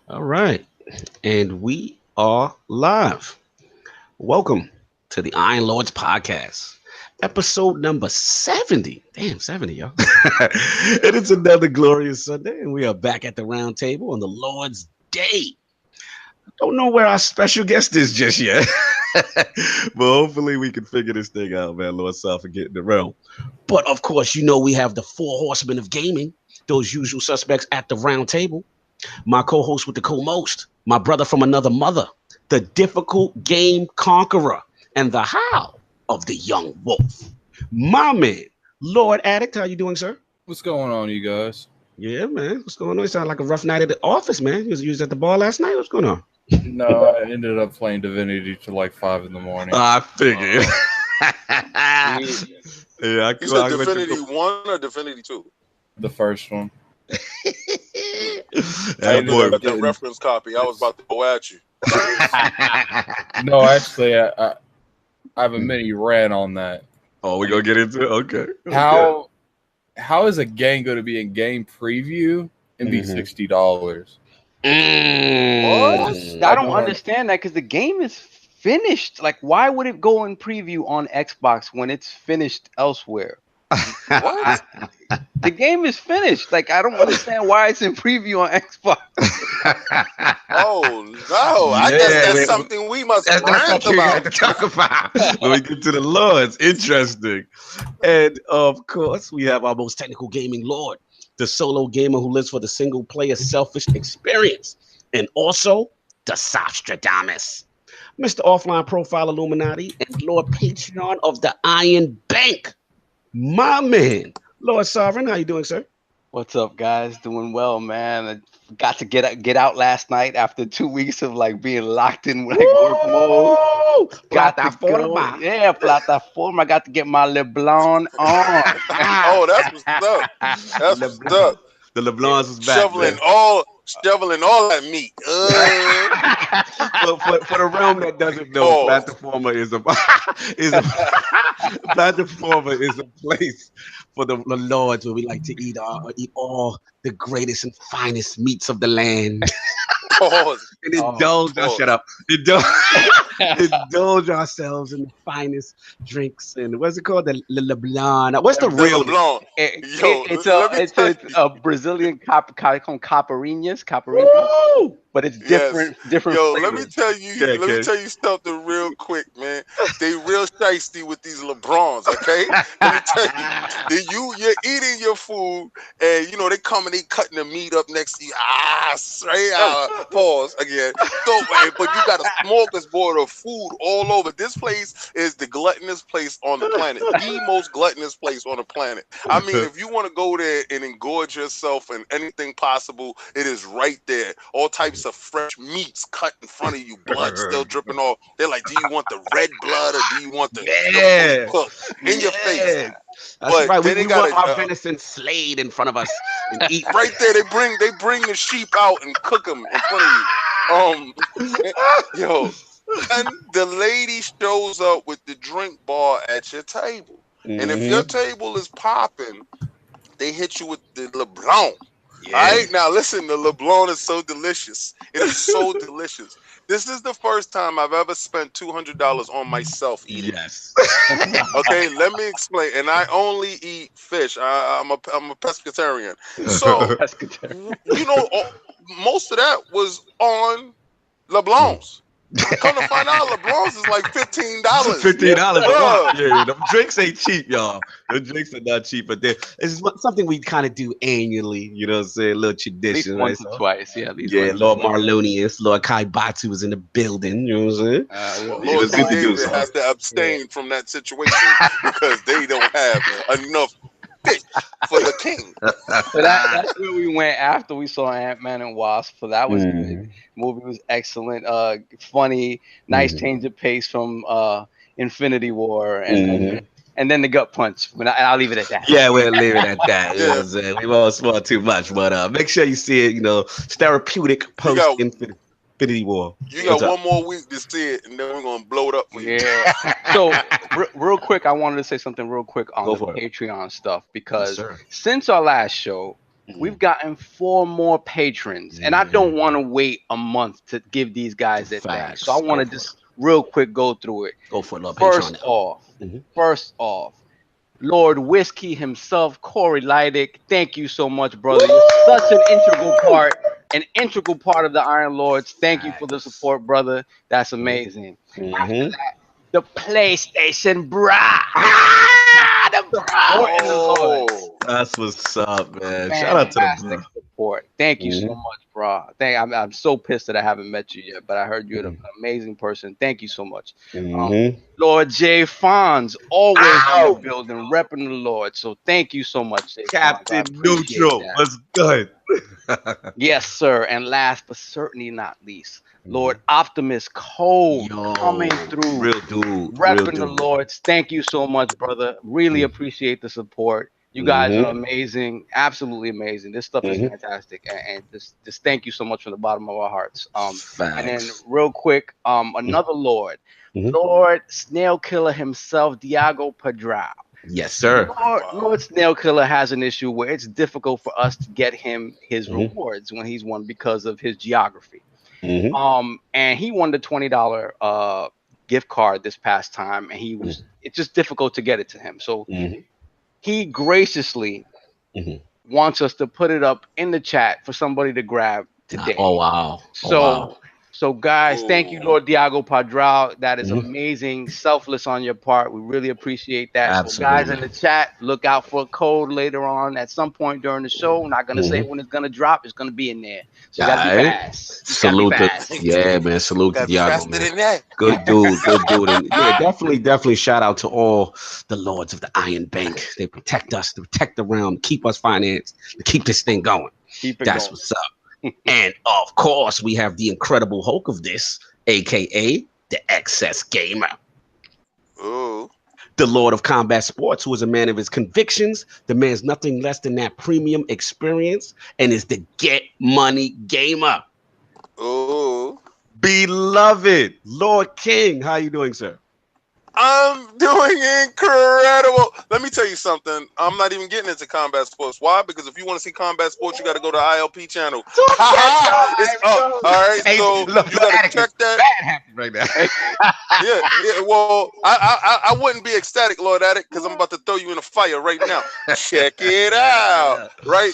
All right. And we are live. Welcome to the Iron Lords podcast, episode number 70. Damn, 70, y'all. It is another glorious Sunday, and we are back at the round table on the Lord's Day. Don't know where our special guest is just yet, but hopefully we can figure this thing out, man. Lord, sorry for getting the realm. But of course, we have the four horsemen of gaming, those usual suspects at the round table. My co-host with the co-most, my brother from another mother, the difficult game conqueror, and the how of the young wolf. My man, Lord Addict, how you doing, sir? What's going on, you guys? Yeah, man. What's going on? You sound like a rough night at the office, man. You was at the bar last night. What's going on? No, I ended up playing Divinity till like 5 in the morning. I figured. We- Yeah, You said Divinity 1 or Divinity 2? the first one. I That ended boy. up got that getting- reference copy. I was about to go at you. No, actually, I have a mini rant on that. Oh, we gonna get into it? Okay. How is a game going to be in game preview and be Mhm. $60? Mm. I don't understand that because the game is finished. Like, why would it go in preview on Xbox when it's finished elsewhere? What? The game is finished. Like, I don't understand why it's in preview on Xbox. Oh, no. I guess Yeah, that's man. something we must That's rant something we have about. to talk about when we get to the lords. Interesting. And of course, we have our most technical gaming lord, the solo gamer who lives for the single player selfish experience, and also the Sostradamus, Mr. Offline Profile Illuminati, and Lord Patreon of the Iron Bank. My man, Lord Sovereign, how you doing, sir? What's up, guys? Doing well, man. I got to get out last night after 2 weeks of like being locked in like work mode. Woo! Got to Plataforma. go. Yeah, plataforma. I got to get my LeBlanc on. Oh, that's what's up. That's what's LeBlanc. up. The LeBlancs is back. Shoveling Man. all that meat. For the realm that doesn't know, Pause. Plataforma is a is a Plataforma is a place for the lords where we like to eat all the greatest and finest meats of the land Pause. and indulge. Pause. Shut up. Indulge ourselves in the finest drinks and what's it called? The LeBlanc. What's the The real? LeBlanc. Yo, It's let me tell a Brazilian caipirinhas, Woo! but it's Yes. different Yo, flavors. let me tell you, Yeah, let me kid. tell you something real quick, man. They real shiesty with these LeBrons, okay? Let me tell you, you're eating your food, and they come and they cutting the meat up next to you. Straight out. Pause again. So, but you got a smorgasbord of food all over. This place is the gluttonous place on the planet, the most gluttonous place on the planet. I mean, if you want to go there and engorge yourself and anything possible, it is right there. All types of fresh meats cut in front of you, blood still dripping off. They're like, do you want the red blood or do you want the Yeah. fully cooked in your face? Yeah. That's But right. then We they got want our a venison slayed in front of us and eat. right there. They bring the sheep out and cook them in front of you. Yo, and the lady shows up with the drink bar at your table, and if your table is popping, they hit you with the LeBlanc. Yeah. All right, now listen, the LeBlanc is so delicious. It is so delicious. This is the first time I've ever spent $200 on myself eating. Yes. Okay, let me explain. And I only eat fish. I'm a pescatarian. So most of that was on LeBlanc's. Come to find out, LeBlanc's is like $15. $15. Yeah. Yeah, the drinks ain't cheap, y'all. The drinks are not cheap, but it's something we kind of do annually. You know what I'm saying? A little At least tradition, right? once or twice. Yeah, at least Yeah, once or Lord twice. Marlonius, Lord Kai Batu was in the building. You know what I'm saying? Well, Yeah, Lord it's King good to do David so. has to abstain from that situation because they don't have enough fish for the king. So that's where we went after we saw Ant-Man and Wasp. So that was Mhm. good. Movie was excellent. Funny, nice Mhm. change of pace from Infinity War, and Mhm. then the gut punch. I'll leave it at that. Yeah, we'll leave it at that. You know what Yeah, I'm saying? We won't spoil too much, but make sure you see it. It's therapeutic you post got Infinity War. you What's got up? one more week to see it, and then we're gonna blow it up for you. Yeah. So real quick, I wanted to say something real quick on Go the for it. Patreon stuff Yes, because sir. since our last show, we've gotten 4 more patrons, and I don't want to wait a month to give these guys their thing. So I want to just real quick go through it. Go for it, Lord. First off, Lord Whiskey himself, Corey Leidick, thank you so much, brother. You're such an integral part of the Iron Lords. Thank you for the support, brother. That's amazing. After that, the PlayStation bra. That's what's up, man. Shout out to the bro. Support. Thank you so much, bro. I'm so pissed that I haven't met you yet, but I heard you're an amazing person. Thank you so much. Lord J. Fonz, always in the building, repping the Lord. So thank you so much, J. Captain Neutral. What's good? Yes, sir. And last but certainly not least, Lord Optimus Cole coming through. Real dude. Repping the Lords. Thank you so much, brother. Really appreciate the support. You guys are amazing. Absolutely amazing. This stuff is fantastic. And just thank you so much from the bottom of our hearts. And then real quick, another Lord. Lord Snail Killer himself, Diago Padrão. Yes, sir. Lord Snail Killer has an issue where it's difficult for us to get him his rewards when he's won because of his geography. And he won the $20 gift card this past time, and it's just difficult to get it to him. So he graciously wants us to put it up in the chat for somebody to grab today. Oh wow. So guys, thank you, Lord Diago Padrão. That is amazing. Selfless on your part. We really appreciate that. Absolutely. So guys in the chat, look out for a code later on at some point during the show. I'm not gonna say when it's gonna drop. It's gonna be in there. So you gotta be fast. Salute man. Salute to Diago, man. Good dude. And definitely shout out to all the Lords of the Iron Bank. They protect us, they protect the realm, keep us financed, to keep this thing going. That's what's up. And of course, we have the Incredible Hulk of this, aka the Excess Gamer. The Lord of Combat Sports, who is a man of his convictions, demands nothing less than that premium experience, and is the Get Money Gamer. Beloved Lord King, how you doing, sir? I'm doing incredible. Let me tell you something. I'm not even getting into combat sports. Why? Because if you want to see combat sports, you got to go to ILP channel. It's up. All right. So you got to check that. Bad happened right now. Yeah. Well, I wouldn't be ecstatic, Lord Addict, because I'm about to throw you in a fire right now. Check it out. Right.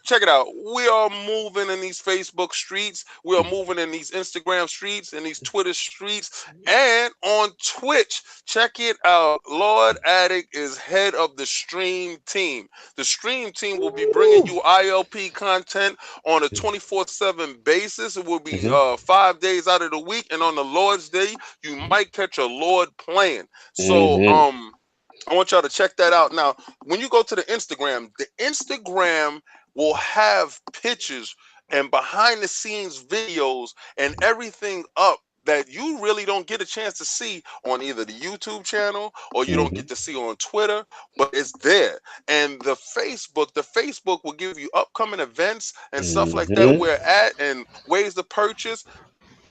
Check it out. We are moving in these Facebook streets. We are moving in these Instagram streets and these Twitter streets and on Twitch. Check it out. Lord Addict is head of the stream team. The stream team will be bringing you ILP content on a 24/7 basis. It will be 5 days out of the week, and on the Lord's Day, you might catch a Lord playing. So I want y'all to check that out. Now, when you go to the Instagram will have pictures and behind the scenes videos and everything up that you really don't get a chance to see on either the YouTube channel or you don't get to see on Twitter, but it's there. And the Facebook will give you upcoming events and stuff like that we're at and ways to purchase.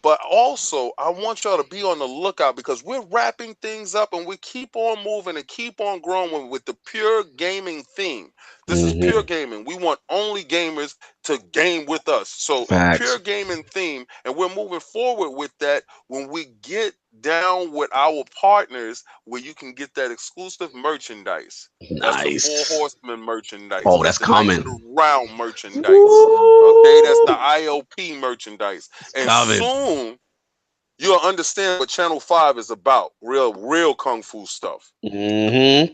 But also, I want y'all to be on the lookout because we're wrapping things up and we keep on moving and keep on growing with the pure gaming theme. This is pure gaming. We want only gamers to game with us. So pure gaming theme, and we're moving forward with that when we get down with our partners where you can get that exclusive merchandise. That's the 4 Horsemen merchandise. Oh, that's coming. Nice round merchandise. Okay, that's the ILP merchandise. And soon you'll understand what Channel 5 is about. Real kung fu stuff.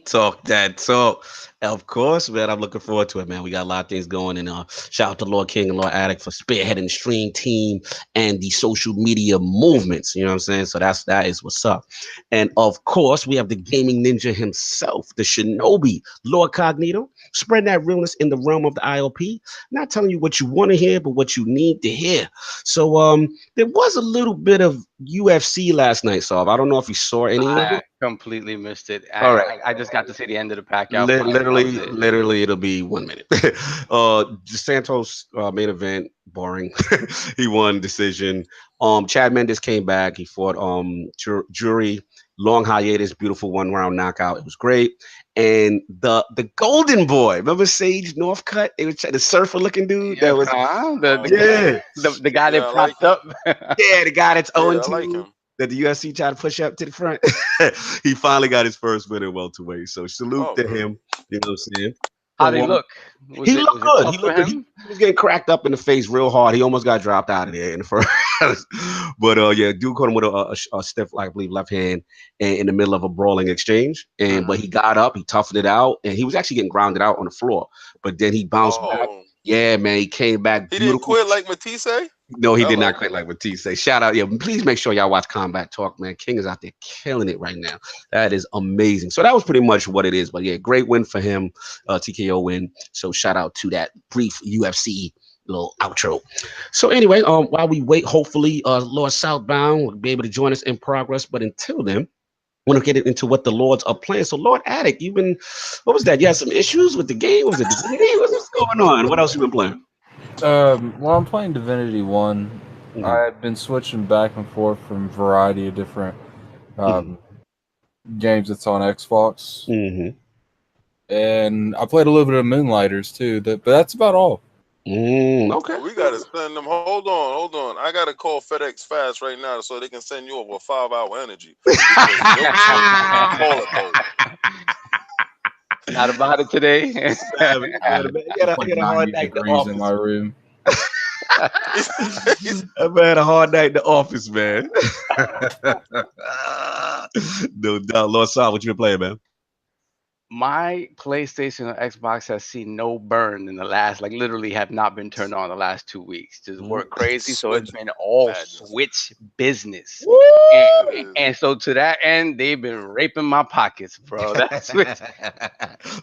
Talk that talk. Of course, man. I'm looking forward to it, man. We got a lot of things going, and shout out to Lord King and Lord Addict for spearheading the stream team and the social media movements. You know what I'm saying? So that is what's up. And of course, we have the gaming ninja himself, the Shinobi, Lord Cognito, spreading that realness in the realm of the ILP. Not telling you what you want to hear, but what you need to hear. So there was a little bit of UFC last night, so I don't know if you saw any of it. Completely missed it. I just got to see the end of the pack out. Literally, it'll be 1 minute. Santos main event, boring. He won decision. Chad Mendes came back. He fought Jury long hiatus, beautiful 1 round knockout. It was great. And the golden boy, remember Sage Northcutt? It was the surfer looking dude that was yeah. The guy Yeah, that I like propped him. up. Yeah, the guy that's Yeah, 0 I like 2 him. that the UFC tried to push up to the front. He finally got his first win in welterweight. So salute Oh, to good. him. You know what I'm saying? How'd he look? He looked Was it good. tough He for looked good. him? He was getting cracked up in the face real hard. He almost got dropped out of there in the first. But yeah, dude caught him with a stiff, like, I believe, left hand in the middle of a brawling exchange. And but he got up, he toughened it out, and he was actually getting grounded out on the floor. But then he bounced back. Oh, Yeah, man, he came back he didn't beautiful. quit like Matisse. No, he did Hello. not quit like Matisse. Shout out, yeah. Please make sure y'all watch Combat Talk, man. King is out there killing it right now. That is amazing. So that was pretty much what it is. But yeah, great win for him, TKO win. So shout out to that brief UFC little outro. So anyway, while we wait, hopefully, Lord Southbound will be able to join us in progress. But until then, I want to get into what the Lords are playing. So Lord Attic, you've been, what was that? You had some issues with the game? Was it Divinity? What's going on? What else you been playing? Well, I'm playing Divinity 1. Mhm. I've been switching back and forth from a variety of different games that's on Xbox. Mm-hmm. And I played a little bit of Moonlighters too, but that's about all. Okay. We gotta send them. Hold on. I gotta call FedEx Fast right now so they can send you over a 5-hour energy. Call it though. Not about it today. You had a hard 90 night in the degrees in office. my room. I've had a hard night in the office, man. No doubt. Lord Saul, what you been playing, man? My PlayStation or Xbox has seen no burn in the last, like, literally have not been turned on the last 2 weeks. Just work crazy. So it's been all madness. Switch business. Woo! And so to that end, they've been raping my pockets, bro. That's Switch. What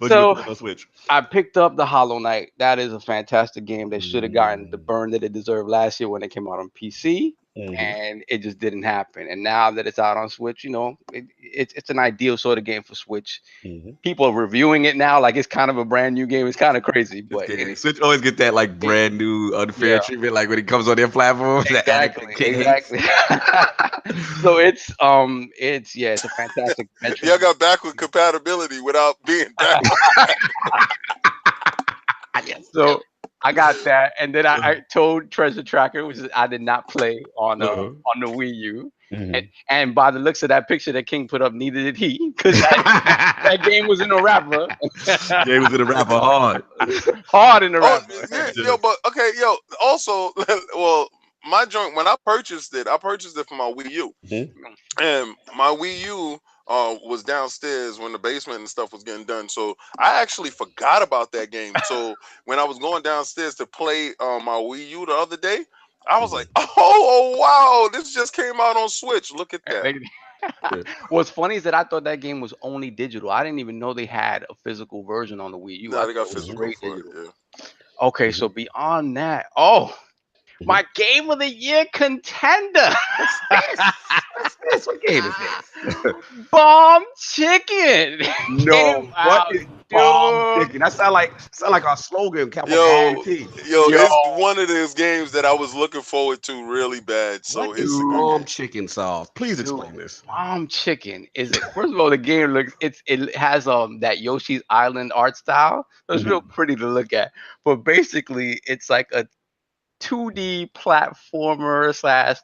So- you been playing on Switch? I picked up the Hollow Knight. That is a fantastic game that should have gotten the burn that it deserved last year when it came out on PC. And it just didn't happen. And now that it's out on Switch, you know, it's an ideal sort of game for Switch. People are reviewing it now like it's kind of a brand new game. It's kind of crazy, but Switch always get that like brand new unfair treatment, like when it comes on their platform. Exactly. So it's a fantastic adventure. Y'all got backward compatibility without being backward. So I got that, and then I told Treasure Tracker, which is I did not play on the Wii U. And by the looks of that picture that King put up, neither did he, because that game was in the wrapper. Game was in the wrapper hard in the wrapper. But okay, also, well, my joint, when I purchased it for my Wii U, and my Wii U was downstairs when the basement and stuff was getting done. So I actually forgot about that game. So when I was going downstairs to play my Wii U the other day, I was like, oh wow, this just came out on Switch. Look at that. What's funny is that I thought that game was only digital. I didn't even know they had a physical version on the Wii U. No, they got physical for it, yeah. Okay, so beyond that, my game of the year contender. What game is this? Bomb Chicken. No, what is Bomb Chicken? That sound like our slogan. It's one of those games that I was looking forward to really bad. So what is Bomb Chicken sauce? Please explain this. Bomb Chicken is first of all, the game looks it has that Yoshi's Island art style. So it's real pretty to look at. But basically, it's like a 2D platformer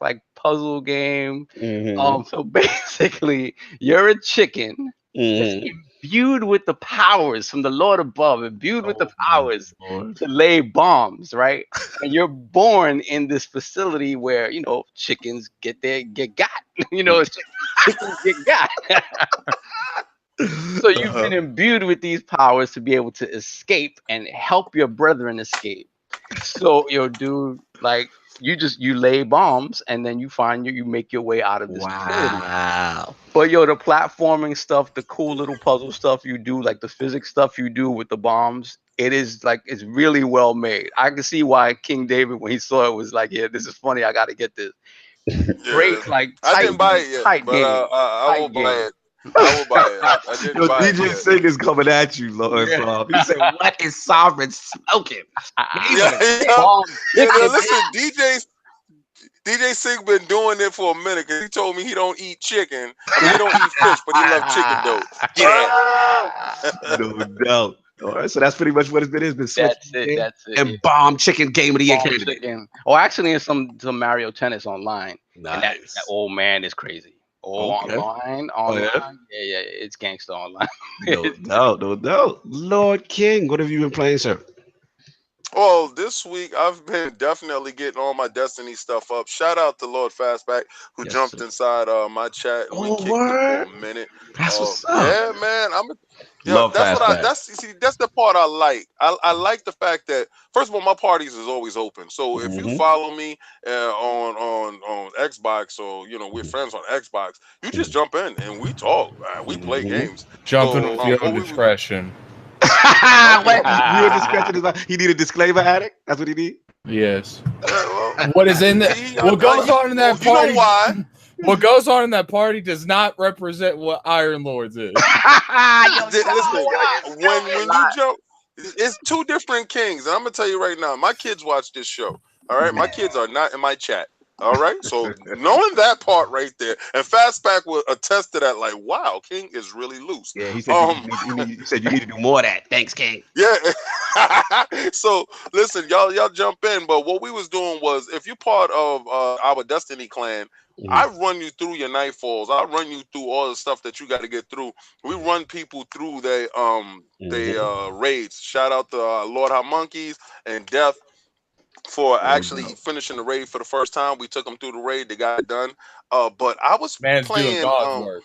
/ like puzzle game. So basically, you're a chicken that's imbued with the powers from the Lord above, imbued with the powers to lay bombs, right? And you're born in this facility where, you know, chickens get got. You know, chickens get got. So you've been imbued with these powers to be able to escape and help your brethren escape. So, dude, like, you lay bombs and then you make your way out of this facility. Wow. But the platforming stuff, the cool little puzzle stuff you do, like the physics stuff you do with the bombs, it's really well made. I can see why King David, when he saw it, was like, yeah, this is funny, I gotta get this. Great, like, I didn't buy it yet, but I will buy it. I will buy it. I didn't buy DJ it. Sig is coming at you, Lord. He said, "What is Sovereign smoking?" Listen, DJ Sig been doing it for a minute because he told me he don't eat chicken. I mean, he don't eat fish, but he love chicken though. Yeah. No doubt. All right, so that's pretty much what it's been. It's been Switch That's it. Game That's it. and Bomb Chicken Game of the Year Bomb candidate. chicken. Oh, actually, in some Mario Tennis online. And that Nice. old man is crazy. Oh, Okay. online, yeah? yeah, it's gangster online. No doubt, no doubt. Lord King, what have you been playing, sir? Well, this week I've been definitely getting all my Destiny stuff up. Shout out to Lord Fastback who Yes, jumped sir. inside my chat and we Oh, kicked it word? for a minute. That's what's up. Yeah, man. Love Fastback. That's the part I like. I like the fact that first of all, my parties is always open. So if you follow me on Xbox, or we're friends on Xbox, you just jump in and we talk. We play games. Jumping So, with your what own we- discretion. Wait, viewer discretion is he need a disclaimer addict? That's what he need? Yes. well, What is in that? see, What goes on in that you party? know why? What goes on in that party does not represent what Iron Lords is. Listen, when you jump, it's two different kings, and I'm gonna tell you right now. My kids watch this show. All right, my kids are not in my chat. All right, so knowing that part right there, and Fastback will attest to that. Like, wow, King is really loose. Yeah, he said you said you need to do more of that. Thanks, King. Yeah. So listen, y'all jump in. But what we was doing was, if you're part of our Destiny clan, I run you through your nightfalls. I run you through all the stuff that you got to get through. We run people through their raids. Shout out to Lord Hot Monkeys and Death for actually finishing the raid for the first time. We took them through the raid. They got it done. But I was Man's playing. doing God's work.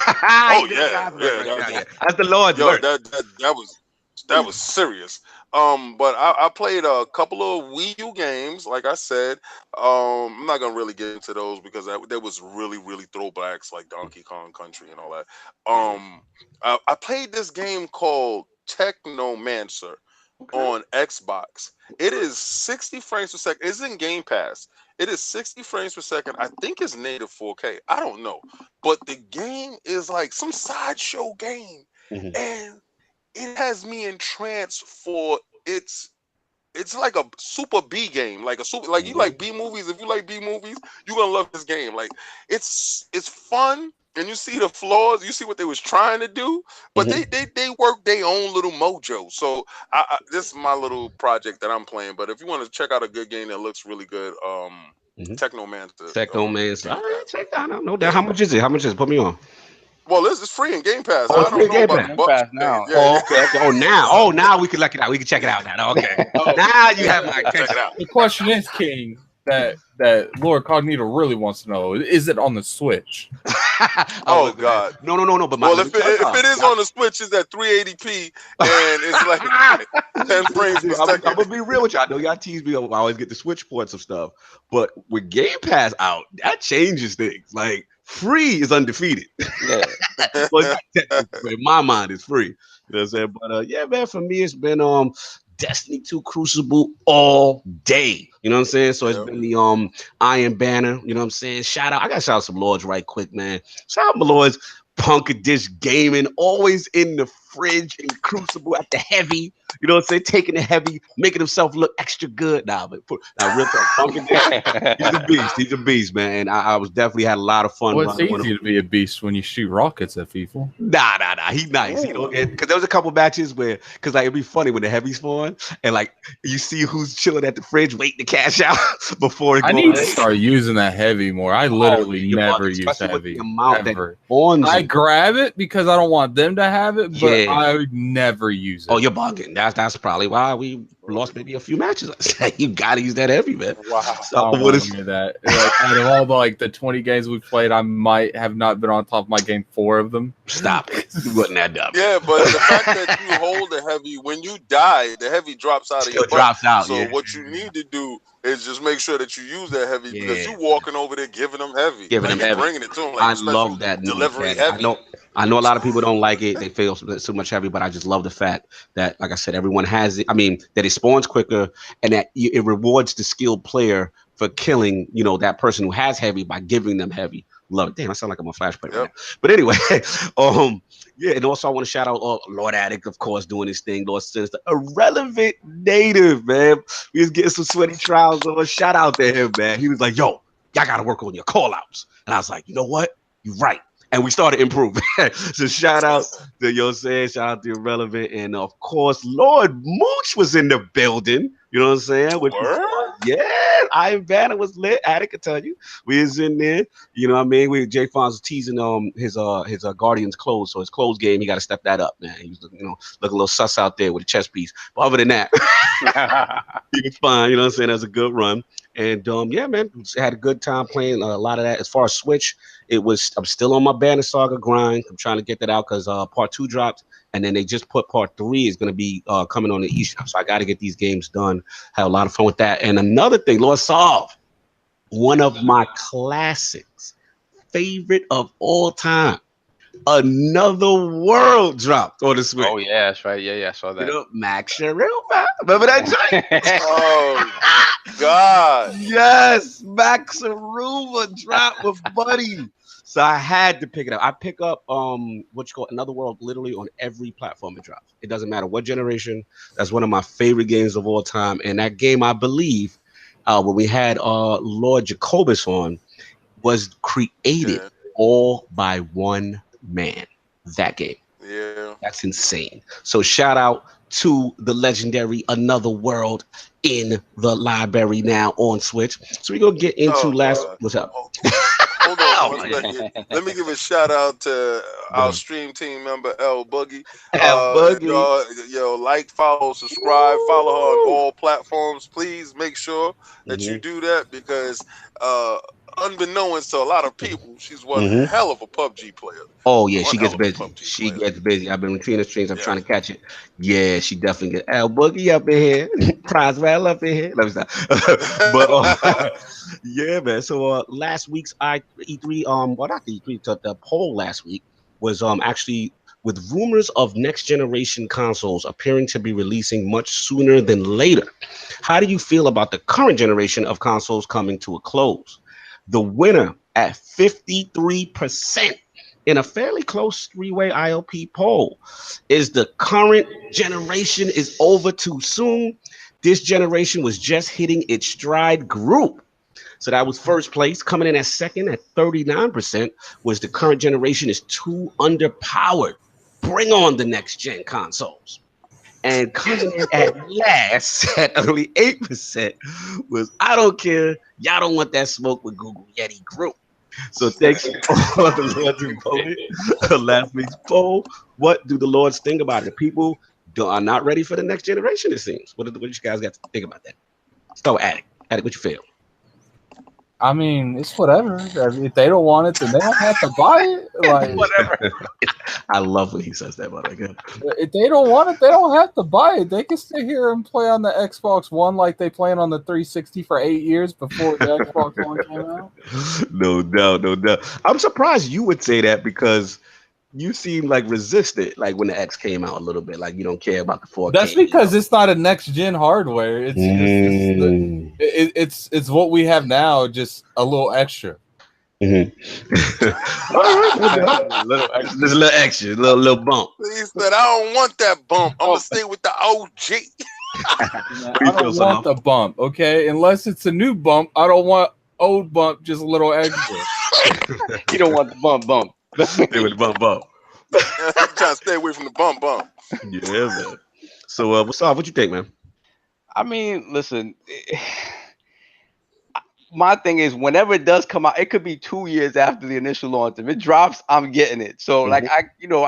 Oh yeah. That's the Lord's Yo, work. that was serious. But I played a couple of Wii U games, like I said. I'm not gonna really get into those because there was really throwbacks like Donkey Kong Country and all that. I played this game called Technomancer on Xbox. It is 60 frames per second. It's in Game Pass. It is 60 frames per second. I think it's native 4K. I don't know, but the game is like some sideshow game, and it has me entranced for it's like a super B game, like you like B movies. If you like B movies, you're gonna love this game. Like it's fun, and you see the flaws. You see what they was trying to do, but they work their own little mojo. So this is my little project that I'm playing. But if you want to check out a good game that looks really good, Technomancer. Technomancer. All right, check that out. No doubt. How much is it? How much is it? Put me on. Well, this is free in Game Pass. Oh, I don't know about Game Pass now. Yeah, Oh, now we can look it out. We can check it out now. Okay. Now you have my check attention. it out. The question is, King, that Lord Cognito really wants to know: is it on the Switch? Oh God. No. But If it is on the Switch, it's at 380p and it's like 10 frames per second. I'm gonna be real with you. I know y'all tease me. I always get the Switch ports of stuff, but with Game Pass out, that changes things. Like free is undefeated. Yeah. But in my mind, it's free. You know what I'm saying? But yeah, man, for me, it's been Destiny 2 Crucible all day. You know what I'm saying? So it's been the Iron Banner. You know what I'm saying? Shout out. I gotta shout out some Lords right quick, man. Shout out my Lords. Punk Dish Gaming, always in the fridge and Crucible at the heavy. You know what I'm saying? Taking the heavy, making himself look extra good. Nah, real talk. Punk Dish, he's a beast. He's a beast, man. And I was definitely had a lot of fun. Well, it's easy to be a beast when you shoot rockets at people. Nah. He's nice. You know, because there was a couple matches where, because like it'd be funny when the heavy spawn and like you see who's chilling at the fridge waiting to cash out before it goes. I need to start using that heavy more. I literally never use heavy. Ever. I grab it because I don't want them to have it, but I would never use it. Oh, you're bugging. That's probably why we lost maybe a few matches. You gotta use that heavy, man. Wow. So what is that? Like, out of all the 20 games we've played, I might have not been on top of my game 4 of them. Stop it. You wasn't that dumb. Yeah, but the fact that you hold the heavy, when you die, the heavy drops out of your butt. Drops out. So what you need to do is just make sure that you use that heavy because you're walking over there giving them heavy. Bringing it to them. Like I love that delivery heavy. I know a lot of people don't like it. They feel so much heavy, but I just love the fact that, like I said, everyone has it. I mean, that it spawns quicker and that it rewards the skilled player for killing, that person who has heavy by giving them heavy. Love it. Damn, I sound like I'm a Flash player. Right? But anyway, and also I want to shout out Lord Addict, of course, doing his thing. Lord Sinister, Irrelevant Native, man. We was getting some sweaty trials on. Shout out to him, man. He was like, yo, y'all got to work on your call outs. And I was like, you know what? You're right. And we started improving. So shout out to shout out to Irrelevant. And of course, Lord Mooch was in the building. You know what I'm saying? Which was, yeah, Iron Banner was lit. Attic could tell you. We was in there. You know what I mean? Jay Fonz was teasing his Guardians clothes. So his clothes game, he got to step that up, man. He was looking a little sus out there with a chest piece. But other than that, he was fine. You know what I'm saying? That was a good run. And yeah, man, had a good time playing a lot of that. As far as Switch, I'm still on my Banner Saga grind. I'm trying to get that out because part 2 dropped, and then they just put part 3 is going to be coming on the eShop. So I got to get these games done. Had a lot of fun with that. And another thing, Lord Solve, one of my classics, favorite of all time. Another World dropped on the Switch. Oh yeah, that's right. Yeah, I saw that. You know, Max Sharuma. Remember that joint? Oh God. Yes, Max Sharuma dropped with Buddy. So I had to pick it up. I pick up Another World literally on every platform it drops. It doesn't matter what generation. That's one of my favorite games of all time. And that game, I believe, when we had Lord Jacobus on, was created all by one man. That game. Yeah. That's insane. So shout out to the legendary Another World in the library now on Switch. So we're going to get into what's up? Hold on 1 second. Let me give a shout out to our stream team member, L Boogie. Yo, like, follow, subscribe, follow her on all platforms. Please make sure that you do that because unbeknownst to a lot of people, she's one hell of a PUBG player. Oh yeah, she gets busy. I've been between the streams. I'm trying to catch it. Yeah, she definitely gets L Boogie up in here. Proswell up in here. Let me stop. But yeah, man. So last week's E3, not the E3, the poll last week was actually with rumors of next generation consoles appearing to be releasing much sooner than later. How do you feel about the current generation of consoles coming to a close? The winner at 53% in a fairly close 3-way ILP poll is the current generation is over too soon. This generation was just hitting its stride group. So that was first place. Coming in at second at 39% was the current generation is too underpowered. Bring on the next gen consoles. And coming in at last at only 8% was I don't care. Y'all don't want that smoke with Google Yeti Group. So thanks to all the Lords who voted last week's poll. What do the Lords think about it? People are not ready for the next generation, it seems. What do you guys got to think about that? Start with Attic. Attic, what you feel? I mean, it's whatever. If they don't want it, then they don't have to buy it. Like whatever. I love when he says that, but if they don't want it, they don't have to buy it. They can sit here and play on the Xbox One like they played on the 360 for 8 years before the Xbox One came out. No doubt. I'm surprised you would say that because you seem like resistant, like when the X came out a little bit, like you don't care about the 4K. That's because it's not a next gen hardware. It's what we have now, just a little extra. All right, a little extra, little bump. He said, "I don't want that bump. I'm gonna stay with the OG." I don't want the bump, okay? Unless it's a new bump, I don't want old bump, just a little extra. You don't want the bump. Stay with the bump. I'm trying to stay away from the bump. Yeah, man. So, what's up? What you think, man? I mean, listen. My thing is, whenever it does come out, it could be 2 years after the initial launch. If it drops, I'm getting it. So, like, I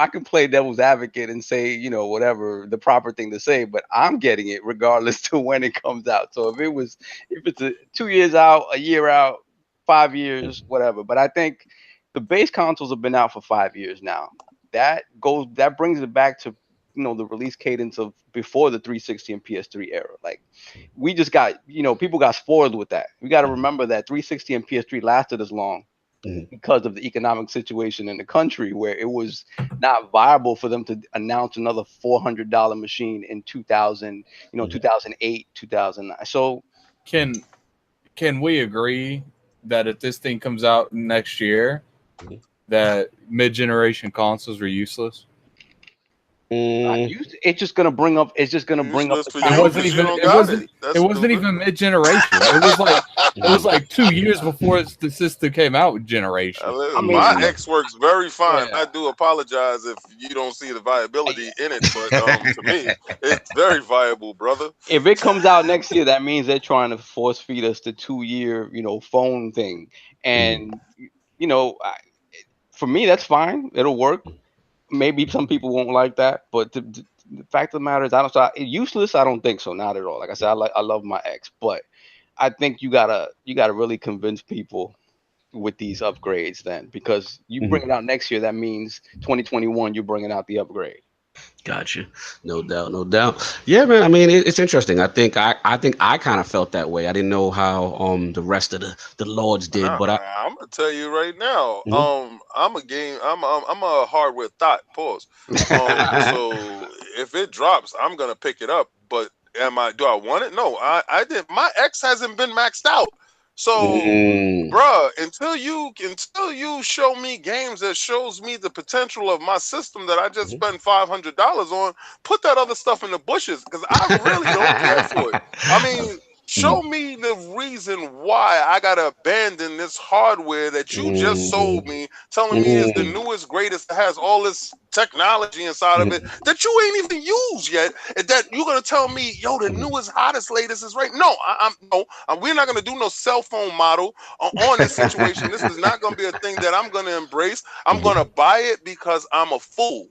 can play devil's advocate and say, whatever the proper thing to say, but I'm getting it regardless to when it comes out. So, if it's 2 years out, a year out, 5 years, whatever. But I think the base consoles have been out for 5 years now. That brings it back to the release cadence of before the 360 and PS3 era. Like we just got people got spoiled with that. We got to remember that 360 and PS3 lasted as long because of the economic situation in the country, where it was not viable for them to announce another $400 machine in 2000, 2008, 2009. So can we agree that if this thing comes out next year, that mid-generation consoles are useless? It's just gonna bring up. It's just gonna bring up. It wasn't even mid-generation. It was like 2 years before the system came out with generation. My X works very fine. Yeah. I do apologize if you don't see the viability in it, but to me, it's very viable, brother. If it comes out next year, that means they're trying to force feed us the 2-year, phone thing, and for me, that's fine. It'll work. Maybe some people won't like that, but the fact of the matter is, useless. I don't think so. Not at all. Like I said, I love my ex, but I think you gotta really convince people with these upgrades then, because you bring it out next year. That means 2021, you're bringing out the upgrade. Gotcha. No doubt. Yeah, man. I mean, it's interesting. I think I kind of felt that way. I didn't know how the rest of the lords did, but I'm gonna tell you right now. I'm a hardware thought. Pause. So if it drops, I'm gonna pick it up. But do I want it? No, I didn't. My X hasn't been maxed out. So, bruh, until you show me games that shows me the potential of my system that I just spent $500 on, put that other stuff in the bushes, because I really don't care for it. I mean, show me the reason why I gotta abandon this hardware that you just sold me, telling me is the newest, greatest, that has all this technology inside of it that you ain't even used yet, and that you're gonna tell me, yo, the newest, hottest, latest is right. No, we're not gonna do no cell phone model on this situation. This is not gonna be a thing that I'm gonna embrace. I'm gonna buy it because I'm a fool.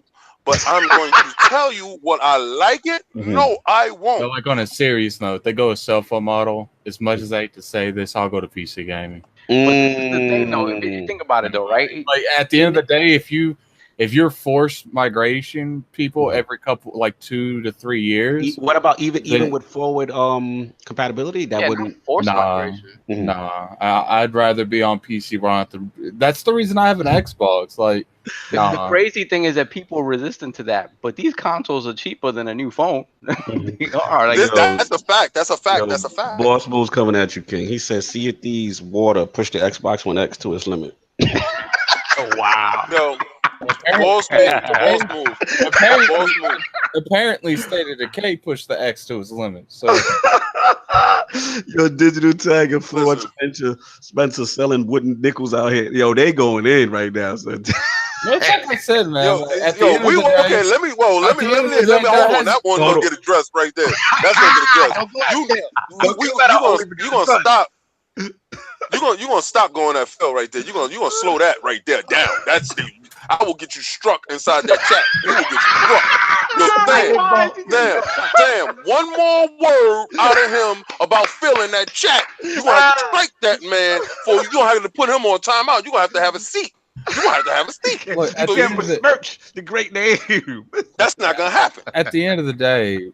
But I'm going to tell you what I like it. No, I won't. So, like, on a serious note, they go a cell phone model. As much as I hate to say this, I'll go to PC gaming. But this is the thing, though. If you think about it, though, right? Like, at the end of the day, if you're forced migration people every couple, like 2 to 3 years. What about even with forward compatibility? That wouldn't force migration. Nah, I'd rather be on PC. That's the reason I have an Xbox. Like, the crazy thing is that people are resistant to that, but these consoles are cheaper than a new phone. They are. Like, that's a fact. That's a fact. That's a fact. Boss Move's coming at you, King. He says, "See if these water push the Xbox One X to its limit." Oh, wow. No. Apparently, State of Decay pushed the X to its limit. So, yo, Digital Tag and Floyd Spencer selling wooden nickels out here. Yo, they going in right now. So. No, like I said, man. Let me hold on. That one gonna get addressed right there. That's gonna get addressed. You gonna stop. You gonna stop going that Phil right there. You gonna slow that right there down. I will get you struck inside that chat. You will get struck. Damn. One more word out of him about Phil in that chat. You gonna have to strike that man. You gonna have to put him on timeout. You gonna have to have a seat. You gonna have to have a seat. Look, at the end of the great name. That's not gonna happen. At the end of the day,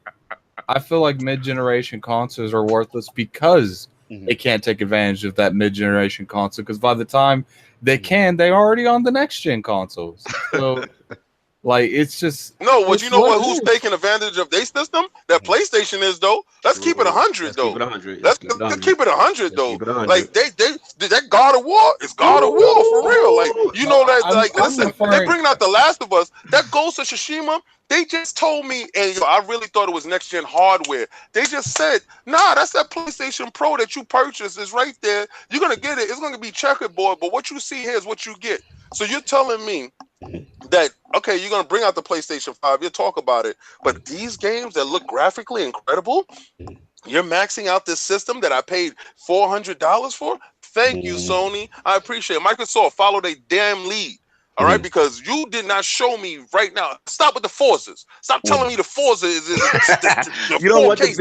I feel like mid-generation consoles are worthless because they can't take advantage of that mid-generation console, because by the time they're already on the next-gen consoles. So, like, it's just... No, but you know what? Who's taking advantage of their system? That PlayStation is, though. Let's keep it 100, though. Let's keep it 100, though. Like, that God of War is God of War, for real. Like, you know that, like, listen, they bringing out The Last of Us. That Ghost of Tsushima, they just told me, and I really thought it was next-gen hardware. They just said, nah, that's that PlayStation Pro that you purchased is right there. You're going to get it. It's going to be checkerboard, but what you see here is what you get. So you're telling me that, okay, you're going to bring out the PlayStation 5. You'll talk about it. But these games that look graphically incredible, you're maxing out this system that I paid $400 for? Thank you, Sony. I appreciate it. Microsoft, follow their damn lead. All right, because you did not show me right now. Stop with the Forzas. Stop telling me the Forza is you don't want the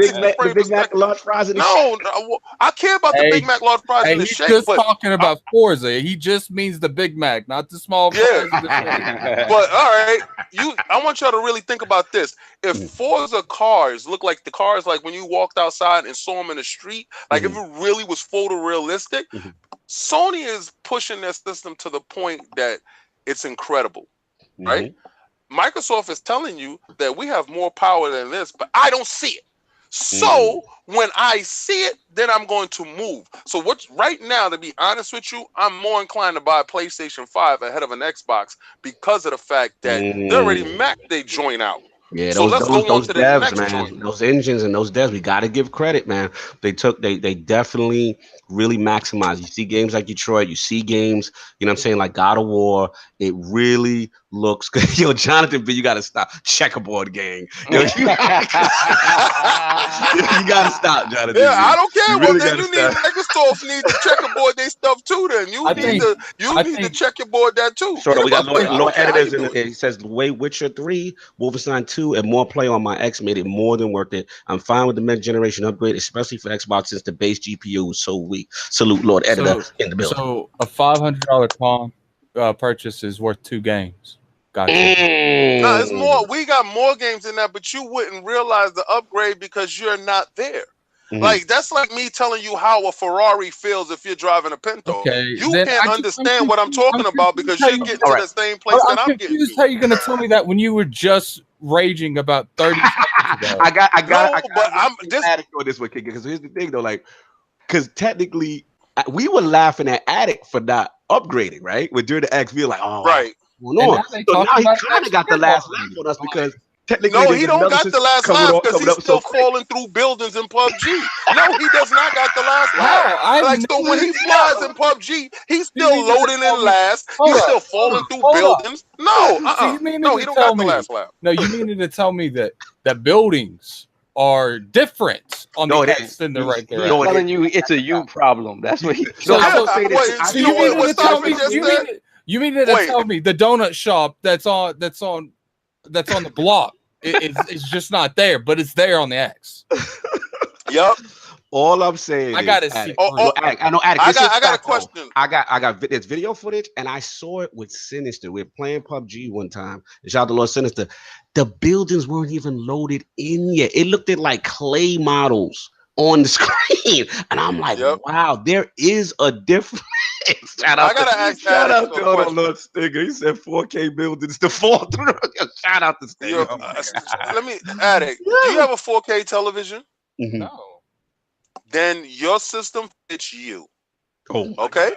Big Mac large fries in the No, I care about the Big Mac large fries in the shake. He's just talking about Forza. He just means the Big Mac, not the small fries. Yeah. But all right, I want y'all to really think about this. If Forza cars look like the cars like when you walked outside and saw them in the street, like if it really was photorealistic, Sony is pushing their system to the point that it's incredible, right? Microsoft is telling you that we have more power than this, but I don't see it. So when I see it, then I'm going to move. So right now, to be honest with you, I'm more inclined to buy a PlayStation 5 ahead of an Xbox because of the fact that they already maxed their joint out. Yeah, So let's go on those to the devs, next man, joint. those engines and those devs, we got to give credit, man. They definitely really maximize. You see games like Detroit, you see games, you know what I'm saying, like God of War. It really looks good. Yo, Jonathan B, you got to stop. Checkerboard gang. Yo, you got to stop, Jonathan Yeah, I B. don't care. You Well, really then got to you need stop. Microsoft need to checkerboard their stuff too. Then you I need think to checkerboard that too. So Get we got about that. I Lord don't care how editors, you and do it. he says the way Witcher 3, Wolfenstein 2, and more play on my X made it more than worth it. I'm fine with the mid generation upgrade, especially for Xbox since the base GPU was so weak. Salute, Lord editor so in the building. so a $500 con purchase is worth 2 games. Gotcha. Nah, it's more. Mm. We got more games than that, but you wouldn't realize the upgrade because you're not there. Mhm. Like that's like me telling you how a Ferrari feels if you're driving a Pinto. Okay, You then can't understand what I'm talking about because you're getting All to right. the same place I'm that I'm getting confused to. how you're gonna tell me that when you were just raging about 30 seconds ago. No, but I'm this. Addict on this one, because here's the thing though, like, because technically we were laughing at Addict for not upgrading, right? When during the X, we were like, oh, Right. what's And going on? now they So talking now he about kind of got the next last year laugh on us already. because technically No, there's he don't another got the system last coming laugh on, because coming he's up so still quick. falling through buildings in PUBG. No, he does not got the last laugh. How? I've Like so, when he flies in PUBG, he's still mean to loading tell in me- last. Hold He's up, still hold falling up, through hold up. buildings. No, So you mean no, to he don't tell got the me? last laugh. No, you mean to tell me that buildings are different on No, the it X is. than the right there. No, He's it telling is. you it's a you problem. That's what he. No, I Yeah, would say this. wait, I So you you know mean what to tell me? Simon just You said? mean you mean to Wait. tell me the donut shop that's on the block is just not there, but it's there on the X. Yep. All I'm saying I is, gotta see Addict. Oh, proof. oh, Addict. I know, Addict. I This is got a fact, though. question. I got there's video footage, and I saw it with Sinister. We were playing PUBG one time. Shout out to Lord Sinister. The buildings weren't even loaded in yet. It looked at like clay models on the screen, and I'm like, Yep. wow, there is a difference. Shout I out gotta to ask shout Addict out a to question. Lord Stinger. He said 4K buildings to fall through. Shout out to Stinger. Yo, Oh my God. let me, Addict. Do you have a 4K television? Mhm. No. Then your system fits you. Oh, Okay.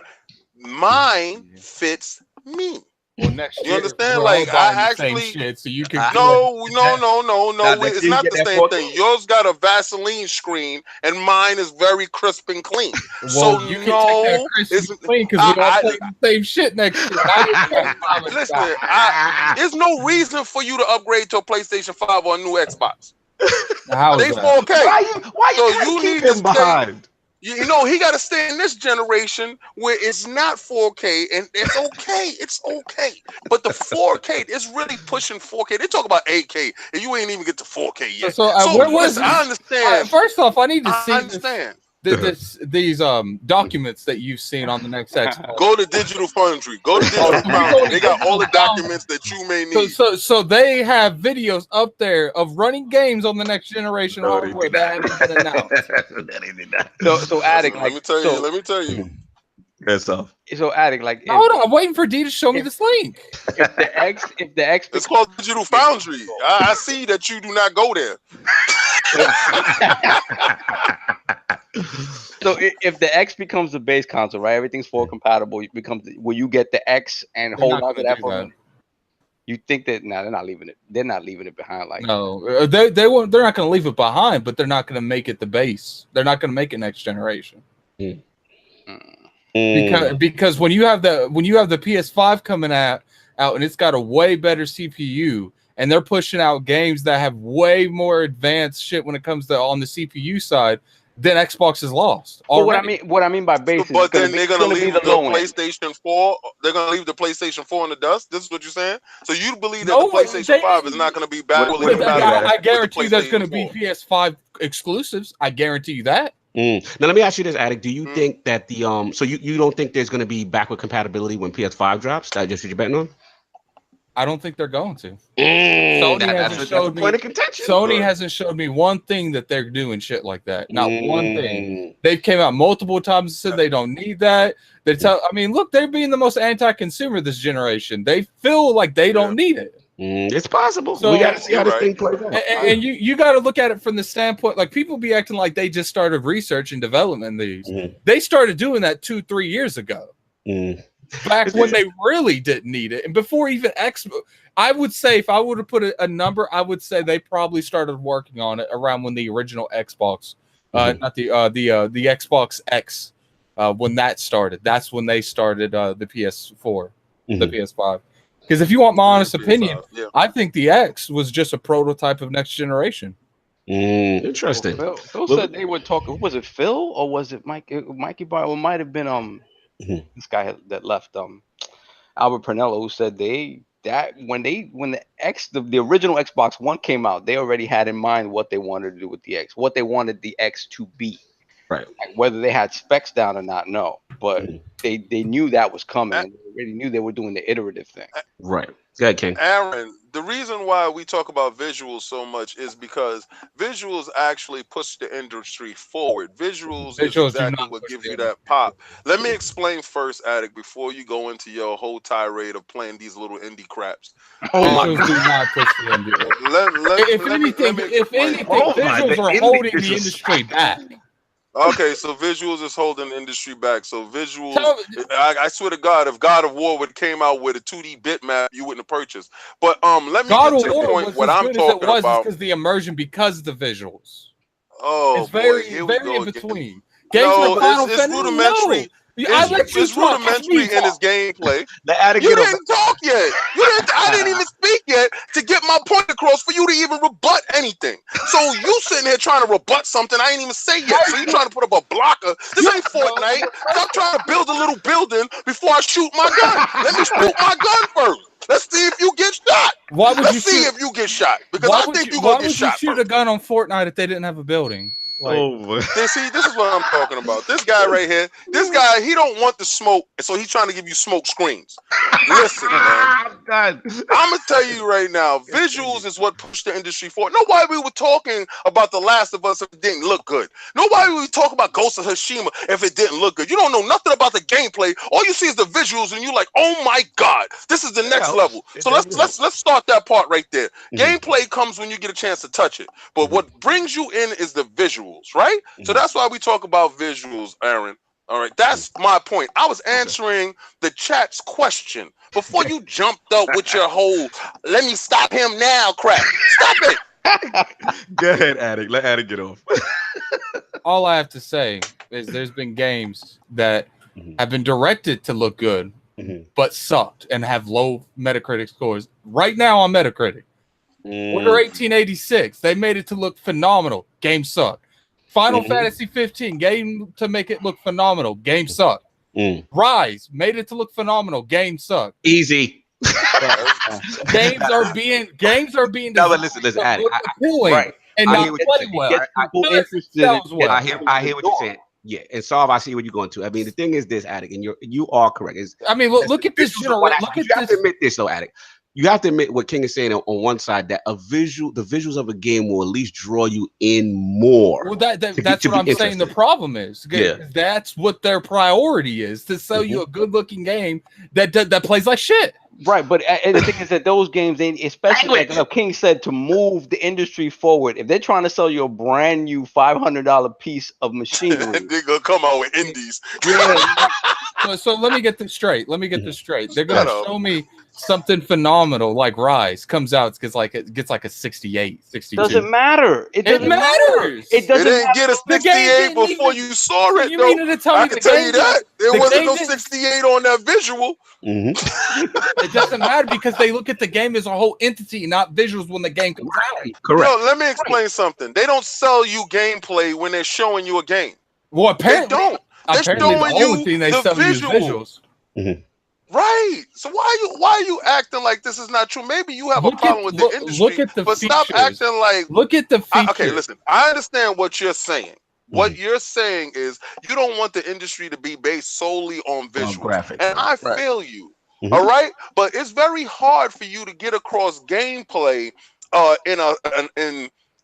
Mine fits me. Well, next You year understand? we're all Like buying I the same actually. shit, so you can. No. Now, that It's you not get the that same 4K? thing. Yours got a Vaseline screen, and mine is very crisp and clean. Well, So you can take that no, Chris it's clean because we all play the same shit next year. listen. There's no reason for you to upgrade to a PlayStation 5 or a new Xbox. How They is that? 4K. Why So you trying you to keep need to him stay. behind? You know, he got to stay in this generation where it's not 4K, and it's okay. It's okay. But the 4K is really pushing 4K. They talk about 8K, and you ain't even get to 4K yet. So where was listen, I understand. first off, I need to I see understand. these documents that you've seen on the next X. Go to Digital Foundry. Go to Digital Foundry. They got all the documents that you may need. So they have videos up there of running games on the next generation hardware that haven't been announced. So Addict, Let like, me tell you. That's off. so Addict, like, Hold on, I'm waiting for D to show me this link. if the X It's called Digital Foundry. I see that you do not go there. So if the X becomes the base console, right? Everything's forward compatible. Will you get the X and hold on to that for a minute? You think that? No, they're not leaving it. They're not leaving it behind. Like, no, they won't. They're not going to leave it behind, but they're not going to make it the base. They're not going to make it next generation. Because when you have the PS5 coming out and it's got a way better CPU, and they're pushing out games that have way more advanced shit when it comes to on the CPU side, then Xbox is lost. But what I mean by base, but then they're gonna leave the low PlayStation 4. They're gonna leave the PlayStation 4 in the dust. This is what you're saying. So you believe that the PlayStation 5 is not gonna be backwardly compatible? I guarantee you there's gonna be PS5 exclusives. I guarantee you that. Now let me ask you this, Addict. Do you think that the so you don't think there's gonna be backward compatibility when PS5 drops? That just what you're betting on? I don't think they're going to. Sony hasn't showed me one thing that they're doing shit like that. Not one thing. They've came out multiple times and said they don't need that. Look, they're being the most anti-consumer this generation. They feel like they don't need it. It's possible. So, we got to see how this thing plays out. And you got to look at it from the standpoint, like people be acting like they just started research and development these. They started doing that 2-3 years ago. back when they really didn't need it, and before even I would say if I would have put a number, I would say they probably started working on it around when the original Xbox, not the Xbox X, when that started. That's when they started the PS4, the PS5. Because if you want my honest opinion, I think the X was just a prototype of next generation. Interesting. Phil said they were talking. Was it Phil or was it Mike? Mikey Bar? It might have been this guy that left Albert Pernello, who said when the original Xbox One came out, they already had in mind what they wanted to do with the X, what they wanted the X to be. Right. Like, whether they had specs down or not, no. But they knew that was coming, and they already knew they were doing the iterative thing. Right. Go ahead, King. Aaron, the reason why we talk about visuals so much is because visuals actually push the industry forward. Visuals is exactly what gives you that pop. Let me explain first, Attic, before you go into your whole tirade of playing these little indie craps. Visuals do not push the industry. If anything, visuals are holding the industry back. Okay, so visuals is holding the industry back. So visuals, I swear to God, if God of War would came out with a 2D bitmap, you wouldn't have purchased. But let me get to the point. What I'm talking about because the immersion, because of the visuals. Oh, it's very in between. It's rudimentary. It's rudimentary in his gameplay. You didn't talk yet. I didn't even speak yet to get my point across for you to even rebut anything. So you sitting here trying to rebut something I ain't even say yet. So you trying to put up a blocker. This ain't Fortnite. Stop trying to build a little building before I shoot my gun. Let me shoot my gun first. Let's see if you get shot. Let's see if you get shot. Because I think you're going to get shot. Why would you shoot a gun on Fortnite if they didn't have a building? See, this is what I'm talking about. This guy right here, he don't want the smoke, so he's trying to give you smoke screens. Listen, man. I'm gonna tell you right now, visuals is what pushed the industry forward. Nobody we were talking about The Last of Us if it didn't look good. Nobody we talk about Ghost of Tsushima if it didn't look good. You don't know nothing about the gameplay. All you see is the visuals, and you're like, oh my God, this is the next level. So let's start that part right there. Gameplay comes when you get a chance to touch it, but what brings you in is the visuals. Right? So that's why we talk about visuals, Aaron. All right, that's my point. I was answering the chat's question before you jumped up with your whole "let me stop him now" crap. Stop it. Go ahead, Attic. Let Attic get off. All I have to say is there's been games that have been directed to look good, but sucked and have low Metacritic scores. Right now on Metacritic, Order 1886, they made it to look phenomenal. Game sucked. Final Fantasy 15, game to make it look phenomenal. Game sucked. Rise made it to look phenomenal. Game sucked. Easy. games are being no, but listen, Attic. Right. And not play well. I hear what you're saying. Yeah, and Solve, I see where you're going to. I mean, the thing is this, Attic, and you are correct. Look at this. You have to admit this, though, Attic. You have to admit what King is saying on one side, that the visuals of a game will at least draw you in more. Well, that's what I'm saying. The problem is, that's what their priority is, to sell you a good-looking game that plays like shit. Right, but the thing is that those games, especially like King said, to move the industry forward, if they're trying to sell you a brand new $500 piece of machinery, they're gonna come out with indies. So let me get this straight. They're gonna show me something phenomenal like Rise comes out, it gets like a 68, 62. Doesn't matter. It matters. It didn't get a 68 before you saw it. I can tell you that there wasn't no 68 on that visual. It doesn't matter because they look at the game as a whole entity, not visuals when the game comes out. Correct. No, let me explain something. They don't sell you gameplay when they're showing you a game. Well, apparently they don't. They're showing you the visuals. Right. So why are you acting like this is not true? Maybe you have a problem with the industry, but stop acting like. Look at the features. Okay, listen. I understand what you're saying. What you're saying is you don't want the industry to be based solely on visuals, and I feel you. All right, but it's very hard for you to get across gameplay in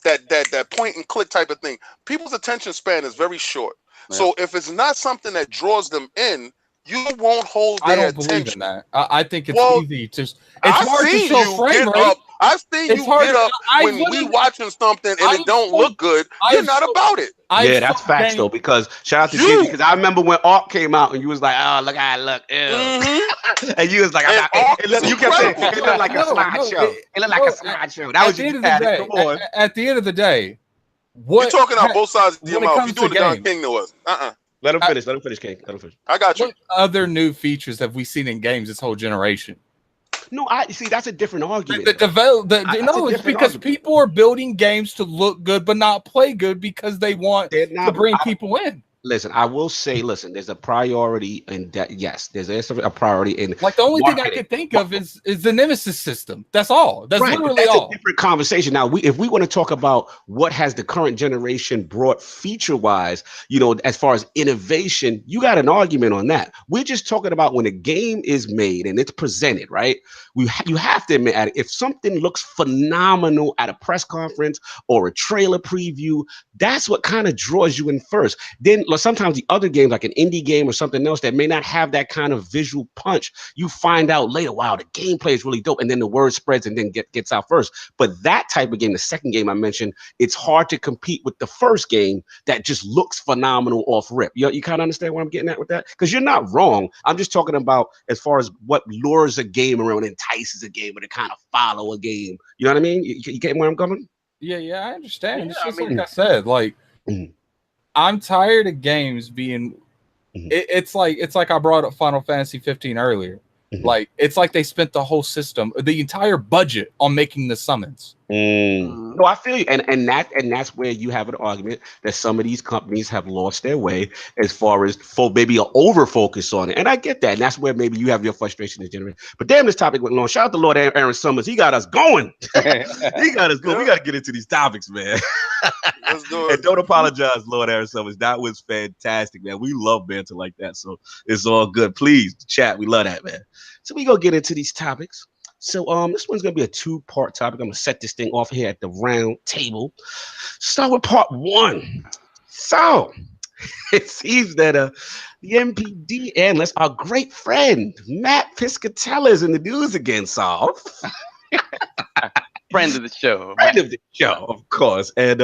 that point and click type of thing. People's attention span is very short. So if it's not something that draws them in, you won't hold their attention. Believe in that. I think it's easy to. It's hard to show frame rate. I've seen It's you hard get to- up I when we literally- watching something and I've it don't sold- look good. I've You're not sold- about it. Yeah, that's facts though. Because shout out to You- Gigi, because I remember when Ark came out and you was like, "Oh, look how I look," ew. Mhm. And you was like, "I'm And not." Ark You is kept saying incredible. it looked like a No, slideshow. It looked like a slideshow. That At was the your end of the daddy. day, Come on. at the end of the day, You're what talking out both sides of your when it mouth. comes You're doing to the Don games, King to us. Let him finish. Let him finish, King. Let him finish. I got you. what other new features have we seen in games this whole generation? No, I see. That's a different argument. It's different because argument. people are building games to look good but not play good because they want They're to not- bring people in. Listen, I will say, there's a priority in that. Yes, there's a priority in Like the only thing I marketing. could think of is the Nemesis system. That's all. That's Right, but literally that's all. a different conversation. Now, if we want to talk about what has the current generation brought feature-wise, as far as innovation, you got an argument on that. We're just talking about when a game is made and it's presented, right? You have to admit, if something looks phenomenal at a press conference or a trailer preview, that's what kind of draws you in first. Then sometimes the other games, like an indie game or something else that may not have that kind of visual punch, you find out later, wow, the gameplay is really dope, and then the word spreads and then gets out first. But that type of game, the second game I mentioned, it's hard to compete with the first game that just looks phenomenal off rip. You kind of understand what I'm getting at with that? Because you're not wrong. I'm just talking about as far as what lures a game around, entices a gamer to kind of follow a game. You know what I mean? You get where I'm going? Yeah, I understand. Yeah, It's just I mean- like I said, like Mhm. I'm tired of games being. Mhm. It's like I brought up Final Fantasy 15 earlier. Mhm. Like it's like they spent the whole system, the entire budget on making the summons. No, I feel you, and that's where you have an argument that some of these companies have lost their way as far as maybe an over focus on it, and I get that, and that's where maybe you have your frustration as generated. But damn, this topic went long. Shout out to Lord Aaron Summers, he got us going. He got us going. We got to get into these topics, man. Let's do And it. don't apologize, Lord Aaron Summers. That was fantastic, man. We love banter like that, so it's all good. Please chat. We love that, man. So we gonna get into these topics. So this one's gonna be a two-part topic. I'm gonna set this thing off here at the round table. Start with part one. So it seems that the MPD analyst, our great friend Matt Piscatella, is in the news again, Saul. Friend of the show. Friend of the show, of course. And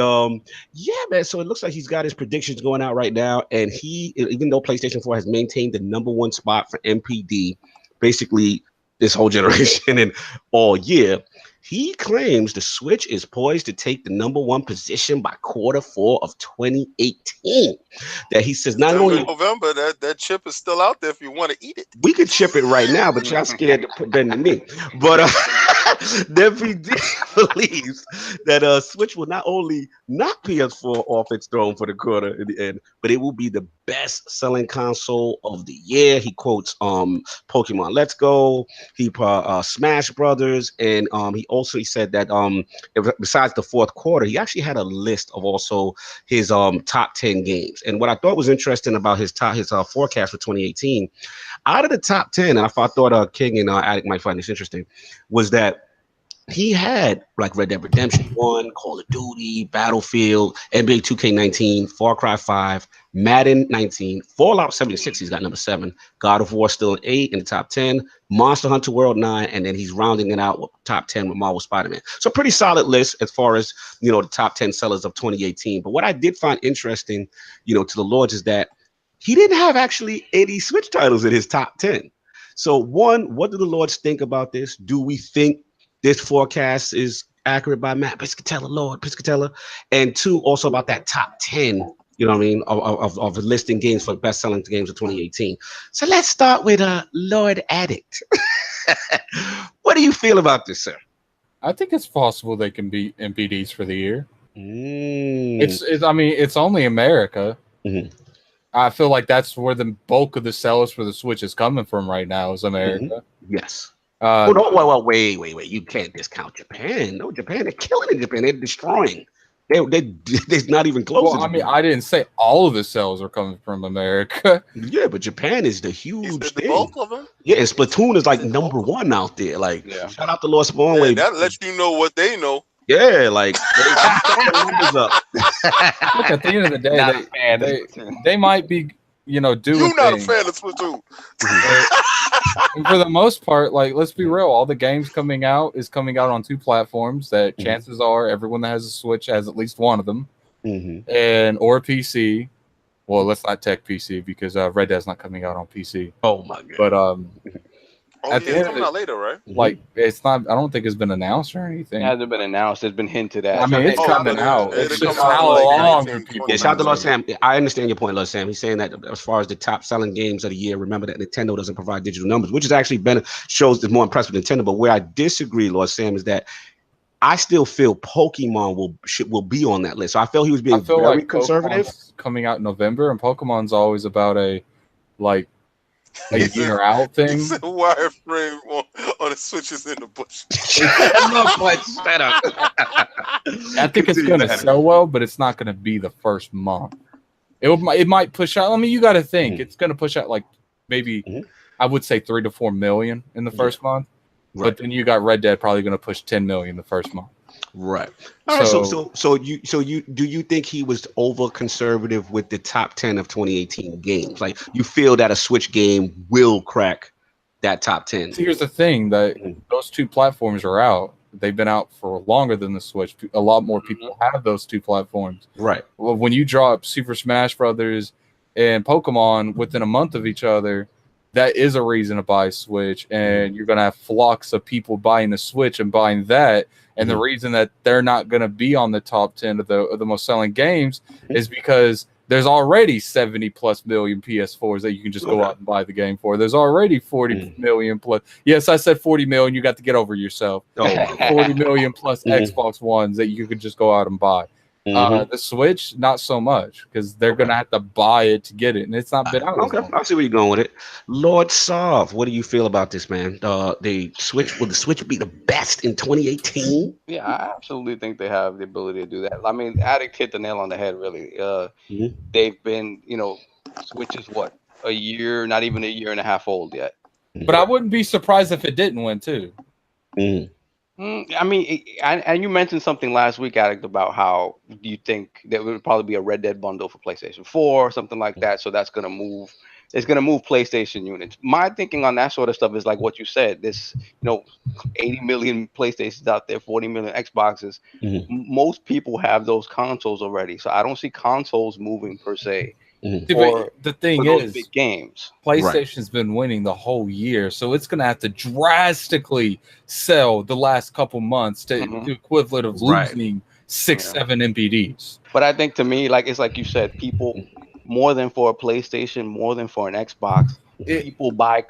yeah, man. So it looks like he's got his predictions going out right now. And he, even though PlayStation 4 has maintained the #1 spot for MPD, basically this whole generation and all year, he claims the Switch is poised to take the #1 position by Q4 of 2018. That he says not only November, that chip is still out there if you want to eat it. we could chip it right now, but y'all scared to put that in me. But the MPD believes that Switch will not only knock PS4 off its throne for the quarter in the end, but it will be the best-selling console of the year. He quotes Pokemon Let's Go, Smash Brothers, and he said that besides the fourth quarter, he actually had a list of also his top 10 games. And what I thought was interesting about his forecast for 2018, out of the top 10, and I thought King and Addict might find this interesting, was that he had like Red Dead Redemption 1, Call of Duty, Battlefield, NBA 2K19, Far Cry 5, Madden 19, Fallout 76, he's got #7, God of War still 8 in the top 10, Monster Hunter World 9, and then he's rounding it out with top 10 with Marvel Spider-Man. So pretty solid list as far as, the top 10 sellers of 2018. But what I did find interesting, to the Lords is that he didn't have actually any Switch titles in his top 10. So one, what do the Lords think about this? Do we think this forecast is accurate by Matt Piscatella, Lord Piscatella? And two, also about that top 10, of listing games for best-selling games of 2018. So let's start with Lord Addict. What do you feel about this, sir? I think it's possible they can beat MPDs for the year. Mm. It's only America. Mhm. I feel like that's where the bulk of the sales for the Switch is coming from right now, is America. Yes. Uh, Wait. You can't discount Japan. No, Japan, they're killing it. Japan, they're destroying. They're not even close. Well, I didn't say all of the sales are coming from America. Yeah, but Japan is the Is huge it the thing. bulk of them? Yeah, and Splatoon is like #1 out there. Like, Yeah. shout out to Lord Yeah, Spawnway. that lets you know what they know. Yeah, like they numbers up. Look, at the end of the day, Not a fan. they might be doing You not a things. fan of Splatoon. And for the most part, like, let's be real, all the games coming out on 2 platforms that chances are everyone that has a Switch has at least one of them, or a PC. Well, let's not tech PC because Red Dead's not coming out on PC. Oh my god! But At the end, it's coming out later, right? Like, it's not. I don't think it's been announced or anything. It hasn't been announced. It's been hinted at. I mean, it's coming out. It's just how long do people? Yeah, shout out to Lord Sam. I understand your point, Lord Sam. He's saying that as far as the top selling games of the year, remember that Nintendo doesn't provide digital numbers, which is actually shows it's more impressive with Nintendo. But where I disagree, Lord Sam, is that I still feel Pokemon will be on that list. So I felt he was being very like conservative. Pokemon's coming out in November, and Pokemon's always about a year out thing. It's a wireframe on the switches in the bush. I think it's going to sell well, but it's not going to be the first month. It might push out. I mean, you got to think it's going to push out like maybe I would say 3 to 4 million in the first month. Right. But then you got Red Dead probably going to push 10 million the first month. Right. All right. So you think he was over conservative with the top 10 of 2018 games? Like, you feel that a Switch game will crack that top 10? So here's the thing, that those 2 platforms are out. They've been out for longer than the Switch. A lot more people have those 2 platforms. Right. Well, when you drop Super Smash Brothers and Pokemon within a month of each other, that is a reason to buy a Switch, and you're going to have flocks of people buying the Switch and buying that. And the reason that they're not going to be on the top 10 of the most selling games is because there's already 70 plus million PS4s that you can just go out and buy the game for. There's already 40 million plus. Yes, I said 40 million. You got to get over yourself. 40 million plus Xbox Ones that you could just go out and buy. The Switch, not so much, because they're going to have to buy it to get it, and it's not been out. Okay, I see where you're going with it. Lord Sov, what do you feel about this, man? Will the Switch be the best in 2018? Yeah, I absolutely think they have the ability to do that. I mean, Addict hit the nail on the head, really. They've been, Switch is what, a year, not even a year and a half old yet. But I wouldn't be surprised if it didn't win, too. I mean, and you mentioned something last week, Addict, about how you think there would probably be a Red Dead bundle for PlayStation 4 or something like that. So that's going to move. It's going to move PlayStation units. My thinking on that sort of stuff is like what you said. This, 80 million PlayStations out there, 40 million Xboxes. Most people have those consoles already. So I don't see consoles moving per se. The thing is, big games. PlayStation's been winning the whole year, so it's going to have to drastically sell the last couple months to the equivalent of losing 6-7 MPDs. But I think, to me, it's like you said, people more than for a PlayStation, more than for an Xbox, people buy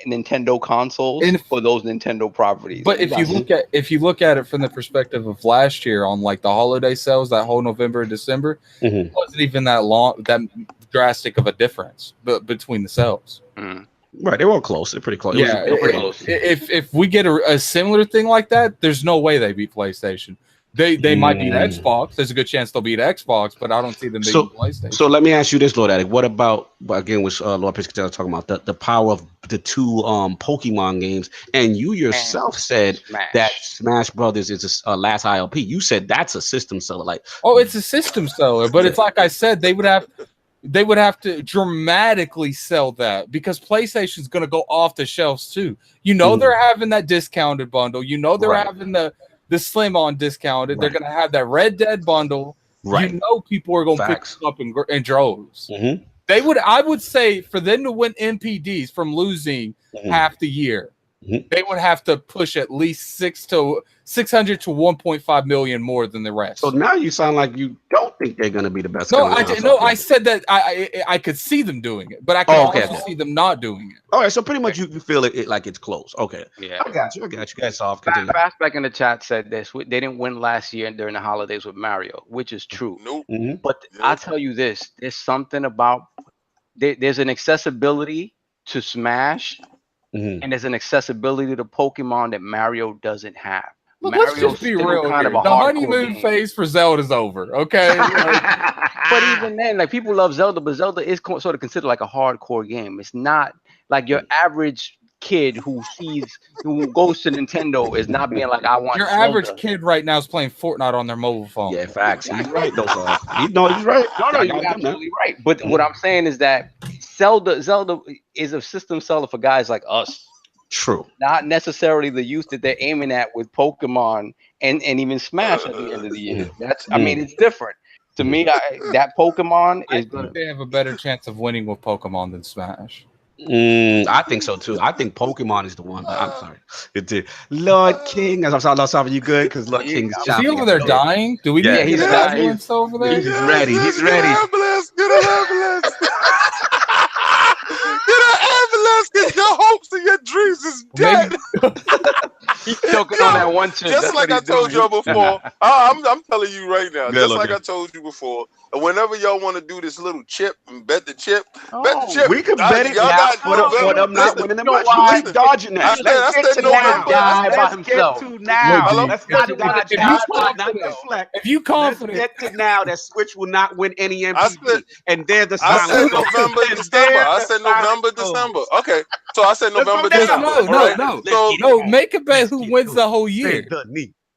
Nintendo consoles for those Nintendo properties. But if you look at it from the perspective of last year on like the holiday sales, that whole November and December, it wasn't even that drastic of a difference between the sales. Right, they were all close. They're pretty close. Yeah, pretty close. If we get a similar thing like that, there's no way they beat PlayStation. They might beat Xbox. There's a good chance they'll beat Xbox, but I don't see them beating PlayStation. So let me ask you this, Lord Addict. What about, again, which Lord Piscatella talking about, the power of the 2 Pokemon games? And you yourself said that Smash Brothers is a last ILP. You said that's a system seller. It's a system seller, but it's like I said, they would have to dramatically sell that because PlayStation's going to go off the shelves too. They're having that discounted bundle. They're having the Slim on discounted. They're going to have that Red Dead bundle. Right. People are going to pick them up in droves. I would say, for them to win MPDs from losing half the year, they would have to push at least 600 to 1.5 million more than the rest. So now you sound like you don't think they're going to be the best. I said that I could see them doing it, but I can also see them not doing it. All right, so pretty much you feel it like it's close. Okay, yeah, I got you guys. Fastback in the chat said this: they didn't win last year during the holidays with Mario, which is true. Nope. But I'll tell you this: there's something about there's an accessibility to Smash. And there's an accessibility to Pokemon that Mario doesn't have. Look, let's just be real here. The honeymoon phase for Zelda's over, okay? But even then, people love Zelda, but Zelda is sort of considered like a hardcore game. It's not like your average kid who goes to Nintendo is not being like, I want Your Zelda. average kid right now is playing Fortnite on their mobile phone. Yeah, facts. He's right though, so he's right. No, you're absolutely right. But what I'm saying is that Zelda is a system seller for guys like us. True. Not necessarily the youth that they're aiming at with Pokemon and even Smash at the end of the year. I mean, it's different. To me, that Pokemon is going to. They have a better chance of winning with Pokemon than Smash. I think so too. I think Pokemon is the one. But I'm sorry. It did. Lord King. I'm sorry. You good? Because Lord King's Is he over there dying? Do we need he's an ambulance over there? He's ready. He's ready. Get an ambulance. Get an ambulance. Get your hopes and your dreams is dead. He's choking on that one chip. Just like I told y'all before, I'm telling you right now. Just like I told you before, whenever y'all want to do this little chip and bet the chip, we could bet it now for them not winning the match. Keep dodging that. Let's get to now. Let's not dodge not deflect. If you confident, let's get to now that Switch will not win any MVP, and they're the I said November, December. Okay, so I said November, December. No. Make a bet who wins the whole year.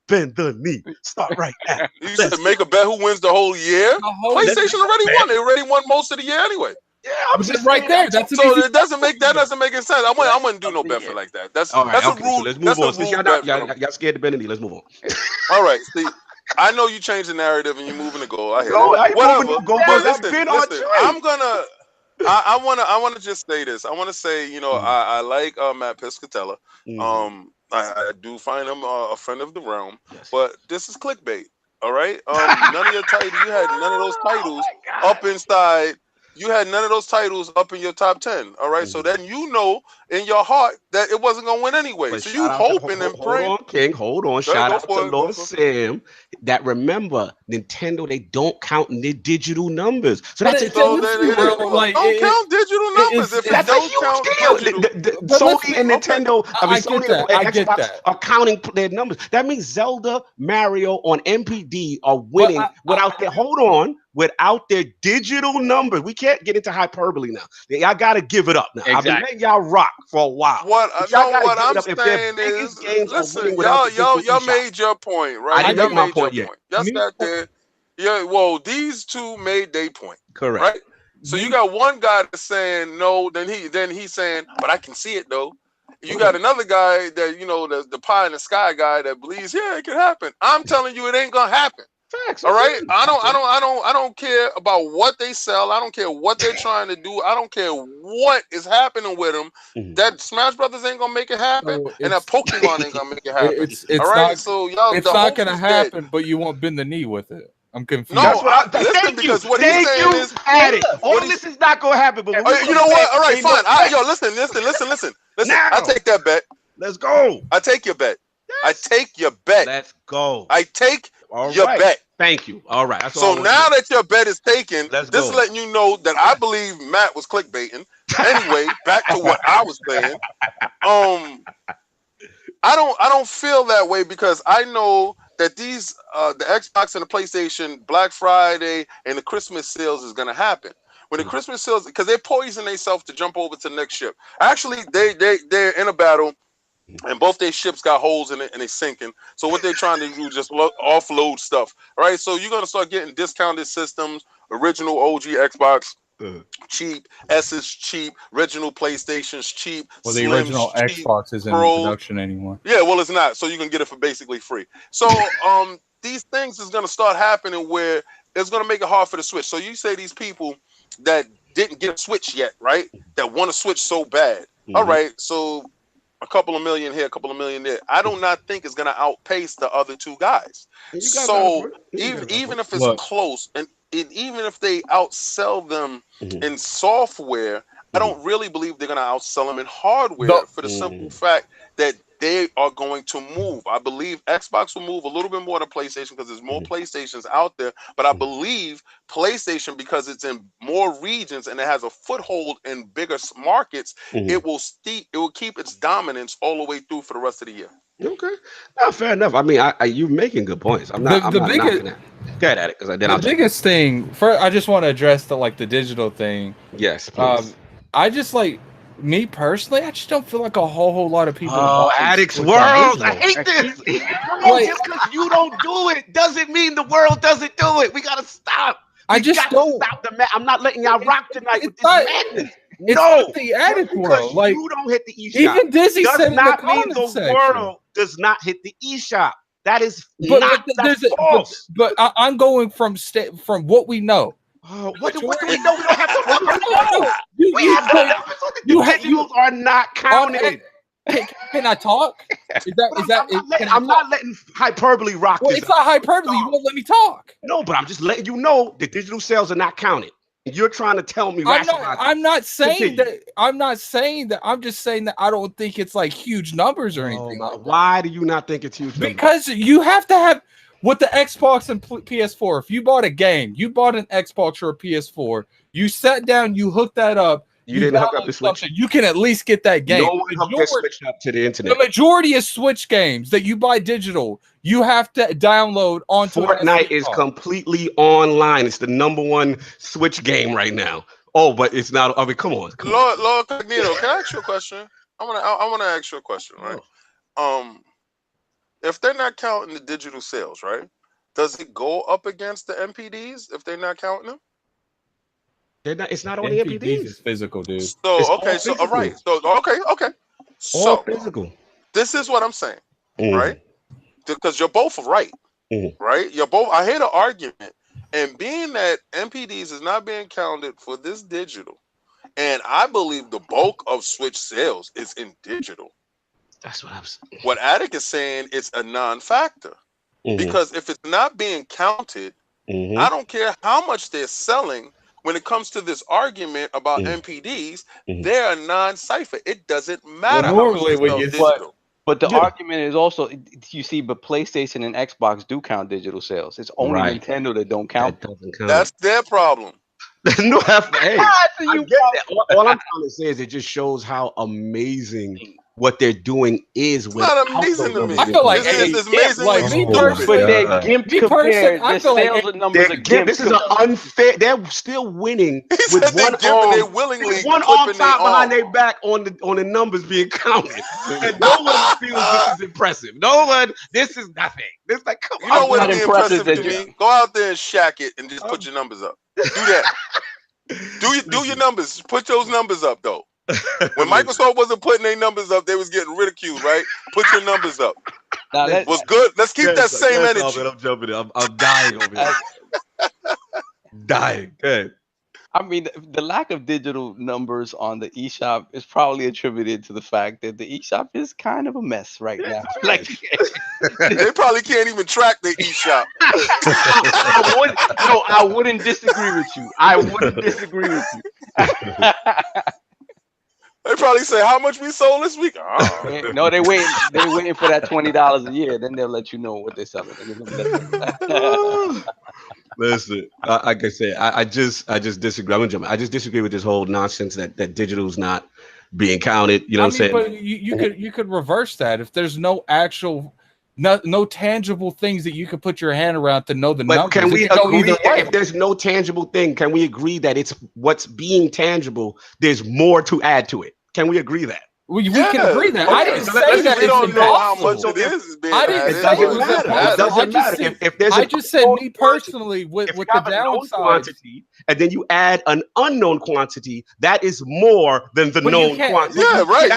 Bend the knee. Start right now. You said make a bet who wins the whole year. PlayStation already won. They already won most of the year anyway. Yeah, I'm just right there. That's so it doesn't make any sense. I wouldn't do no bet for like that. That's a rule. Let's move on. Since y'all scared to bend the knee, let's move on. All right. See, I know you changed the narrative and you're moving to goal. I hear whatever. But listen, I'm gonna. I want to just say this. I want to say, I like Matt Piscatella. I do find him a friend of the realm, but this is clickbait. All right. None of your titles. You had none of those titles up inside. You had none of those titles up in your top 10. All right. So then in your heart that it wasn't gonna win anyway. But so you hoping and praying. Hold on, King. Hold on. Shout out to Lord Sam. That remember Nintendo, they don't count the digital numbers. So that's it. Don't count digital numbers. If that's don't count Sony and Nintendo, Sony and Xbox are counting their numbers. That means Zelda, Mario on MPD are winning without their digital numbers. We can't get into hyperbole now. Y'all got to give it up now. I've been letting y'all rock for a while. What I'm saying is, listen, y'all made your point, right? I didn't make my point yet. Y'all sat there. Yeah, well, these two made their point. Correct. Right? So you got one guy that's saying no, then he's saying, but I can see it though. You got another guy that the pie in the sky guy that believes, yeah, it can happen. I'm telling you, it ain't gonna happen. Facts. All right. I don't care about what they sell. I don't care what they're trying to do. I don't care what is happening with them. That Smash Brothers ain't gonna make it happen, and that Pokemon ain't gonna make it happen. It's not gonna happen. Dead. But you won't bend the knee with it. I'm confused. No, listen, because what he's saying is, all this is not gonna happen. But you know what? All right, fine. Listen. Now. I take that bet. Let's go. I take your bet. I take your bet. Let's go. I take your bet. Thank you. All right. So now that your bet is taken, this is letting you know that I believe Matt was clickbaiting. Anyway, back to what I was saying. I don't feel that way because I know that these the Xbox and the PlayStation Black Friday and the Christmas sales is gonna happen. When the Christmas sales, because they poison themselves to jump over to the next ship. Actually, they're in a battle. And both their ships got holes in it and they're sinking. So what they're trying to do is just offload stuff. All right. So you're going to start getting discounted systems, original OG Xbox, cheap, S is cheap, original PlayStation's cheap. Well, the original Xbox isn't in production anymore. Yeah, well, it's not. So you can get it for basically free. So these things is going to start happening where it's going to make it hard for the Switch. So you say these people that didn't get a Switch yet, right? That want to Switch so bad. All right. So a couple of million here, a couple of million there. I do not think it's going to outpace the other two guys. So even if it's close, and even if they outsell them in software, I don't really believe they're going to outsell them in hardware for the simple fact that they are going to move. I believe Xbox will move a little bit more to PlayStation because there's more PlayStations out there. But I believe PlayStation, because it's in more regions and it has a foothold in bigger markets, it will keep its dominance all the way through for the rest of the year. Okay, no, fair enough. I mean, you're making good points. I'm not knocking that. Get at it because then the biggest thing. First, I just want to address the digital thing. Yes, please. I just Me personally, I just don't feel like a whole lot of people. Oh, buy Addicts Switch World. I on hate digital. this. No, Like- just because you don't do it doesn't mean the world doesn't do it. We gotta stop. I We just got don't. to stop the I'm not letting y'all rock tonight It's with this not- madness. It's No, not the addict because world. Like you don't hit the eShop. even Dizzy Does said in the not mean comment the section. world does not hit the eShop. That is But that's there's false. but I'm going from what we know. Oh, what do we Majority- know? We don't have to look. No, We have the numbers. The you have- digitals are not counted. Can I talk? I'm not letting hyperbole rock Well, this. it's not hyperbole. You won't let me talk. No, but I'm just letting you know the digital sales are not counted. You're trying to tell me I'm not saying Continue. that. I'm not saying that. I'm just saying that I don't think it's like huge numbers or anything. Like that. Why do you not think it's huge? Because you have to have with the Xbox and PS4. If you bought a game, you bought an Xbox or a PS4, you sat down, you hooked that up. You didn't hook up the Switch. So you can at least get that game. No one hooked their Switch up to the internet. The majority of Switch games that you buy digital, you have to download onto Fortnite is completely online. It's the #1 Switch game right now. Oh, but it's not. I mean, come on. Lord Cognito, can I ask you a question? I want to ask you a question, right? If they're not counting the digital sales, right? Does it go up against the MPDs if they're not counting them? It's not on the MPDs. It's physical, dude. So all right. So okay. All So physical. this is what I'm saying, right? Because you're both right, right? You're both. I hear the argument, and being that MPDs is not being counted for this digital, and I believe the bulk of Switch sales is in digital. That's what I'm saying. What Attic is saying, it's a non-factor because if it's not being counted, I don't care how much they're selling. When it comes to this argument about MPDs, they're a non-cipher. It doesn't matter. Normally when you But the argument is also, you see, but PlayStation and Xbox do count digital sales. It's only Nintendo that don't count. That doesn't count. That's their problem. No, hey, I you get that. All I'm trying to say is it just shows how amazing what they're doing is. It's not amazing to me. I feel like it's amazing. like me personally, But they're gimp compared. I Their feel like sales numbers are gimp. This is an unfair. They're still winning He with said one they arm. they willingly One arm clipping their tied behind arm. their back on the numbers being counted, and no one feels this is impressive. No one. This is nothing. This is like, come You know on. what's impressive impressive to that me? Go out there and shack it and just put your numbers up. Do that. Do your numbers. Put those numbers up though. When Microsoft wasn't putting their numbers up, they was getting ridiculed, right? Put your numbers up. Now, Was good. Let's keep that same energy. I'm jumping in. I'm dying over here. Dying. Good. I mean, the lack of digital numbers on the eShop is probably attributed to the fact that the eShop is kind of a mess right now. Like, They probably can't even track their eShop. I wouldn't disagree with you. I wouldn't disagree with you. They probably say how much we sold this week. Oh. No, they're waiting for that $20 a year. Then they'll let you know what they're selling. Listen, like I said, I just disagree. I'm gonna jump. I just disagree with this whole nonsense that digital's not being counted. You know what I'm saying? But you could reverse that if there's no actual. No tangible things that you can put your hand around to know the numbers. Can we agree if there's no tangible thing? Can we agree that it's what's being tangible? There's more to add to it. Can we agree that? We can agree that. I didn't say that we don't it's know how much impossible. it is. I didn't say it was impossible. It doesn't matter. If there's I just said me personally with the downside quantity, and then you add an unknown quantity, that is more than the known quantity. Yeah, right.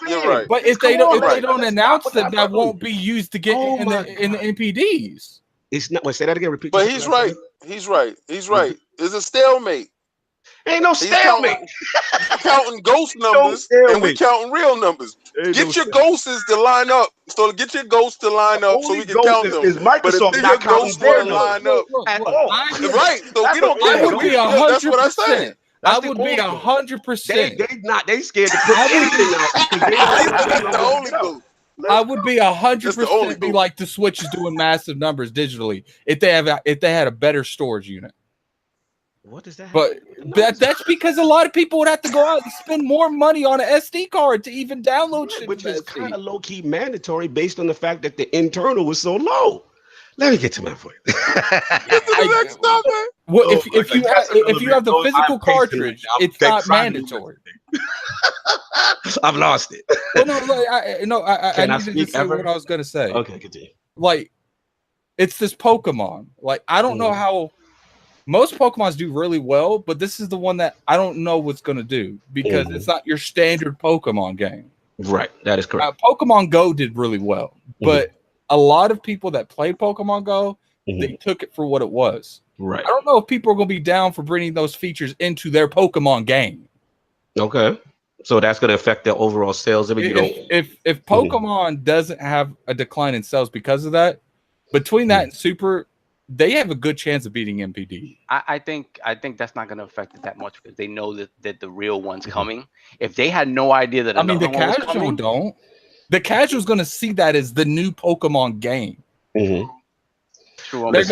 You're right. But if they don't announce that, that won't be used to get in the NPDs. It's not. Wait, say that again. Repeat. But he's right. He's right. It's a stalemate. Ain't no stalemate. Counting ghost numbers and we counting real numbers. Get your ghosts to line up. So get your ghosts to line up so we can count them. Is Microsoft not counting their line up at all? Right. So we don't. I would be 100%. That's what I said. I would be 100%. They scared to put anything out. That's the only ghost. I would be 100% be like the Switch is doing massive numbers digitally if they had a better storage unit. What does that? But that's because a lot of people would have to go out and spend more money on an SD card to even download shit. Which is kind of low key mandatory based on the fact that the internal was so low. Let me get to my point. Get to the next topic. Well, Oh, if you have the physical cartridge, it's not mandatory. I've lost it. Well, no, like, I Can I needed to speak say ever? what I was gonna say. Okay, continue. Like, it's this Pokemon. Like, I don't know how most Pokemons do really well, but this is the one that I don't know what's gonna do because it's not your standard Pokemon game. Right, that is correct. Pokemon Go did really well, but a lot of people that play Pokemon Go, they took it for what it was. Right. I don't know if people are going to be down for bringing those features into their Pokemon game. Okay. So that's going to affect their overall sales. I mean, If Pokemon doesn't have a decline in sales because of that, between that and Super, they have a good chance of beating MPD. I think that's not going to affect it that much because they know that the real one's coming. If they had no idea that the casual don't. The casual's going to see that as the new Pokemon game. True. They're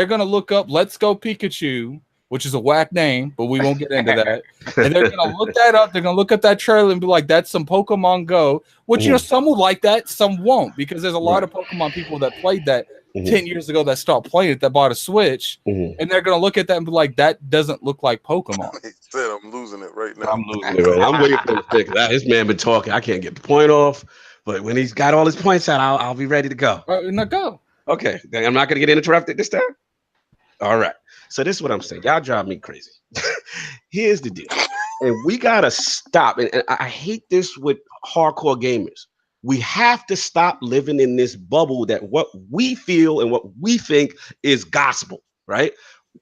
going to look up Let's Go Pikachu, which is a whack name, but we won't get into that. And they're going to look that up. They're going to look at that trailer and be like, that's some Pokemon Go, which, some will like that, some won't, because there's a lot of Pokemon people that played that 10 years ago that stopped playing it, that bought a Switch, and they're going to look at that and be like, that doesn't look like Pokemon. He said, I'm losing it right now. I'm losing it right now. I'm waiting for the pick. This man been talking. I can't get the point off, but when he's got all his points out, I'll be ready to go. Now go. Okay, then I'm not going to get interrupted this time? All right. So this is what I'm saying. Y'all drive me crazy. Here's the deal. And we got to stop. And I hate this with hardcore gamers. We have to stop living in this bubble that what we feel and what we think is gospel, right?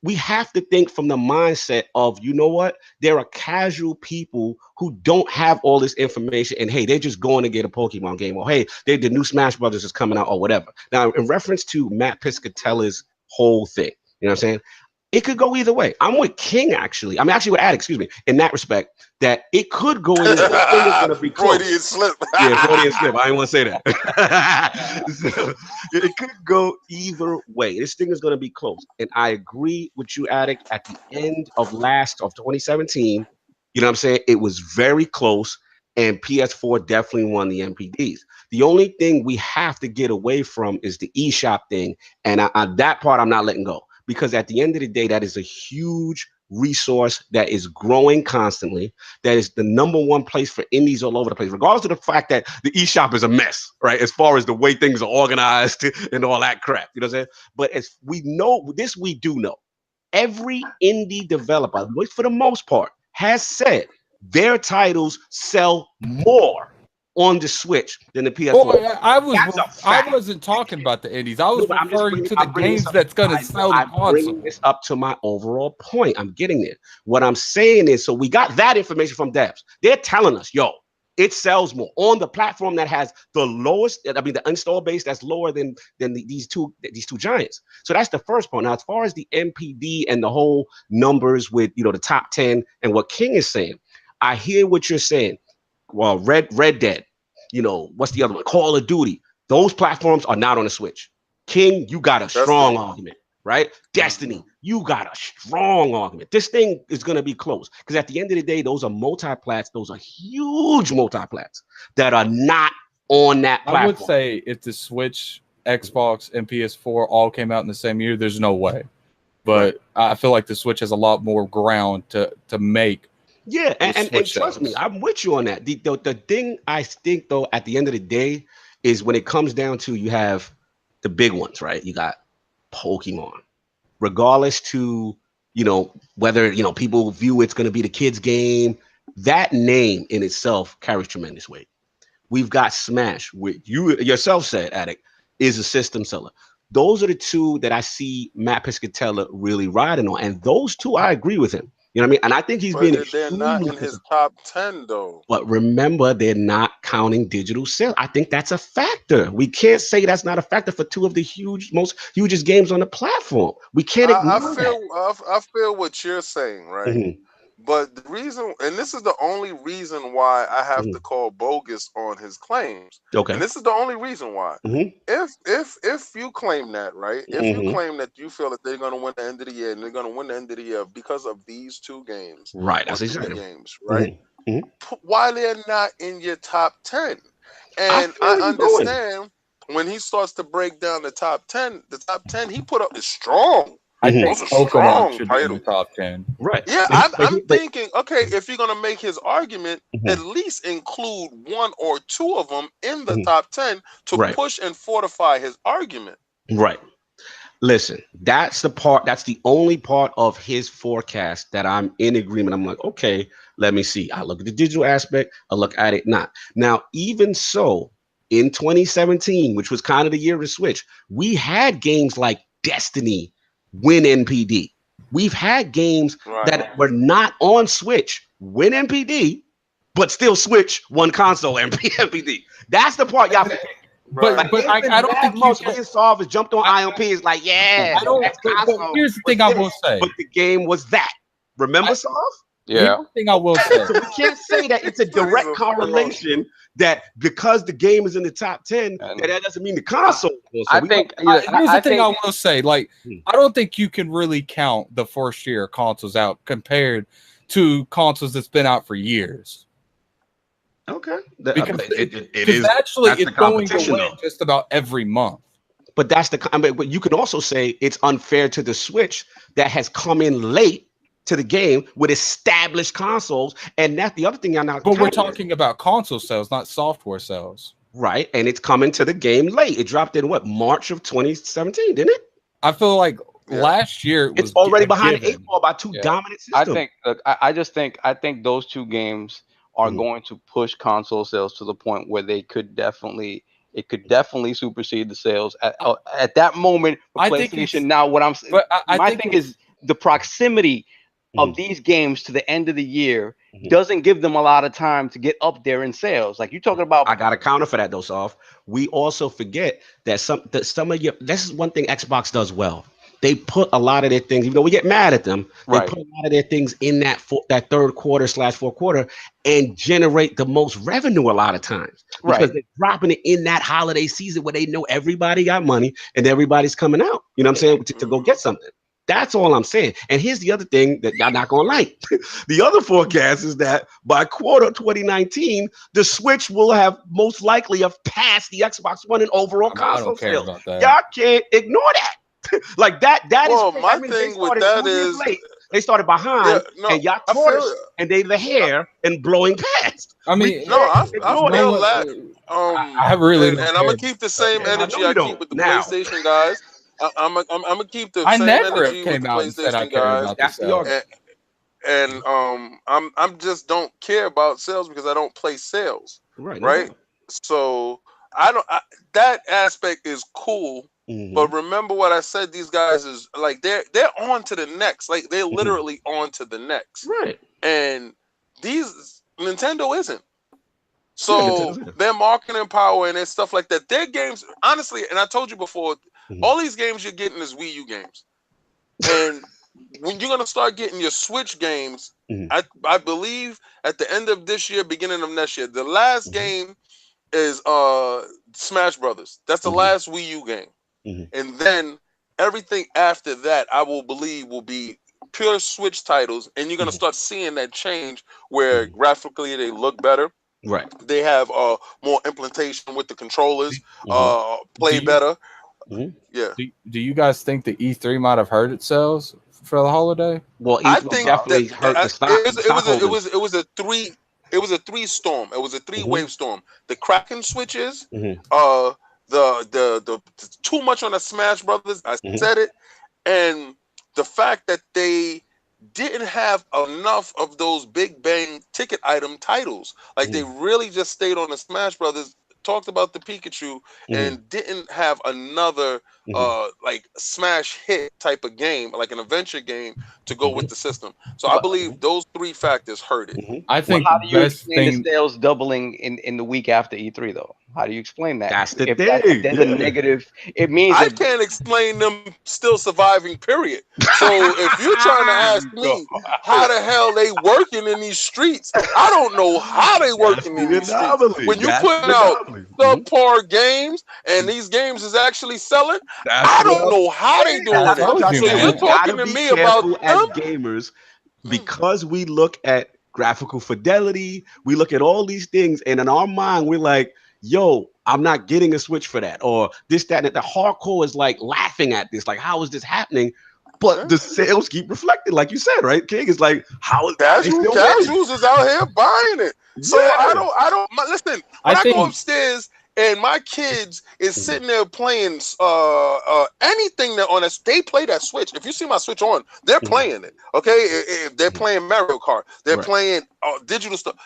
We have to think from the mindset of, you know what? There are casual people who don't have all this information and, hey, they're just going to get a Pokemon game, or, hey, the new Smash Brothers is coming out, or whatever. Now, in reference to Matt Piscatella's whole thing, you know what I'm saying? It could go either way. I'm with King, actually. I'm actually with Addict, excuse me, in that respect, that it could go either way. Freudian slip. Yeah, Freudian slip. I didn't want to say that. So, it could go either way. This thing is going to be close. And I agree with you, Addict. At the end of 2017, you know what I'm saying? It was very close, and PS4 definitely won the MPDs. The only thing we have to get away from is the eShop thing. And that part I'm not letting go. Because at the end of the day, that is a huge resource that is growing constantly. That is the number one place for indies all over the place, regardless of the fact that the eShop is a mess, right? As far as the way things are organized and all that crap, you know what I'm saying? But as we know, this we do know, every indie developer, which for the most part, has said their titles sell more on the Switch than the PS4. Well, I wasn't talking about the indies. I was referring to the games that's going to sell the console. I'm bringing this up to my overall point. I'm getting there. What I'm saying is, so we got that information from devs. They're telling us, yo, it sells more on the platform that has the lowest, the install base that's lower than these two giants. So that's the first point. Now, as far as the MPD and the whole numbers with, the top 10 and what King is saying, I hear what you're saying. Well, Red Dead, what's the other one? Call of Duty. Those platforms are not on the Switch. King, you got a strong argument, right? Destiny, you got a strong argument. This thing is going to be close because at the end of the day, those are multi-plats. Those are huge multi-plats that are not on that platform. I would say if the Switch, Xbox, and PS4 all came out in the same year, there's no way. But I feel like the Switch has a lot more ground to make. Yeah, and trust me, I'm with you on that. The thing I think, though, at the end of the day, is when it comes down to you have the big ones, right? You got Pokemon. Regardless to, whether, people view it's going to be the kids' game, that name in itself carries tremendous weight. We've got Smash, which you yourself said, Addict, is a system seller. Those are the two that I see Matt Piscatella really riding on. And those two, I agree with him. You know what I mean? And I think he's being. They're not in his top 10, though. But remember, they're not counting digital sales. I think that's a factor. We can't say that's not a factor for two of the most hugest games on the platform. We can't ignore that. I feel what you're saying, right? Mm-hmm. But the reason, and this is the only reason why I have to call bogus on his claims. Okay. And this is the only reason why. Mm-hmm. If you claim that, right? If you claim that you feel that they're going to win the end of the year and they're going to win the end of the year because of these two games, right? That's exactly games, right? Mm-hmm. Why they're not in your top 10? And I understand. when he starts to break down the top 10 he put up is strong. I Mhm. think Those are Pokemon strong should be in the titles. top 10. Right. Yeah, I'm thinking, okay, if you're gonna make his argument, Mhm. at least include one or two of them in the Mhm. top 10 to Right. push and fortify his argument. Right. Listen, that's the only part of his forecast that I'm in agreement. I'm like, okay, let me see. I look at the digital aspect, I look at it not. Now, even so, in 2017, which was kind of the year of the Switch, we had games like Destiny win NPD. We've had games Right. that were not on Switch win NPD, but still Switch won console NPD. That's the part y'all forget. But Right. but I don't think you most can. Solve has jumped on ILP is like, yeah, I don't. that's But console. here's the was thing I this, will say. But the game was that. Remember, I- Solve? Here's Yeah. the thing I will say. So we can't say that it's a So he's direct a correlation that because the game is in the top 10, And that doesn't mean the console. So I we think don't- Here's I the thing think I will say. Like, I don't think you can really count the first year consoles out compared to consoles that's been out for years. okay. Because It Because is. actually, That's the it's going to competition, win though. just about every month. But but you can also say it's unfair to the Switch that has come in late to the game with established consoles, and that's the other thing y'all not But we're counting. talking about console sales, not software sales. Right, and it's coming to the game late. It dropped in what, March of 2017, didn't it? I feel like Yeah. last year it was It's already a behind the given. eight ball by two Yeah. dominant I systems. think look, I think those two games are Mhm. going to push console sales to the point where it could definitely supersede the sales at that moment for I think it's- PlayStation. Now, what I'm saying, But I my think thing it's- is the proximity of Mhm. these games to the end of the year Mhm. doesn't give them a lot of time to get up there in sales. Like you're talking about, I got a counter for that though, Soft. We also forget that some of your this is one thing Xbox does well. They put a lot of their things, even though we get mad at them, they Right. put a lot of their things in that third quarter / fourth quarter and generate the most revenue a lot of times because Right. they're dropping it in that holiday season where they know everybody got money and everybody's coming out. You know what I'm saying? To go get something. That's all I'm saying. And here's the other thing that y'all not gonna like. The other forecast is that by quarter 2019, the Switch will have most likely have passed the Xbox One in overall I console don't care sales. about that. Y'all can't ignore that. Like that Well, is. my That means thing they with started that 2 years is, late. They started behind, yeah, no, and y'all I tortoise, feel, and they the hair and blowing past. I We mean, no, I can't ignore feel that. that. I really And don't I'm care. gonna keep the same And I know energy you I keep don't with the now. PlayStation guys. I'm gonna keep the I same never energy with came the out and said I PlayStation cared guys, about the That's the sales. argument. and I'm just don't care about sales because I don't play sales, Right. No right? doubt. So I don't. That aspect is cool. Mhm. But remember what I said. These guys is like they're on to the next. Like they're literally on to the next. Right. And these Nintendo isn't. Yeah, So Nintendo's in. their marketing power and their stuff like that. Their games, honestly, and I told you before, Mhm. all these games you're getting is Wii U games. And when you're gonna start getting your Switch games, Mhm. I believe at the end of this year, beginning of next year, the last Mhm. game is Smash Brothers. That's the Mhm. last Wii U game. Mhm. And then everything after that, I will believe will be pure Switch titles, and you're gonna Mhm. start seeing that change where Mhm. graphically they look better. Right. They have more implementation with the controllers, Mhm. play Do you- better. Mhm. Yeah, Do you guys think the E3 might have hurt its sales for the holiday? Well, I E3 think definitely that hurt the stock. Stockholders. it was a three storm. It was a three Mhm. wave storm. The Kraken switches, Mhm. the too much on the Smash Brothers. I Mhm. said it, and the fact that they didn't have enough of those big bang ticket item titles. Like they really just stayed on the Smash Brothers, talked about the Pikachu, and didn't have another like smash hit type of game, like an adventure game to go with the system. So I but believe those three factors hurt it. Mhm. I think how the do you best explain the thing. sales doubling in the week after E3 though? How do you explain that? That's the If thing. there's a Yeah. negative, it means I that can't explain them still surviving, period. So if you're trying to there ask you go. me how the hell they working in these streets, I don't know how they That's working in the these streets. anomaly. When you That's putting the out anomaly. subpar games and these games is actually selling, That's I what don't I'm know how they saying. doing I it. told you, So you're man. We gotta talking to be me about careful them? as gamers because we look at graphical fidelity, we look at all these things, and in our mind, we're like, yo, I'm not getting a Switch for that, or this, that, and that. The hardcore is like laughing at this, like, how is this happening? But the sales keep reflecting, like you said, right? King is like, how is that? Casuals is out here buying it. So Yeah. listen, when I go upstairs and my kids is sitting there playing anything that on us, they play that Switch. If you see my Switch on, they're playing it. Okay, if they're playing Mario Kart, they're playing digital stuff.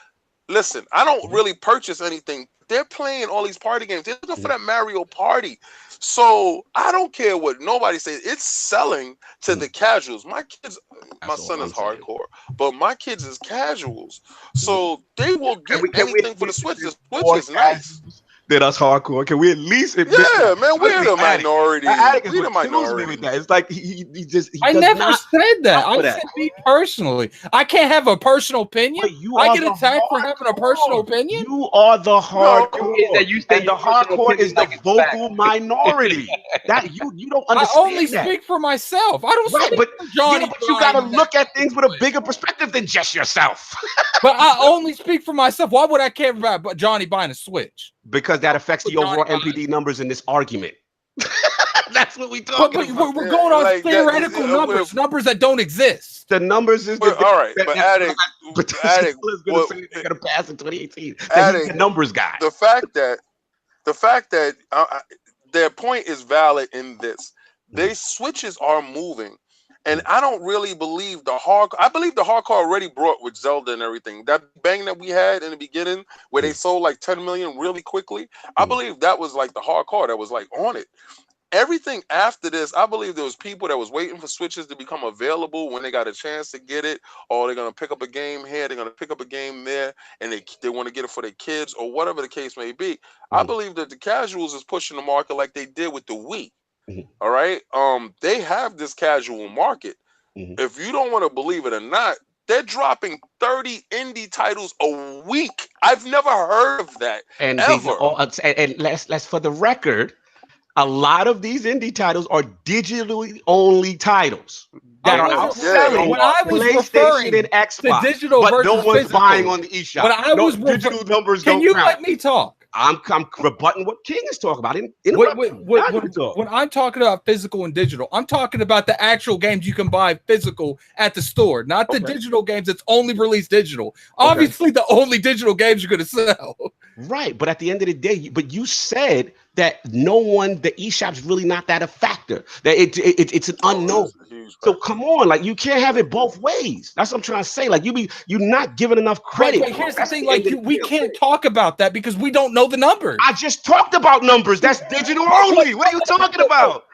Listen, I don't really purchase anything. They're playing all these party games. They're looking for that Mario Party. So I don't care what nobody says. It's selling to the casuals. My kids, my son is hardcore, but my kids is casuals. So they will get anything for the Switch. The Switch is nice. That us hardcore. Can we at least admit that? Man, we're the minority. We're the minority with that. It's like he I never said that. I said me personally. I can't have a personal opinion. I get attacked for having a personal opinion. You are the hardcore. And the hardcore is the vocal minority. That you don't understand. I only speak for myself. I don't speak for Johnny. But you gotta look at things with a bigger perspective than just yourself. But I only speak for myself. Why would I care about Johnny buying a Switch? Because that affects the overall MPD numbers in this argument. That's what we talking about. We're going on theoretical numbers that don't exist. The numbers is all right, but Addict is going to say they're going to pass in 2018. He's the numbers guy. The fact that their point is valid in this. They switches are moving. And I don't really believe the hardcore. I believe the hardcore already brought with Zelda and everything. That bang that we had in the beginning, where they sold like 10 million really quickly, I believe that was like the hardcore that was like on it. Everything after this, I believe there was people that was waiting for Switches to become available when they got a chance to get it, or they're gonna pick up a game here, they're gonna pick up a game there, and they want to get it for their kids or whatever the case may be. I believe that the casuals is pushing the market like they did with the Wii. All right. They have this casual market. If you don't want to believe it or not, they're dropping 30 indie titles a week. I've never heard of that. And ever. And let's for the record, a lot of these indie titles are digitally only titles that are outselling PlayStation and Xbox, digital but no one's physical. Buying on the eShop. When I was digital numbers. Can you let me talk? I'm rebutting what King is talking about. When I'm talking about physical and digital, I'm talking about the actual games you can buy physical at the store, not the digital games that's only released digital. Obviously, the only digital games you're going to sell. Right, but at the end of the day, but you said that the eShop's really not that a factor. That it's an unknown. So come on, like you can't have it both ways. That's what I'm trying to say. Like you're not giving enough credit. But here's the thing: like we can't talk about that because we don't know the numbers. I just talked about numbers. That's digital only. What are you talking about?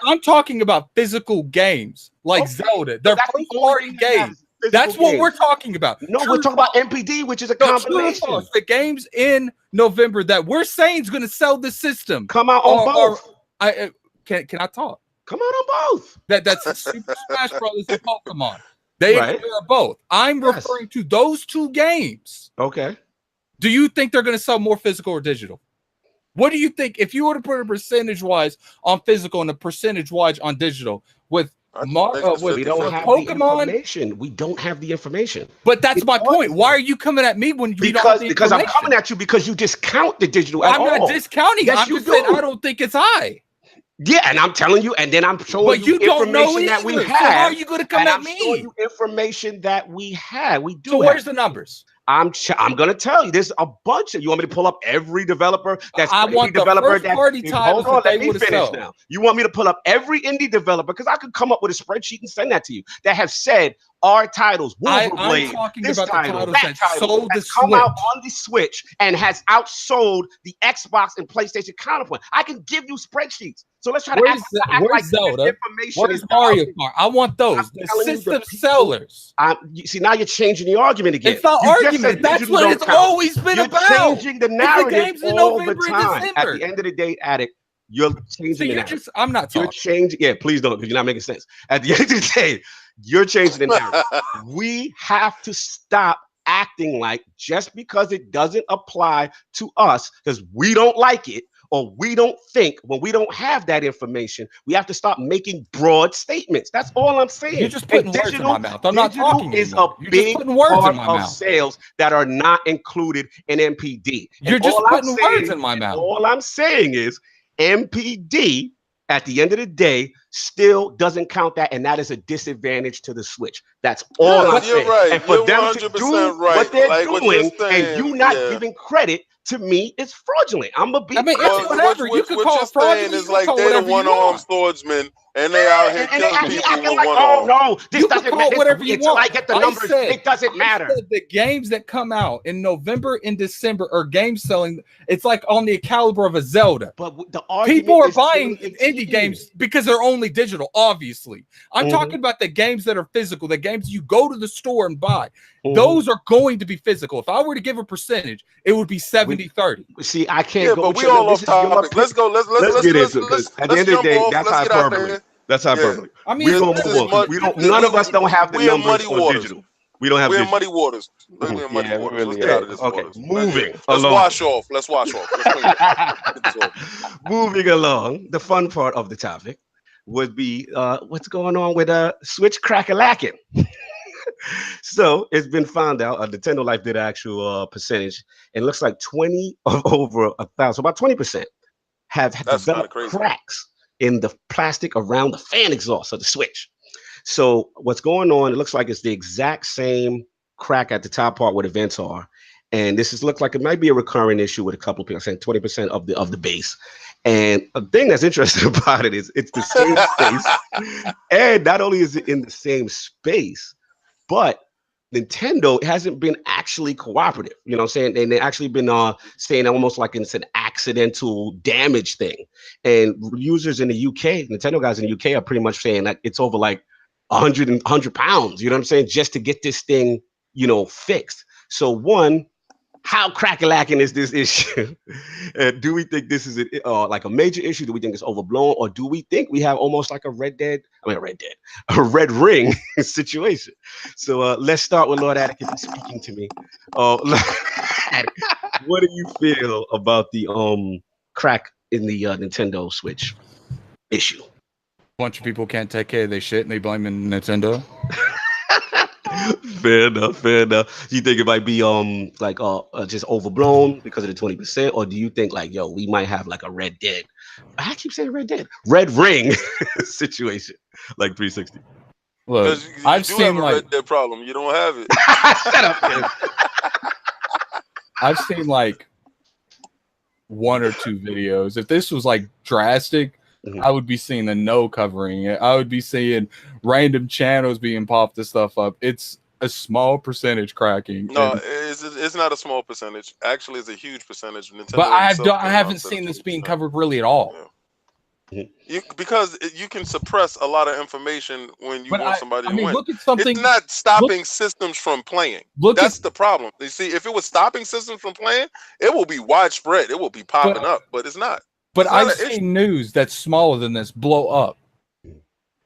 I'm talking about physical games like Zelda. They're first-party games. That's what we're talking about. No, we're talking about MPD, which is a combination. The games in November that we're saying is going to sell the system. Come out on both. Can I talk? Come out on both. That's Super Smash Brothers and Pokemon. They are both. I'm referring to those two games. Okay. Do you think they're going to sell more physical or digital? What do you think if you were to put a percentage-wise on physical and a percentage-wise on digital with we don't have Pokemon? The information. We don't have the information. But that's my point. Why are you coming at me when you don't have the because I'm coming at you because you discount the digital I'm not discounting. Yes, I'm just saying I don't think it's high. Yeah, and I'm telling you, and then I'm showing you information that we have. So how are you going to come at me? I'm showing you information that we have. We do. So where's the numbers? I'm going to tell you. There's a bunch of. You want me to pull up every developer? I want the first-party titles. Hold on, let me finish now. You want me to pull up every indie developer because I could come up with a spreadsheet and send that to you that have said our titles. I'm talking about the titles that sold the Switch. Come out on the Switch and has outsold the Xbox and PlayStation counterpoint. I can give you spreadsheets. So let's try to act like Zelda? Information. Where's Mario Kart? I want those. The system sellers. You see, now you're changing the argument again. It's not argument. That's what it's always been about. You're changing the narrative all the time. At the end of the day, Addict, you're changing the narrative. I'm not talking. You're changing. Yeah, please don't, because you're not making sense. At the end of the day, you're changing the narrative. We have to stop acting like just because it doesn't apply to us, because we don't like it, or we don't think, when we don't have that information, we have to start making broad statements. That's all I'm saying. You're just putting words in my mouth. I'm not talking is anymore. a You're big just putting words part in my of mouth. sales that are not included in MPD. You're And just putting words in my mouth. All I'm saying is MPD, at the end of the day, still doesn't count that, and that is a disadvantage to the Switch. That's all I'm saying. Right. And for you're them to do what they're doing, and you not giving credit, to me, it's fraudulent. I'm gonna be. I mean, it's whatever. You could call it fraudulent. It's like they're the one-armed swordsman, and they out here killing people with one arm. No, this doesn't matter. Whatever you want. Until I get the numbers, it doesn't matter. The games that come out in November and December are games selling. It's like on the caliber of a Zelda. But the people are buying indie games because they're only digital. Obviously, I'm talking about the games that are physical. The games you go to the store and buy. Those are going to be physical. If I were to give a percentage, it would be 70-30. See, I can't go. But we all off topic. Let's go. Let's get into it. At the end of the day, that's hyperbole. That's hyperbole. I mean, we're gonna move on. We don't. None of us don't have the numbers on digital. We don't have. We're in muddy waters. We're in muddy waters. Let's get out of this. Okay, moving. Let's wash off. Let's wash off. Moving along, the fun part of the topic would be what's going on with Switch crack-a-lacking. So it's been found out. Nintendo Life did an actual percentage. It looks like 20 over 1,000, so about 20% have developed cracks in the plastic around the fan exhaust of the Switch. So what's going on? It looks like it's the exact same crack at the top part where the vents are, and this looks like it might be a recurring issue with a couple of people saying 20% of the base. And a thing that's interesting about it is it's the same space, and not only is it in the same space, but Nintendo hasn't been actually cooperative. You know what I'm saying? And they've actually been saying almost like it's an accidental damage thing. And users in the UK, Nintendo guys in the UK are pretty much saying that it's over like 100 pounds, you know what I'm saying? Just to get this thing, fixed. So one, how crack-a-lacking is this issue? Do we think this is like a major issue? Do we think it's overblown? Or do we think we have almost like a red ring situation? So let's start with Lord Atticus speaking to me. What do you feel about the crack in the Nintendo Switch issue? A bunch of people can't take care of their shit and they blame Nintendo. Fair enough. You think it might be just overblown because of the 20%, or do you think we might have like a Red Ring situation like 360? Look, I've seen a Red Dead problem. You don't have it. Shut up, man. I've seen like one or two videos. If this was like drastic, I would be seeing the no covering it. I would be seeing random channels being popped this stuff up. It's a small percentage cracking. No, it's not a small percentage. Actually, it's a huge percentage. Nintendo but I haven't seen this being covered really at all. Yeah. Because you can suppress a lot of information when you want somebody to win. Look at something. It's not stopping systems from playing. That's the problem. You see, if it was stopping systems from playing, it will be widespread. It will be popping up, but it's not. But I've seen news that's smaller than this blow up.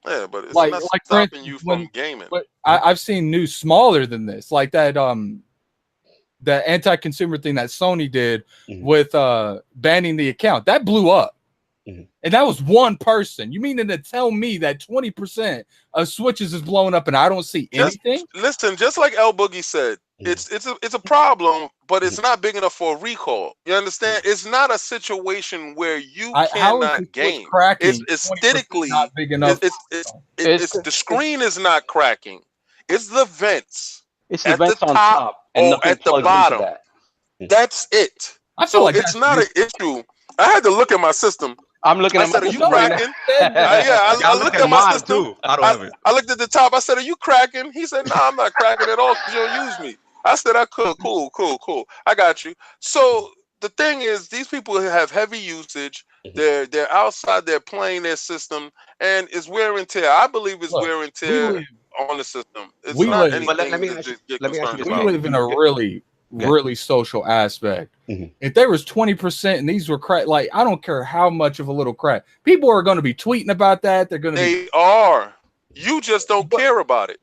Yeah, but it's not stopping you from gaming. But I've seen news smaller than this, like that the anti-consumer thing that Sony did with banning the account. That blew up. And that was one person. You mean to tell me that 20% of Switches is blowing up and I don't see anything? Listen, just like El Boogie said, it's a problem, but it's not big enough for a recall. You understand? It's not a situation where you cannot game. It's aesthetically not big enough. It's the screen is not cracking. It's the vents. It's the vents on top or at the bottom. That's it. I feel like it's not an issue. I had to look at my system. I'm looking at my system. Are you cracking? I looked at my system too. I don't have it. I looked at the top. I said, "Are you cracking?" He said, "No, I'm not cracking at all because you don't use me." I said, "I could. Cool. I got you." So the thing is, these people have heavy usage. They're outside. They're playing their system, and it's wear and tear. I believe it's wear and tear on the system. It's not anything. But let me ask you this. We live in a really social aspect. If there was 20% and these were crack, like I don't care how much of a little crack, people are going to be tweeting about that. They are. You just don't care about it.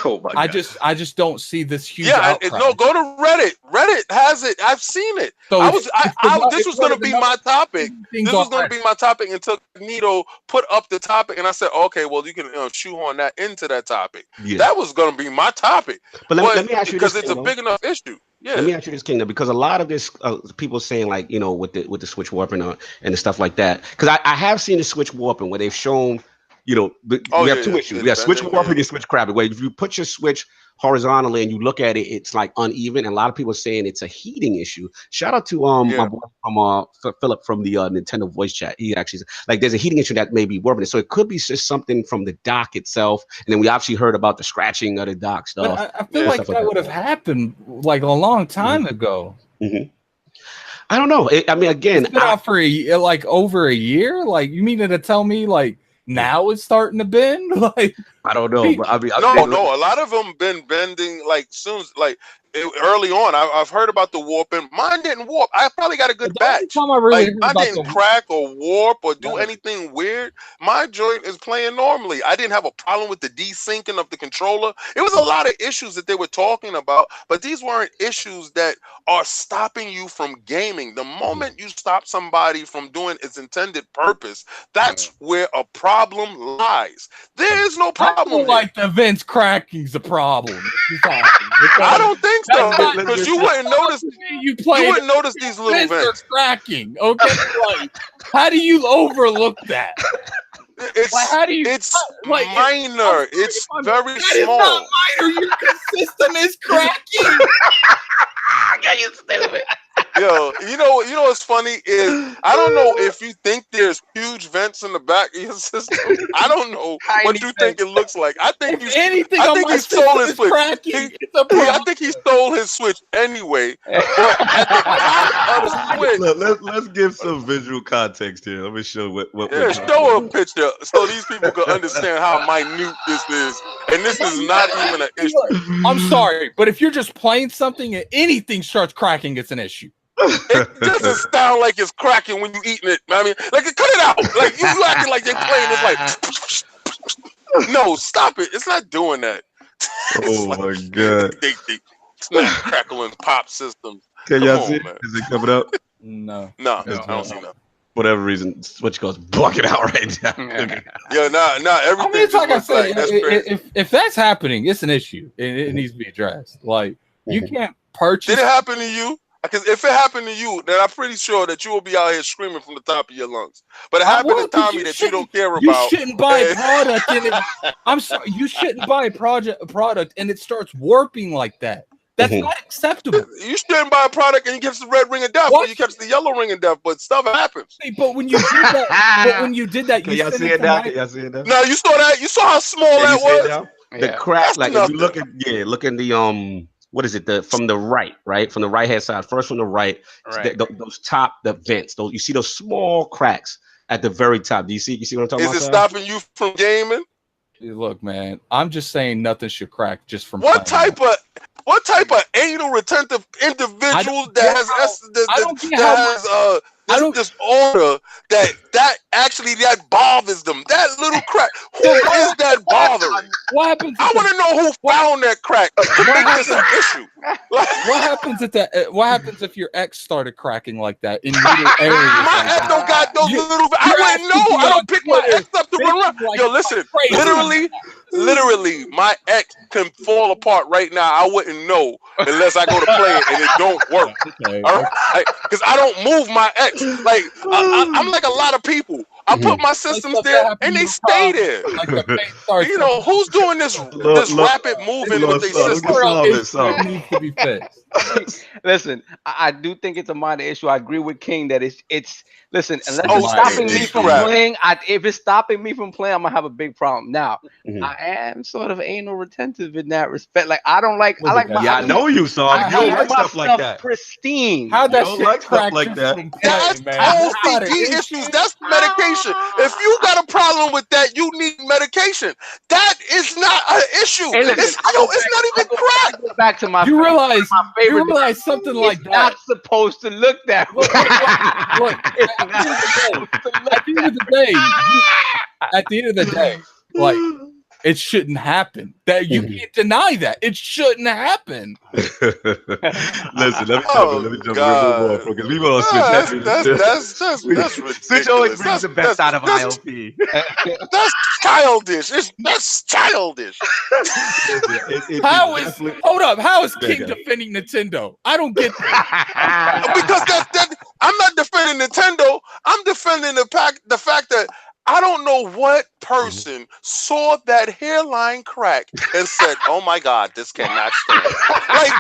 Oh my I God. just don't see this huge. Yeah, outcry. no, go to Reddit. Reddit has it. I've seen it. So This was going to be my topic. This was going to be my topic until Nito put up the topic, and I said, okay, well, you can shoehorn that into that topic. Yeah. That was going to be my topic. But let me ask you this, because it's a big enough issue. Yeah. Let me ask you this, Kingdom, because a lot of this people saying like, you know, with the switch warping and the stuff like that, because I have seen the switch warping where they've shown, you know, we have two issues. We have switch warping and switch crapping. Where if you put your switch horizontally and you look at it, it's like uneven, and a lot of people are saying it's a heating issue. Shout out to my boy from Philip from the Nintendo voice chat. He actually like there's a heating issue that may be warping it, so it could be just something from the dock itself. And then we actually heard about the scratching of the dock stuff. But I feel like that would have happened like a long time ago. Mm-hmm. I don't know. I mean, again, it's been out for over a year. Like, you mean to tell me like now it's starting to bend? Like, I don't know. But I mean, no. A lot of them been bending like early on. I've heard about the warping. Mine didn't warp. I probably got a good batch. I didn't crack or warp or do anything weird. My joint is playing normally. I didn't have a problem with the desyncing of the controller. It was a lot of issues that they were talking about, but these weren't issues that are stopping you from gaming. The moment you stop somebody from doing its intended purpose, that's where a problem lies. There is no problem. I feel like the vents cracking is a problem. I don't think so, because you wouldn't notice. You wouldn't notice these little vents cracking. Okay, like, how do you overlook that? It's minor. It's very small. Not minor. Your system is cracking. You stupid. Yo, you know what's funny is I don't know if you think there's huge vents in the back of your system. I don't know what you think it looks like. I think he stole his switch. I think he stole his switch anyway. But at the top of the switch, look, let's give some visual context here. Let me show what. Show a picture so these people can understand how minute this is, and this is not even an issue. I'm sorry, but if you're just playing something and anything starts cracking, it's an issue. It doesn't sound like it's cracking when you eating it. I mean, like, cut it out. Like, you acting like they're playing. It's like, no, stop it. It's not doing that. Oh like, my God! It's not crackling pop systems. Can y'all see it? Is it coming up? No, I don't see that. Whatever reason, Switch goes bucket out right now. Everything. I mean, it's like I said, if that's happening, it's an issue. It needs to be addressed. Like, you can't purchase. Did it happen to you? Because if it happened to you, then I'm pretty sure that you will be out here screaming from the top of your lungs. But it happened to Tommy that you don't care about. You shouldn't buy a product and I'm sorry, you shouldn't buy a product and it starts warping like that. That's not acceptable. You shouldn't buy a product and you catch the red ring of death, or you catch the yellow ring of death, but stuff happens. Hey, but when you did that, you y'all see it now? Y'all see it now? No, you saw that. You saw how small that was. The crack, like if you look at the what is it? From the right, from the right hand side. First from the right, those the vents. You see those small cracks at the very top. Do you see? What I'm talking about? Is it stopping you from gaming? Look, man, I'm just saying nothing should crack just from. What type of anal retentive individual that has disorder that actually bothers them? That little crack. Who is that bothering? What happens? I want to know who found that crack to make this an issue. What happens if your ex started cracking like that in little areas? My ex don't got those little. I wouldn't know. I don't pick my ex up to run around. Yo, listen. Literally, my ex can fall apart right now. I wouldn't know unless I go to play it and it don't work. Okay. All right, because I don't move my ex. Like I'm like a lot of people. I put my systems there and they stay there. You know who's doing this rapid moving with their systems? Needs to be fixed. Listen, I do think it's a minor issue. I agree with King that it's listen, unless it's stopping me from playing. If it's stopping me from playing, I'm gonna have a big problem. Now, I am sort of anal retentive in that respect. Like I like my. I know you, son. You don't like stuff like that. Pristine. How that shit like stuff like that? That's OCD issues. That's medication. If you got a problem with that, you need medication. That is not an issue. Hey, listen, it's not even crack. Back to my. You realize something like that. Not supposed to look that way. Look, at the end of the day, like, it shouldn't happen. That you can't deny that. It shouldn't happen. Listen, let me jump God. because we all switch. That's ridiculous. Switch always brings the best out of ILP. That's childish. That's childish. How is King defending Nintendo? I don't get that. Because I'm not defending Nintendo. I'm defending the fact that I don't know what person saw that hairline crack and said, "Oh my God, this cannot stand." Like,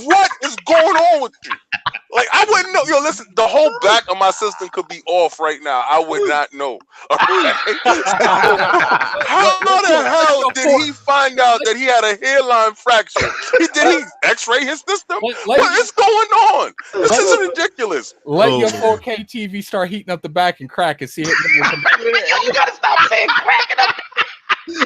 what is going on with you? Like, I wouldn't know. Yo, listen, the whole back of my system could be off right now. I would not know. Okay? How the hell did he find out that he had a hairline fracture? Did he X-ray his system? What is going on? This is ridiculous. Let your 4K TV start heating up the back and crack and see it. You gotta stop saying cracking up.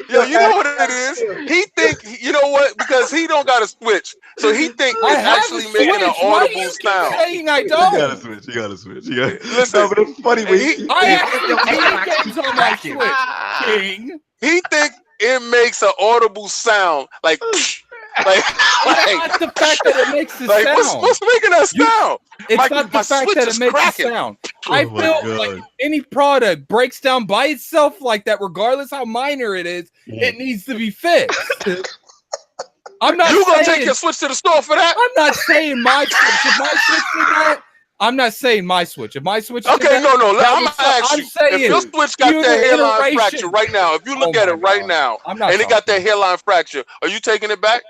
Yo, you know what it is? He think, you know what? Because he don't got a switch, so he think it's actually making an audible sound. Saying I don't. You gotta switch. Listen, no, but it's funny when I have games on my Switch, King. He think it makes an audible sound, like not the fact that it makes the sound. What's making that sound? It's not the fact that it makes a sound. I feel like any product breaks down by itself like that, regardless how minor it is, it needs to be fixed. I'm not. You gonna take your Switch to the store for that? I'm not saying my Switch. If my Switch did that, I'm not saying my Switch. If my Switch, okay, did that, no. I'm gonna ask you. If your Switch got that hairline fracture right now, if you look at it right now, and it got that hairline fracture, are you taking it back?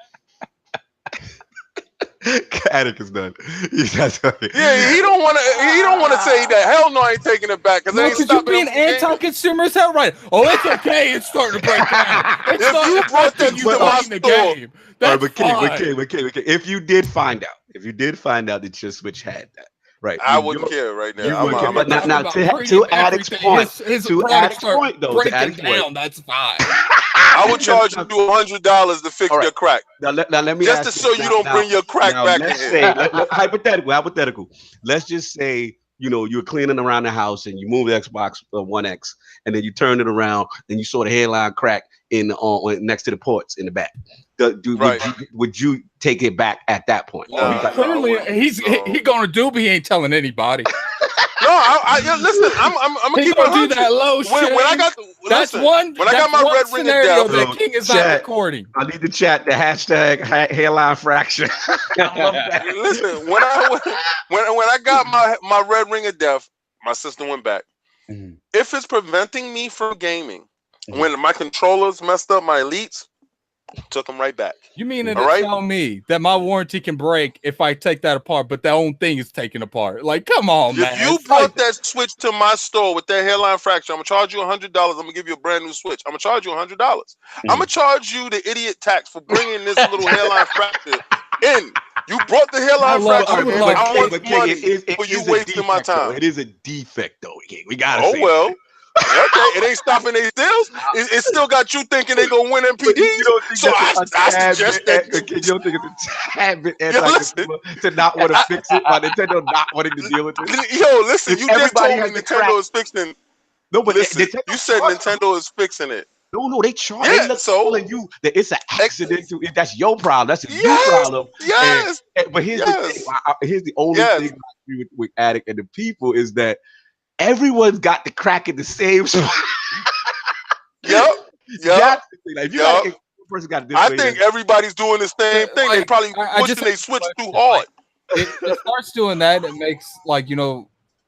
Attic is done. He's not talking. Yeah, he don't want to say that. Hell no, I ain't taking it back because you're being anti-consumer as hell, right? Oh, it's okay. It's starting to break down. It's if you brought that to my store, game, that's fine. Okay. If you did find out that your Switch had that, right? I wouldn't care right now. But now to Addict's point, that's fine. I would charge you $100 to fix your crack. Now let me just to show you don't bring your crack back in. Hypothetical. Let's just say you're cleaning around the house and you move the Xbox One X and then you turn it around and you saw the hairline crack in next to the ports in the back. Would you take it back at that point? Clearly, he's gonna do, but he ain't telling anybody. No, listen. I'm gonna keep on do that low shit. When I got my red ring of death, that King is not recording. I need to chat the hashtag hairline fracture. I love that. Listen, when I got my red ring of death, my system went back. Mm-hmm. If it's preventing me from gaming, when my controllers messed up my elites, took them right back. You mean to tell me that my warranty can break if I take that apart, but that own thing is taken apart? Like, come on, man. If you brought that Switch to my store with that hairline fracture, I'm gonna charge you $100. I'm gonna give you a brand new Switch. I'm gonna charge you $100. I'm gonna charge you the idiot tax for bringing this little hairline fracture in. You brought the hairline fracture in, but I want money for you wasting my time. It is a defect, though. We gotta. Oh well. Okay, it ain't stopping their sales. It still got you thinking they gonna win MPD. So I suggest that you don't think it's a tad bit anti-consumer to not want to fix it by Nintendo not wanting to deal with it? Yo, listen, you just told me Nintendo is fixing. No, but listen, you said Nintendo is fixing it. No, they try. Yeah, they look telling you that it's an accident. That's your problem. That's your problem. Yes. But here's the thing. Here's the only thing I agree with Addict and the people is that everyone's got the crack in the same spot. Yep. That's the thing. Like, if you got a person got this, I think everybody's doing the same thing. They probably pushing they switch too hard. It starts doing that. It makes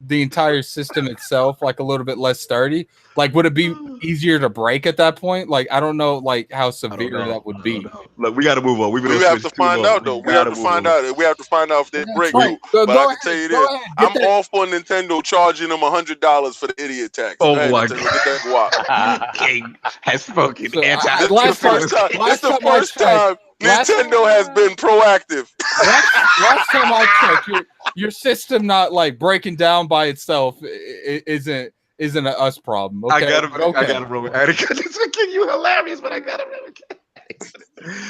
the entire system itself like a little bit less sturdy. Like, would it be easier to break at that point? Like, I don't know, like how severe that would be. Look, we got to move on. We have to find out, though. We have to find out. We have to find out if they break. Right. But I can tell you this: I'm all for Nintendo charging them $100 for the idiot tax. Oh my God! King has spoken. It's the first time Nintendo has been proactive. Last time I checked, your system not like breaking down by itself isn't an us problem. Okay? I got to roll with Attic. This is you hilarious, but I got to roll with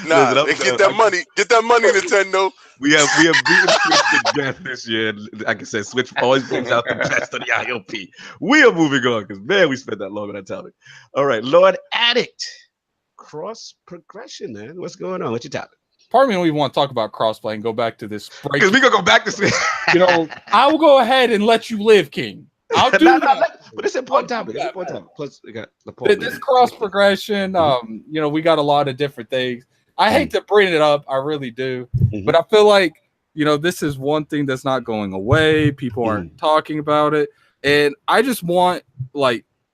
Nah, get that money. Get that money, Nintendo. We have beaten Switch to death this year. Like I said, Switch always brings out the best of the ILP. We are moving on because, man, we spent that long on that topic. All right, Lord Addict. cross progression, man. What's going on? What's your topic? Part of me don't even want to talk about crossplay and go back to this break. Because we gonna go back to I will go ahead and let you live, King. I'll do that. But it's an important topic. It's an important topic. Plus, we got this cross progression. We got a lot of different things. I hate to bring it up, I really do, but I feel like this is one thing that's not going away. People aren't talking about it, and I just want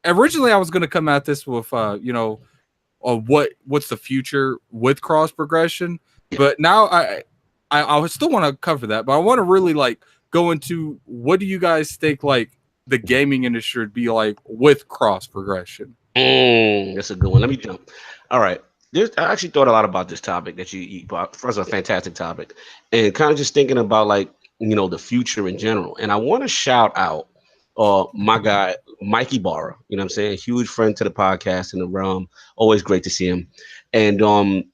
originally I was going to come at this with what's the future with cross progression. But now I would still want to cover that, but I want to really go into what do you guys think the gaming industry would be like with cross progression? That's a good one. Let me jump. All right. I actually thought a lot about this topic that you brought. First, a fantastic topic, and kind of just thinking about the future in general. And I want to shout out my guy Mikey Barra. You know what I'm saying? Huge friend to the podcast in the realm. Always great to see him. And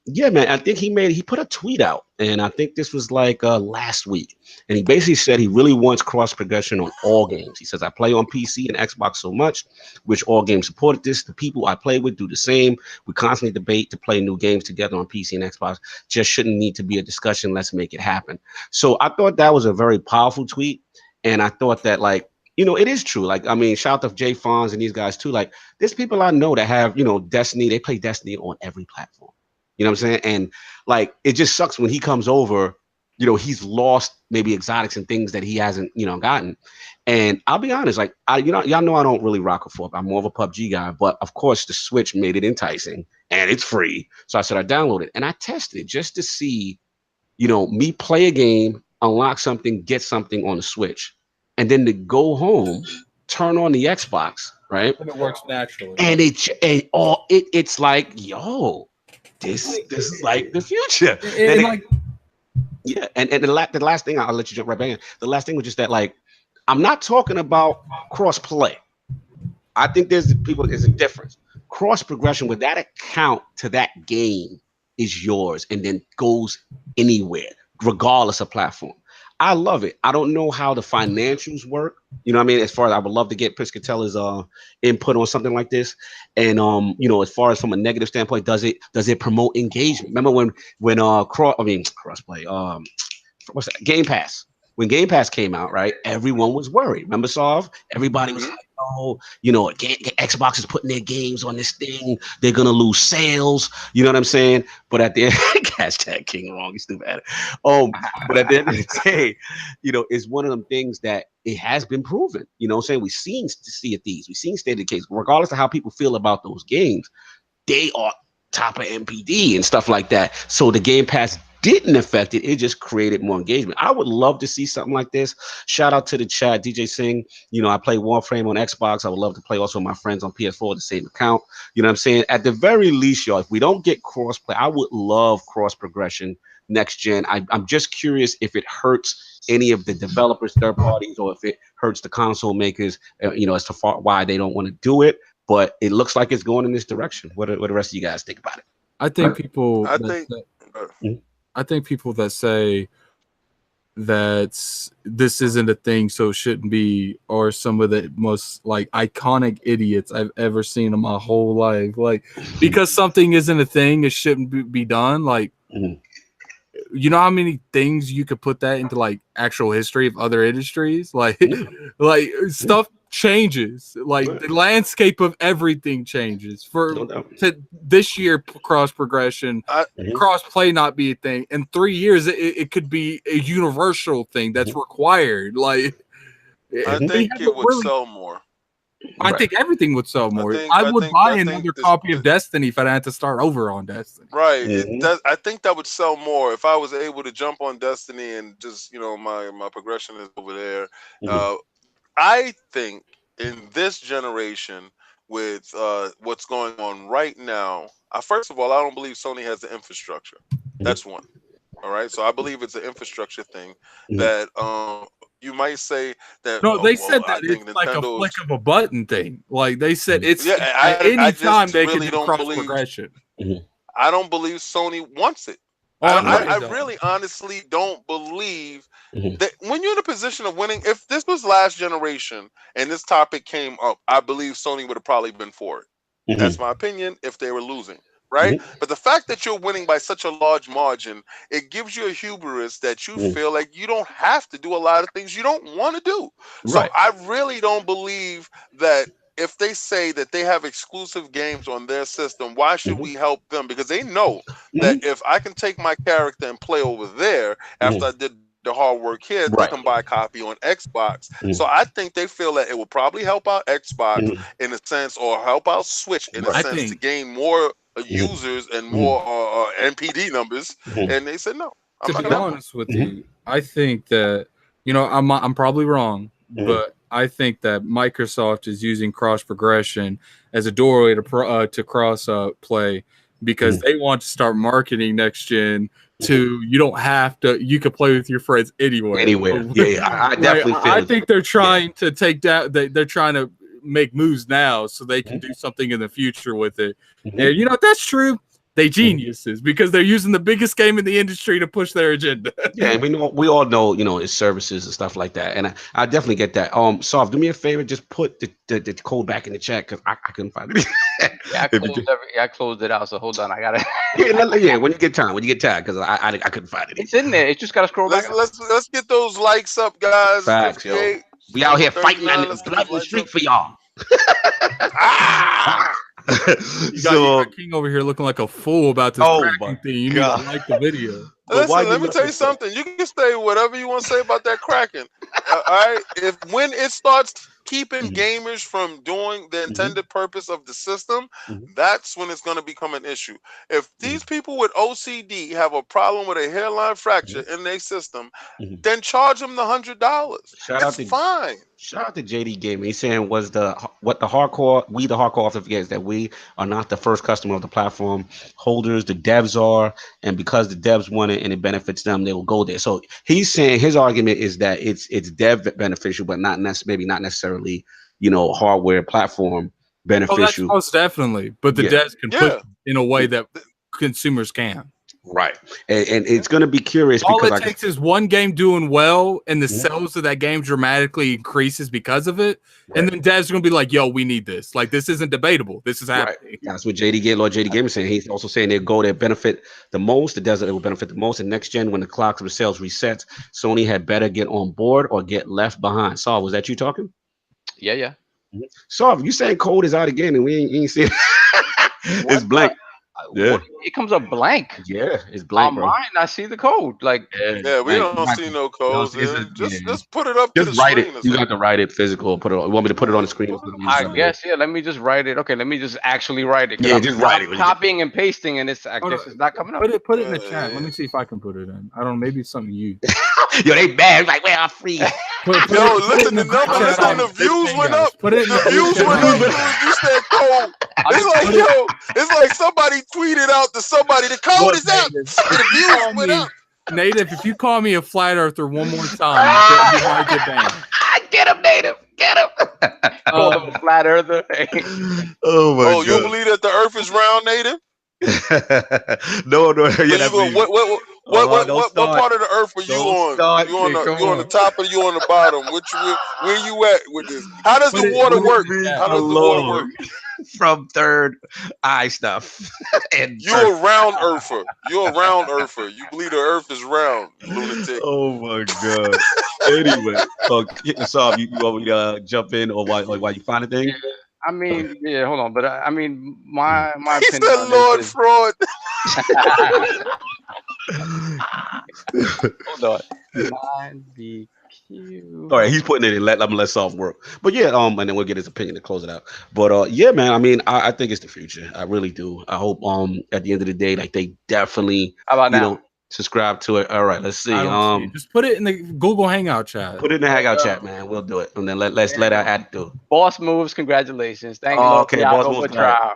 yeah, man, I think he put a tweet out, and I think this was last week, and he basically said he really wants cross progression on all games. He says, I play on PC and Xbox so much, which all games supported this. The people I play with do the same. We constantly debate to play new games together on PC and Xbox. Just shouldn't need to be a discussion. Let's make it happen. So I thought that was a very powerful tweet, and I thought that it is true. Shout out to Jay Fonz and these guys too. There's people I know that have, Destiny. They play Destiny on every platform. You know what I'm saying? And it just sucks when he comes over, he's lost maybe exotics and things that he hasn't, gotten. And I'll be honest, y'all know I don't really rock a Fortnite. I'm more of a PUBG guy, but of course the Switch made it enticing and it's free. So I said I downloaded it and I tested it just to see, me play a game, unlock something, get something on the Switch. And then to go home, turn on the Xbox, right? And it works naturally. And it's like, yo, this is like the future. And the last thing, I'll let you jump right back in. The last thing was just that, I'm not talking about cross play. I think there's a difference. Cross progression, with that account to that game is yours and then goes anywhere, regardless of platform. I love it. I don't know how the financials work. You know what I mean? As far as I would love to get Piscatella's input on something like this. And as far as from a negative standpoint, does it promote engagement? Remember when crossplay, what's that? Game Pass. When Game Pass came out, right? Everyone was worried. Remember, Sov? Everybody was like, oh, Xbox is putting their games on this thing. They're gonna lose sales. You know what I'm saying? But at the end, hashtag King wrong, you stupid. But at the end of the day, it's one of them things that it has been proven. You know what I'm saying? We've seen Sea of Thieves. We've seen State of the Case. Regardless of how people feel about those games, they are top of MPD and stuff like that. So the Game Pass didn't affect it. It just created more engagement. I would love to see something like this. Shout out to the chat, DJ Singh. I play Warframe on Xbox. I would love to play also with my friends on PS4, the same account. You know what I'm saying? At the very least, y'all, if we don't get cross-play, I would love cross progression next gen. I'm just curious if it hurts any of the developers, third parties, or if it hurts the console makers, as to why they don't want to do it. But it looks like it's going in this direction. What do the rest of you guys think about it? I think people. I think people that say that this isn't a thing, so it shouldn't be, are some of the most iconic idiots I've ever seen in my whole life. Because something isn't a thing, it shouldn't be done. You know how many things you could put that into actual history of other industries? Stuff changes. The landscape of everything changes. To this year, cross progression, cross play not be a thing. In 3 years, it could be a universal thing that's required. I think it would sell more. I think everything would sell more. I would buy another copy of Destiny if I had to start over on Destiny. Right. I think that would sell more if I was able to jump on Destiny and just, my progression is over there. I think in this generation with what's going on right now, first of all, I don't believe Sony has the infrastructure. That's one. All right. So I believe it's an infrastructure thing that you might say that. No, they said that it's like a flick of a button thing. They said it's any time they can do cross progression. I don't believe Sony wants it. I really honestly don't believe that when you're in a position of winning, if this was last generation and this topic came up, I believe Sony would have probably been for it. That's my opinion if they were losing. right? But the fact that you're winning by such a large margin, it gives you a hubris that you feel like you don't have to do a lot of things you don't want to do. So Right. I really don't believe that if they say that they have exclusive games on their system, why should we help them? Because they know that if I can take my character and play over there after I did the hard work here, they can buy a copy on Xbox. So I think they feel that it will probably help out Xbox in a sense, or help out Switch in a I sense to think gain more users and more NPD numbers. And they said no. I'm to not be gonna honest with you, I think that I'm probably wrong, but I think that Microsoft is using cross progression as a doorway to cross play because they want to start marketing next gen to you don't have to, you can play with your friends anywhere. I definitely feel I think they're trying to take down. They're trying to make moves now so they can do something in the future with it. And that's true. They geniuses because they're using the biggest game in the industry to push their agenda. Yeah, and we all know, it's services and stuff like that. And I definitely get that. Soft, do me a favor, just put the code back in the chat because I couldn't find it. I closed it out, so hold on. I gotta when you get time, because I couldn't find it. It's in there. It's just gotta scroll back. Let's get those likes up, guys. Facts, yo. We out here fighting on the blood in the street for y'all. You got King over here looking like a fool about this cracking thing. You need to like the video. Listen, let me tell you something. You can say whatever you want to say about that cracking. All right, when it starts keeping gamers from doing the intended purpose of the system, that's when it's going to become an issue. If these people with OCD have a problem with a hairline fracture in their system, then charge them the $100. It's fine. Shout out to JD Gaming. He's saying the hardcore author forgets that we are not the first customer of the platform. Holders, the devs are, and because the devs want it and it benefits them, they will go there. So he's saying his argument is that it's dev beneficial, but maybe not necessarily, hardware platform beneficial. That's most definitely, but the devs can put it in a way that consumers can. Right, and it's going to be curious. All it takes is one game doing well, and the sales of that game dramatically increases because of it, and then devs are going to be like, "Yo, we need this. Like, this isn't debatable. This is happening." Right. That's what JD Game is saying. He's also saying they go there benefit the most. The desert will benefit the most. And next gen, when the clocks of the sales resets, Sony had better get on board or get left behind. Saul, was that you talking? Yeah. Saul, you saying code is out again, and we ain't see it. It's blank. Yeah, it comes up blank. Yeah, it's blank. On mine, I see the code. Like, we don't see no codes. Just put it up. Just write it. You got to write it physical. Put it. You want me to put it on the screen? I guess. Yeah. Let me just write it. Okay. Let me just actually write it. Yeah, just write it. Copying and pasting, and I guess it's not coming up. Put it in the chat. Let me see if I can put it in. I don't know. Maybe it's something you. Yo, they mad. Like, well, I'm free. Listen, the views went up. The views went up. You said code. It's like somebody tweeted out to somebody, the code is out. The views went up. Native, if you call me a flat earther one more time, you might get banned. Get him, Native. Get him. Call him a flat earther. Oh my God. You believe that the Earth is round, Native? No. What part of the Earth are you on? You on the top or you on the bottom? Where you at with this? How does the water work? How does the water work? From third eye stuff. And you're a round earther. You're a round earther. You believe the Earth is round, you lunatic. Oh my God. Anyway, so you want me to jump in or while you find a thing? I mean, hold on, but I mean, my He opinion. said Lord Fraud. Hold on. 9BQ. All right, he's putting it in. I'm gonna let Soft work. But yeah, and then we'll get his opinion to close it out. But yeah, man, I mean, I think it's the future. I really do. I hope at the end of the day, like they definitely subscribe to it. All right, let's see. Just put it in the Google Hangout chat. Put it in the Hangout chat, man. We'll do it. And then let's let our ad do it. Boss moves, congratulations. Thank you. Okay, boss moves. Trial.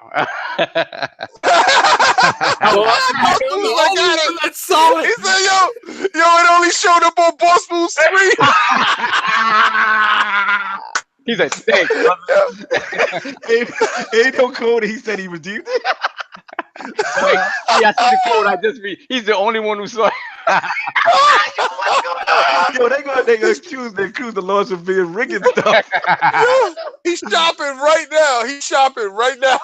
That's solid. He said, yo, it only showed up on Boss Move's screen. He's like, thanks. Ain't no code. He said he redeemed it. I see the code. He's the only one who saw it. Yo, they gonna accuse the Lords of being rigging stuff. Yo, he's shopping right now. He's shopping right now.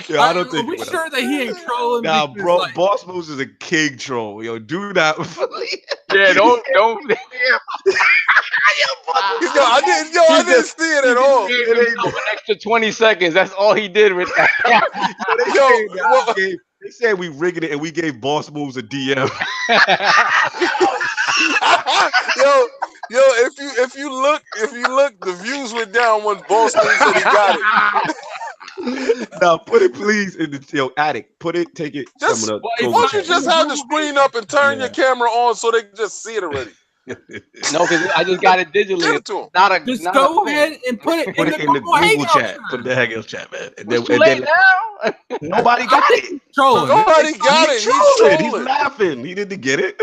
Yo, I don't think. Are we sure that he ain't trolling? Nah, because, bro, like, Boss Moves is a king troll. Yo, do not. Yeah, don't. Yo, I didn't see it at all. Gave himself an extra 20 seconds. That's all he did with that. They said we rigging it and we gave Boss Moves a DM. yo, if you look, the views went down when Boss Moves said he got it. Now put it please in the attic. Put it, take it. Why don't you just have the screen up and turn your camera on so they can just see it already? No, because I just got it digitally. Give it to him. Just go ahead and put it in the Google chat. Put the Hangout chat, man. And It's too late now. Nobody got it. Trolling. Nobody got it. He's He's trolling. laughing. He didn't get it.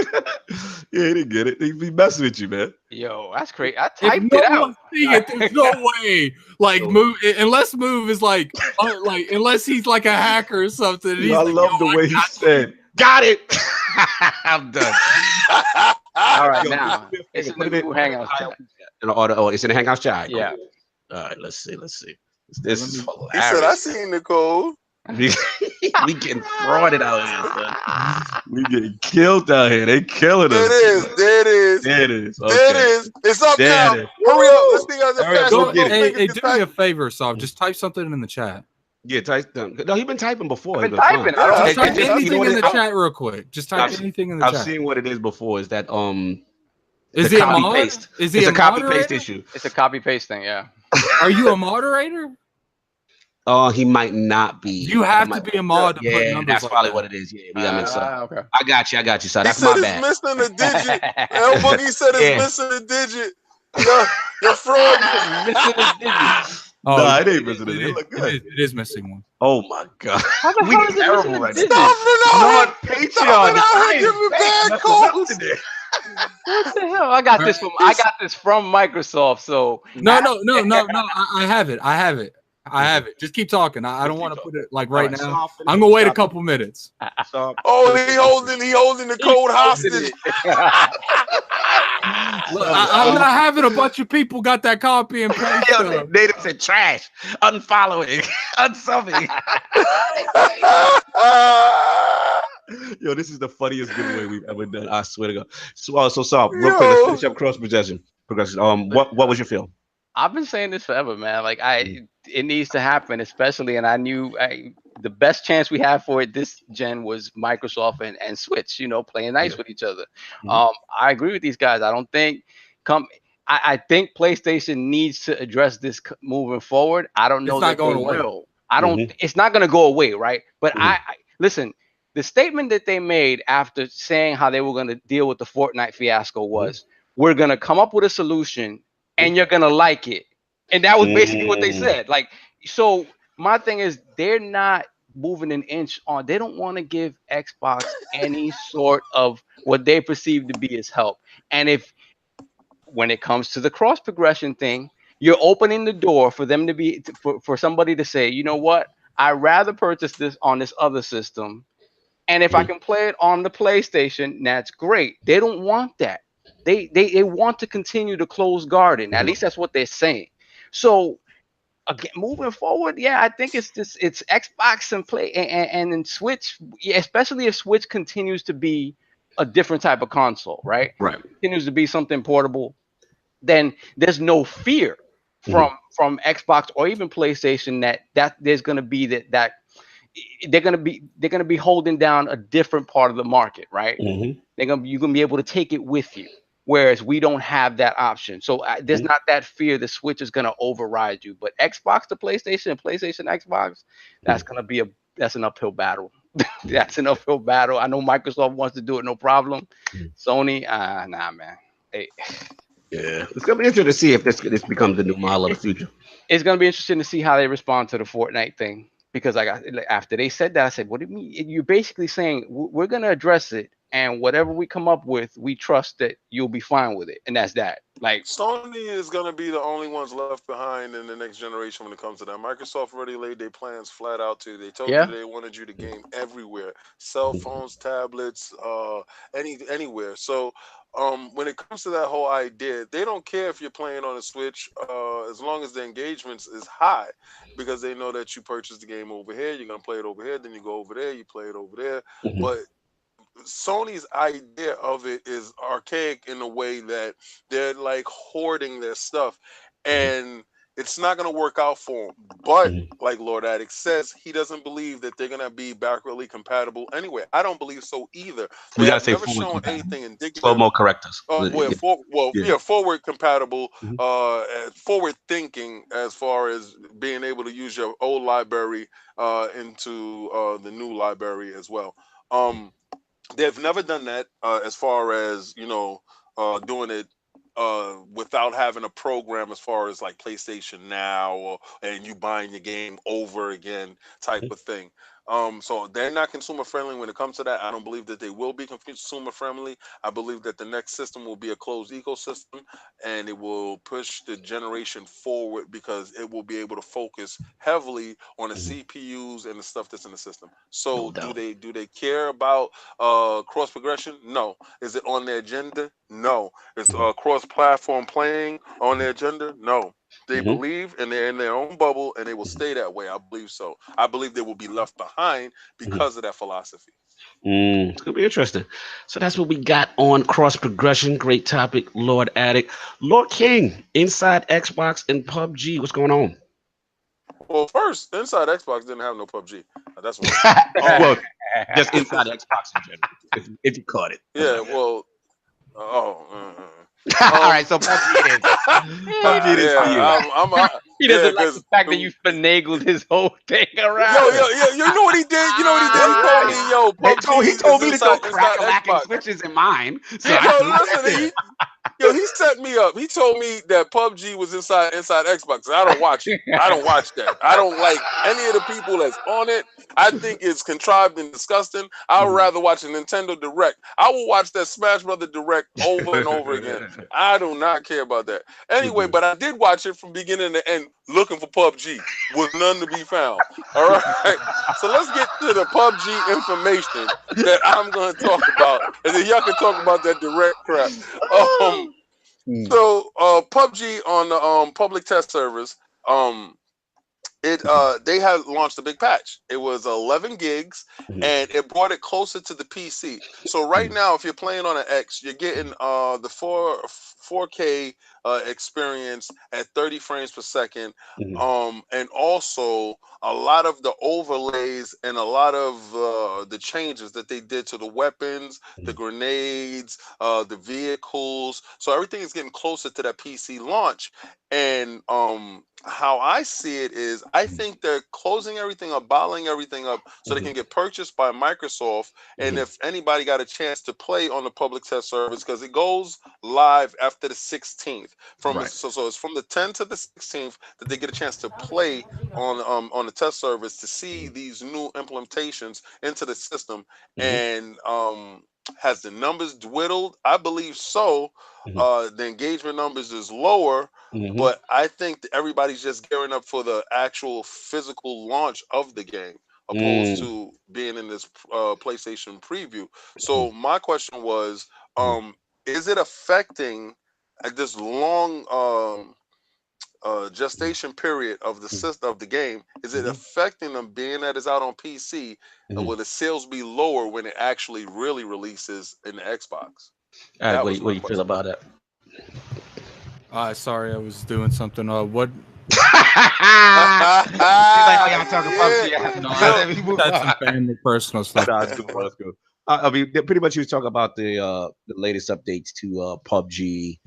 Yeah, he didn't get it. He be messing with you, man. Yo, that's crazy. I If typed no it out. one's seeing it, there's no way. Like Move, unless Move is like unless he's like a hacker or something. I love the way he said, "Got it." I'm done. All right, now it's in the Google Hangouts chat. It's in the Hangouts chat. Yeah. All right, let's see. This is hilarious. He said, "I seen the code." We getting frauded out here, son. We getting killed out here. They killing us. There it is. It's up now. Hurry up. Let's see how Hey, do me a favor, Sob. Just type something in the chat. Yeah, type them. No, he's been typing before. I've been typing. Just type anything in the chat real quick. Just type anything in the chat. I've seen what it is before. Is that is it copy paste? Is he it's a copy moderator? paste issue. It's a copy paste thing. Yeah. Are you a moderator? He might not be. You have to be a mod to put numbers. That's probably that. what it is. Yeah, we gotta mix up. Okay. I got you. So that's he my said bad. it's missing a digit. El Boogie said it's missing a digit. You're fraud. Missing a digit. Oh, no, it ain't missing it. It look good. It is missing one. Oh my god. How the hell is it terrible missing a right digit? now. Stop On Patreon. giving bad codes. What the hell? I got this from Microsoft. So No. I have it. Just keep talking. I don't want to put it like right now. I'm gonna wait a couple minutes. Oh, he holding the code hostage. Look, I'm not having a bunch of people got that copy and paste. Native said trash, unfollowing, unsubbing. Yo, this is the funniest giveaway we've ever done. I swear to God. So real quick, let's finish up cross progression. What was your feel? I've been saying this forever, man. Like it needs to happen, especially. And I knew the best chance we had for it this gen was Microsoft and Switch. Playing nice with each other. Mm-hmm. I agree with these guys. I don't think I think PlayStation needs to address this moving forward. I don't know that they will. I don't. It's not going to go away, right? But I listen. The statement that they made after saying how they were going to deal with the Fortnite fiasco was, "We're going to come up with a solution, and you're going to like it." And that was basically what they said. Like, so my thing is, they're not moving an inch on. They don't want to give Xbox any sort of what they perceive to be as help. And when it comes to the cross progression thing, you're opening the door for them to be for somebody to say, you know what, I'd rather purchase this on this other system. And if I can play it on the PlayStation, that's great. They don't want that. They want to continue to close garden. At least that's what they're saying. So again, moving forward, I think it's Xbox and Play and Switch, especially if Switch continues to be a different type of console, right? Right. Continues to be something portable. Then there's no fear from Xbox or even PlayStation that there's going to be that they're gonna be holding down a different part of the market, right? You're gonna be able to take it with you, whereas we don't have that option. So there's not that fear the Switch is gonna override you. But Xbox to PlayStation and PlayStation Xbox, that's an uphill battle. That's an uphill battle. I know Microsoft wants to do it, no problem. Sony, nah, man. Hey. Yeah, it's gonna be interesting to see if this becomes the new model of the future. It's gonna be interesting to see how they respond to the Fortnite thing. Because after they said that, I said, "What do you mean? You're basically saying we're going to address it, and whatever we come up with, we trust that you'll be fine with it, and that's that. Like Sony is going to be the only ones left behind in the next generation when it comes to that. Microsoft already laid their plans flat out too. They told you yeah, they wanted you to game everywhere, cell phones, tablets, anywhere. So when it comes to that whole idea, they don't care if you're playing on a Switch, as long as the engagement is high, because they know that you purchased the game over here, you're gonna play it over here, then you go over there, you play it over there. Mhm. But Sony's idea of it is archaic in a way that they're like hoarding their stuff, and it's not going to work out for them. But Mhm. like Lord Addict says, he doesn't believe that they're going to be backwardly compatible anyway. I don't believe so either. We They gotta have say never forward shown compatible. anything Slow indicative. mo correctors. Oh, well, Yeah. Yeah. yeah, forward compatible, Mhm. forward thinking as far as being able to use your old library into the new library as well. Um, they've never done that as far as doing it without having a program as far as like PlayStation Now and you buying your game over again type of thing. So they're not consumer friendly when it comes to that. I don't believe that they will be consumer friendly. I believe that the next system will be a closed ecosystem, and it will push the generation forward because it will be able to focus heavily on the Mhm. CPUs and the stuff that's in the system. No So doubt. do they care about cross progression? No. Is it on their agenda? No. Is Mhm. cross platform playing on their agenda? No. They Mhm. believe and they're in their own bubble and they will stay that way. I believe so. I believe they will be left behind Mhm. because of that philosophy. It's gonna be interesting. So that's what we got on cross progression. Great topic, Lord Addict, Lord King, inside Xbox and PUBG. What's going on? Well, first, Inside Xbox didn't have no PUBG. That's one. Well, Um, just inside Xbox in general, if you caught it. yeah, well, oh, all right, so PUBG it is. PUBG it is for you. yeah, He yeah, doesn't like the because fact that you finagled his whole thing yo, around. yo, yo, you know what he did? You know what he did? He told me, yo, He PUBG told is me to go inside crack a lacking Xbox. switches in mine. So Yo, I listen, went there. yo, he set me up. He told me that PUBG was inside Xbox. I don't watch it. I don't watch that. I don't like any of the people that's on it. I think it's contrived and disgusting. I would rather watch a Nintendo Direct. I will watch that Smash Brother Direct over and over again. I do not care about that. Anyway, but I did watch it from beginning to end looking for PUBG. Was none to be found. All right. So let's get to the PUBG information that I'm going to talk about, and then y'all can talk about that direct crap. Um, so PUBG on the public test servers, um, they had launched a big patch. It was 11 gigs, and it brought it closer to the PC. So right now, if you're playing on an X, you're getting the 4K experience at 30 frames per second, and also a lot of the overlays and a lot of the changes that they did to the weapons, the grenades, the vehicles. So everything is getting closer to that PC launch. And how I see it is, I think they're closing everything up, bottling everything up, so they can get purchased by Microsoft. And if anybody got a chance to play on the public test service, because it goes live after the 16th, Right. so it's from the 10th to the 16th that they get a chance to play on the test service to see these new implementations into the system. And has the numbers dwindled? I believe so. The engagement numbers is lower, but I think that everybody's just gearing up for the actual physical launch of the game, opposed to being in this PlayStation preview. So my question was, is it affecting this long gestation period of the system of the game? Is it affecting them being that it's out on PC? Will the sales be lower when it actually really releases in the Xbox? All right, That was what my do you feel question. about that? Sorry, I was doing something. What? Seems like how y'all talking Yeah. PUBG. No, Let me move that's on. some family personal stuff. That's good. That's good. I mean, pretty much you was talking about the latest updates to PUBG,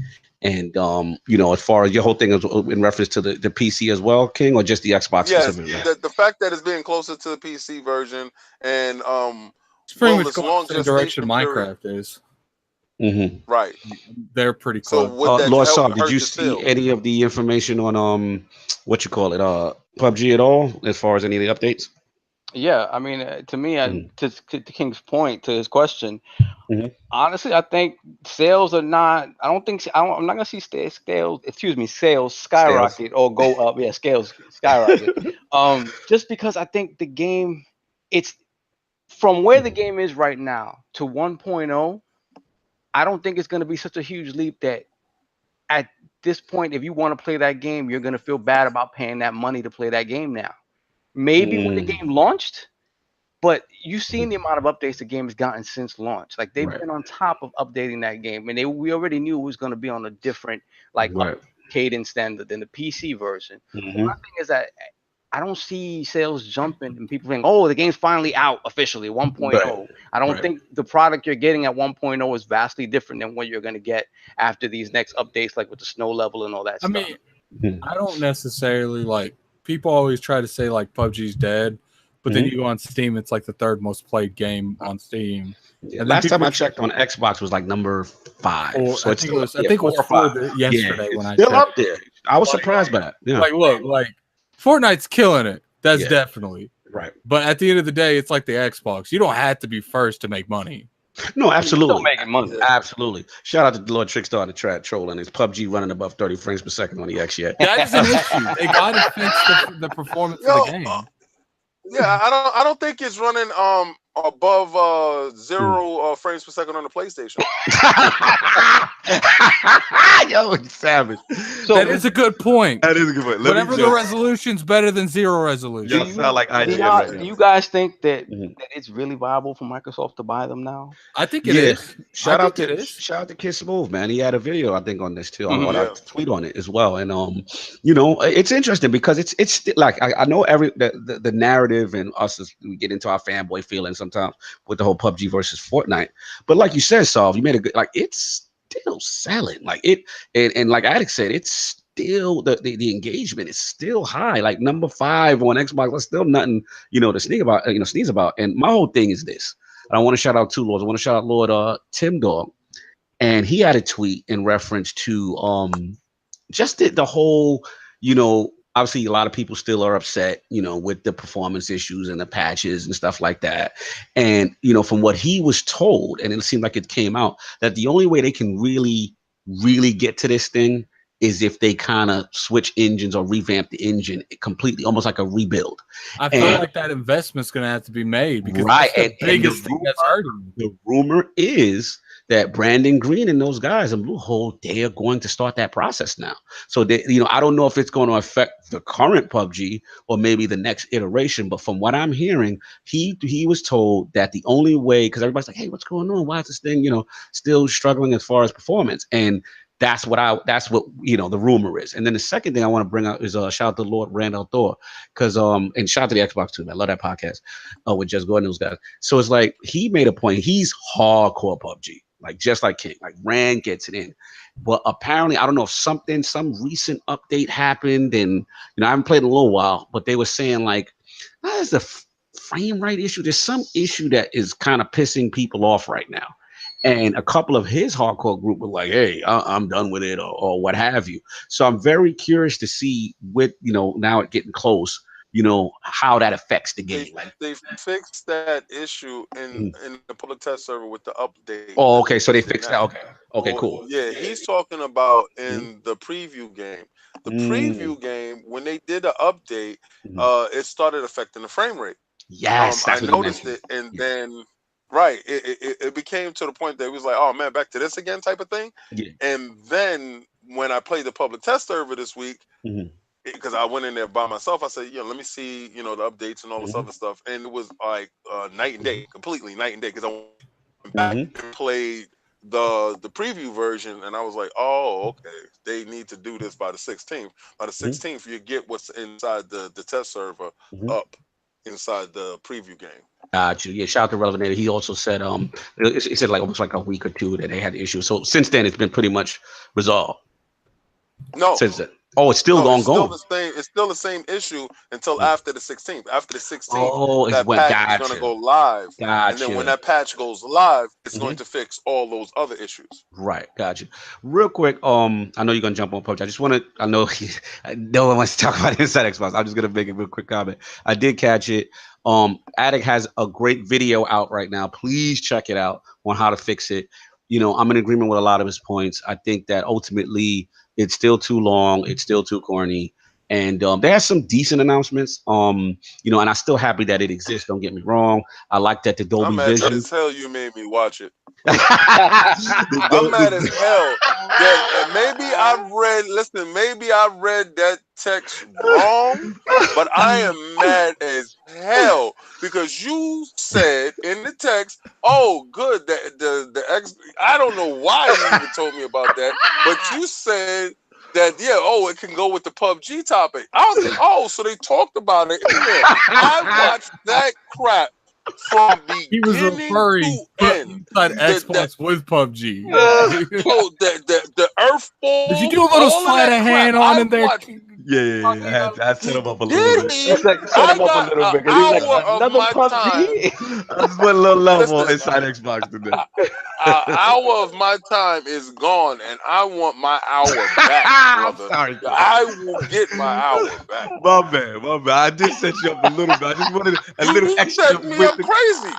and as far as your whole thing is in reference to the PC as well, King, or just the Xbox Yes, specifically. the fact that it's being closer to the PC version, and It's pretty much this going long the same direction gestation period, Minecraft is. right? They're pretty So close. would that Lord Saab, did hurt you the see sales? any of the information on what you call it, PUBG at all, as far as any of the updates? Yeah, I mean, to me, Mhm. to King's point, to his question, Mhm. honestly, I think sales are not. I don't think. I'm not gonna see scales. Excuse me, sales Scales. skyrocket or go up. Yeah, scales skyrocket. Just because I think the game, it's from where the Mhm. game is right now to 1.0. I don't think it's gonna be such a huge leap that at this point, if you want to play that game, you're gonna feel bad about paying that money to play that game now. Maybe when the Mm. game launched. But you've seen Mhm. the amount of updates the game has gotten since launch. Like they've Right. been on top of updating that game, and we already knew it was going to be on a different like Right. cadence than the PC version. But my Mhm. thing is that I don't see sales jumping and people saying, "Oh, the game's finally out officially 1.0." Right. I don't Right. think the product you're getting at 1.0 is vastly different than what you're going to get after these next updates, like with the snow level and all that I stuff. mean, Mhm. I don't necessarily like. People always try to say like PUBG's dead, but then Mhm. you go on Steam, it's like the third most played game on Steam, Yeah. and then Last time people I checked on Xbox was like number 5, four. so it's still up I there, think it 4 was or four 5. Yeah, yesterday when it's I still checked. up there. I was Like, surprised by that. Yeah. look, like Fortnite's killing it. That's Yeah. definitely. Right. But at the end of the day, it's like the Xbox. You don't have to be first to make money. No, You're still absolutely. making money. Absolutely. Shout out to Lord Trickstar in the chat trolling. His PUBG running above 30 frames per second on the X yet. That is an issue. They got to fix the performance of the Yo, game. yeah, I don't think it's running above 0 frames per second on the PlayStation. Yo, it's savage. So That is a good point. That is a good point. Let Whatever me the just. resolution's better than zero resolution. Y'all sound like do IGN y'all right do now. you guys think that Mhm. it's really viable for Microsoft to buy them now? I think it Yeah. is. I think it is. Shout out to Kid Smooth, man. He had a video, I think, on this too. Mhm. Or I Yeah. tweet on it as well. And it's interesting because like I know the narrative and us as we get into our fanboy feeling sometimes with the whole PUBG versus Fortnite. But like you said, Solve, you made a good like it's still selling. Like it and like Addict said, it's still the engagement is still high. Like number 5 on Xbox, that's still nothing, to sneeze about. And my whole thing is this. And I want to shout out two lords. I want to shout out Lord Tim Dog, and he had a tweet in reference to just the whole, obviously a lot of people still are upset, with the performance issues and the patches and stuff like that. And from what he was told, and it seemed like it came out that the only way they can really get to this thing is if they kind of switch engines or revamp the engine completely, almost like a rebuild. I feel And like that investment's going to have to be made because right, that's the and biggest thing that's hurting. the rumor is that Brandon Green and those guys in Bluehole, they are going to start that process now. So I don't know if it's going to affect the current PUBG or maybe the next iteration. But from what I'm hearing, he was told that the only way, because everybody's like, hey, what's going on? Why is this thing, still struggling as far as performance? And that's what the rumor is. And then the second thing I want to bring out is shout out to Lord Randall Thor, because and shout out to the Xbox too, man. I love that podcast with Just Gordon and those guys. So it's like he made a point. He's hardcore PUBG, like just like King. Like Rand gets it in, but apparently I don't know if some recent update happened, and I haven't played in a little while, but they were saying like there's a frame rate issue. There's some issue that is kind of pissing people off right now. And a couple of his hardcore group were like, "Hey, I'm done with it," or what have you. So I'm very curious to see with now it getting close, how that affects the They game. Like, they fixed that issue mhm. in the public test server with the update. Oh, They okay, so they fixed it fixed that. now. Okay, okay, Well, cool. yeah, he's talking about Mhm. in the preview game. The Mm, preview game, when they did the update, mhm. it started affecting the frame rate. Yes, I that's what he noticed mentioned. it, and Yeah, then right, it became to the point that it was like, oh man, back to this again type of thing. yeah. And then when I played the public test server this week, Mhm, because I went in there by myself, I said, let me see, the updates and all this mhm, other stuff, and it was like night and day, mhm, completely night and day. Because I went back mhm, and played the preview version, and I was like, oh, okay, they need to do this by the 16th. By the mhm, 16th, you get what's inside the test server mhm. up inside the preview game. Got you. Yeah, shout out to Relevator. He also said he said like almost like a week or two that they had issues. So since then it's been pretty much resolved. No, Since then. Oh, it's still No, it's still ongoing. the same. It's still the same issue until after the 16th. After the 16th, Oh, it's that what patch is going to gotcha. go live, and then when Gotcha. that patch goes live, it's Mhm. going to fix all those other issues. Right, gotcha. Real quick, I know you're gonna jump on PUBG. I just want to, I know no one wants to talk about Inside Xbox. I'm just gonna make a real quick comment. I did catch it. Attic has a great video out right now. Please check it out on how to fix it. You know, I'm in agreement with a lot of his points. I think that ultimately it's still too long. It's still too corny. And there's some decent announcements. You know, and I'm still happy that it exists. Don't get me wrong. I like that the I'm Dolby mad Vision. as hell you made me watch it. The I'm Dol- mad as the- hell that maybe I read. Listen, maybe I read that text wrong, but I am mad as hell because you said in the text, "Oh, good, the ex." I don't know why you even told me about that, but you said that oh, it can go with the PUBG topic. I was like, oh, so they talked about it in there. I watched that crap from He was beginning referring to to end. Inside The Xbox with PUBG. bro, the Earth Did you Ball, do a little all of sleight that of crap. hand on I in there? watched. Yeah. I set He him up a little did bit. He he? set I him up a got little an bit because he's like hour of another my time. PUBG. I just went a little level Listen, inside Xbox today. an hour of my time is gone, and I want my hour back, I'm brother. sorry, King. I will get my hour back. My bad. I did set you up a little bit. I just wanted a little You extra set me with up the. crazy.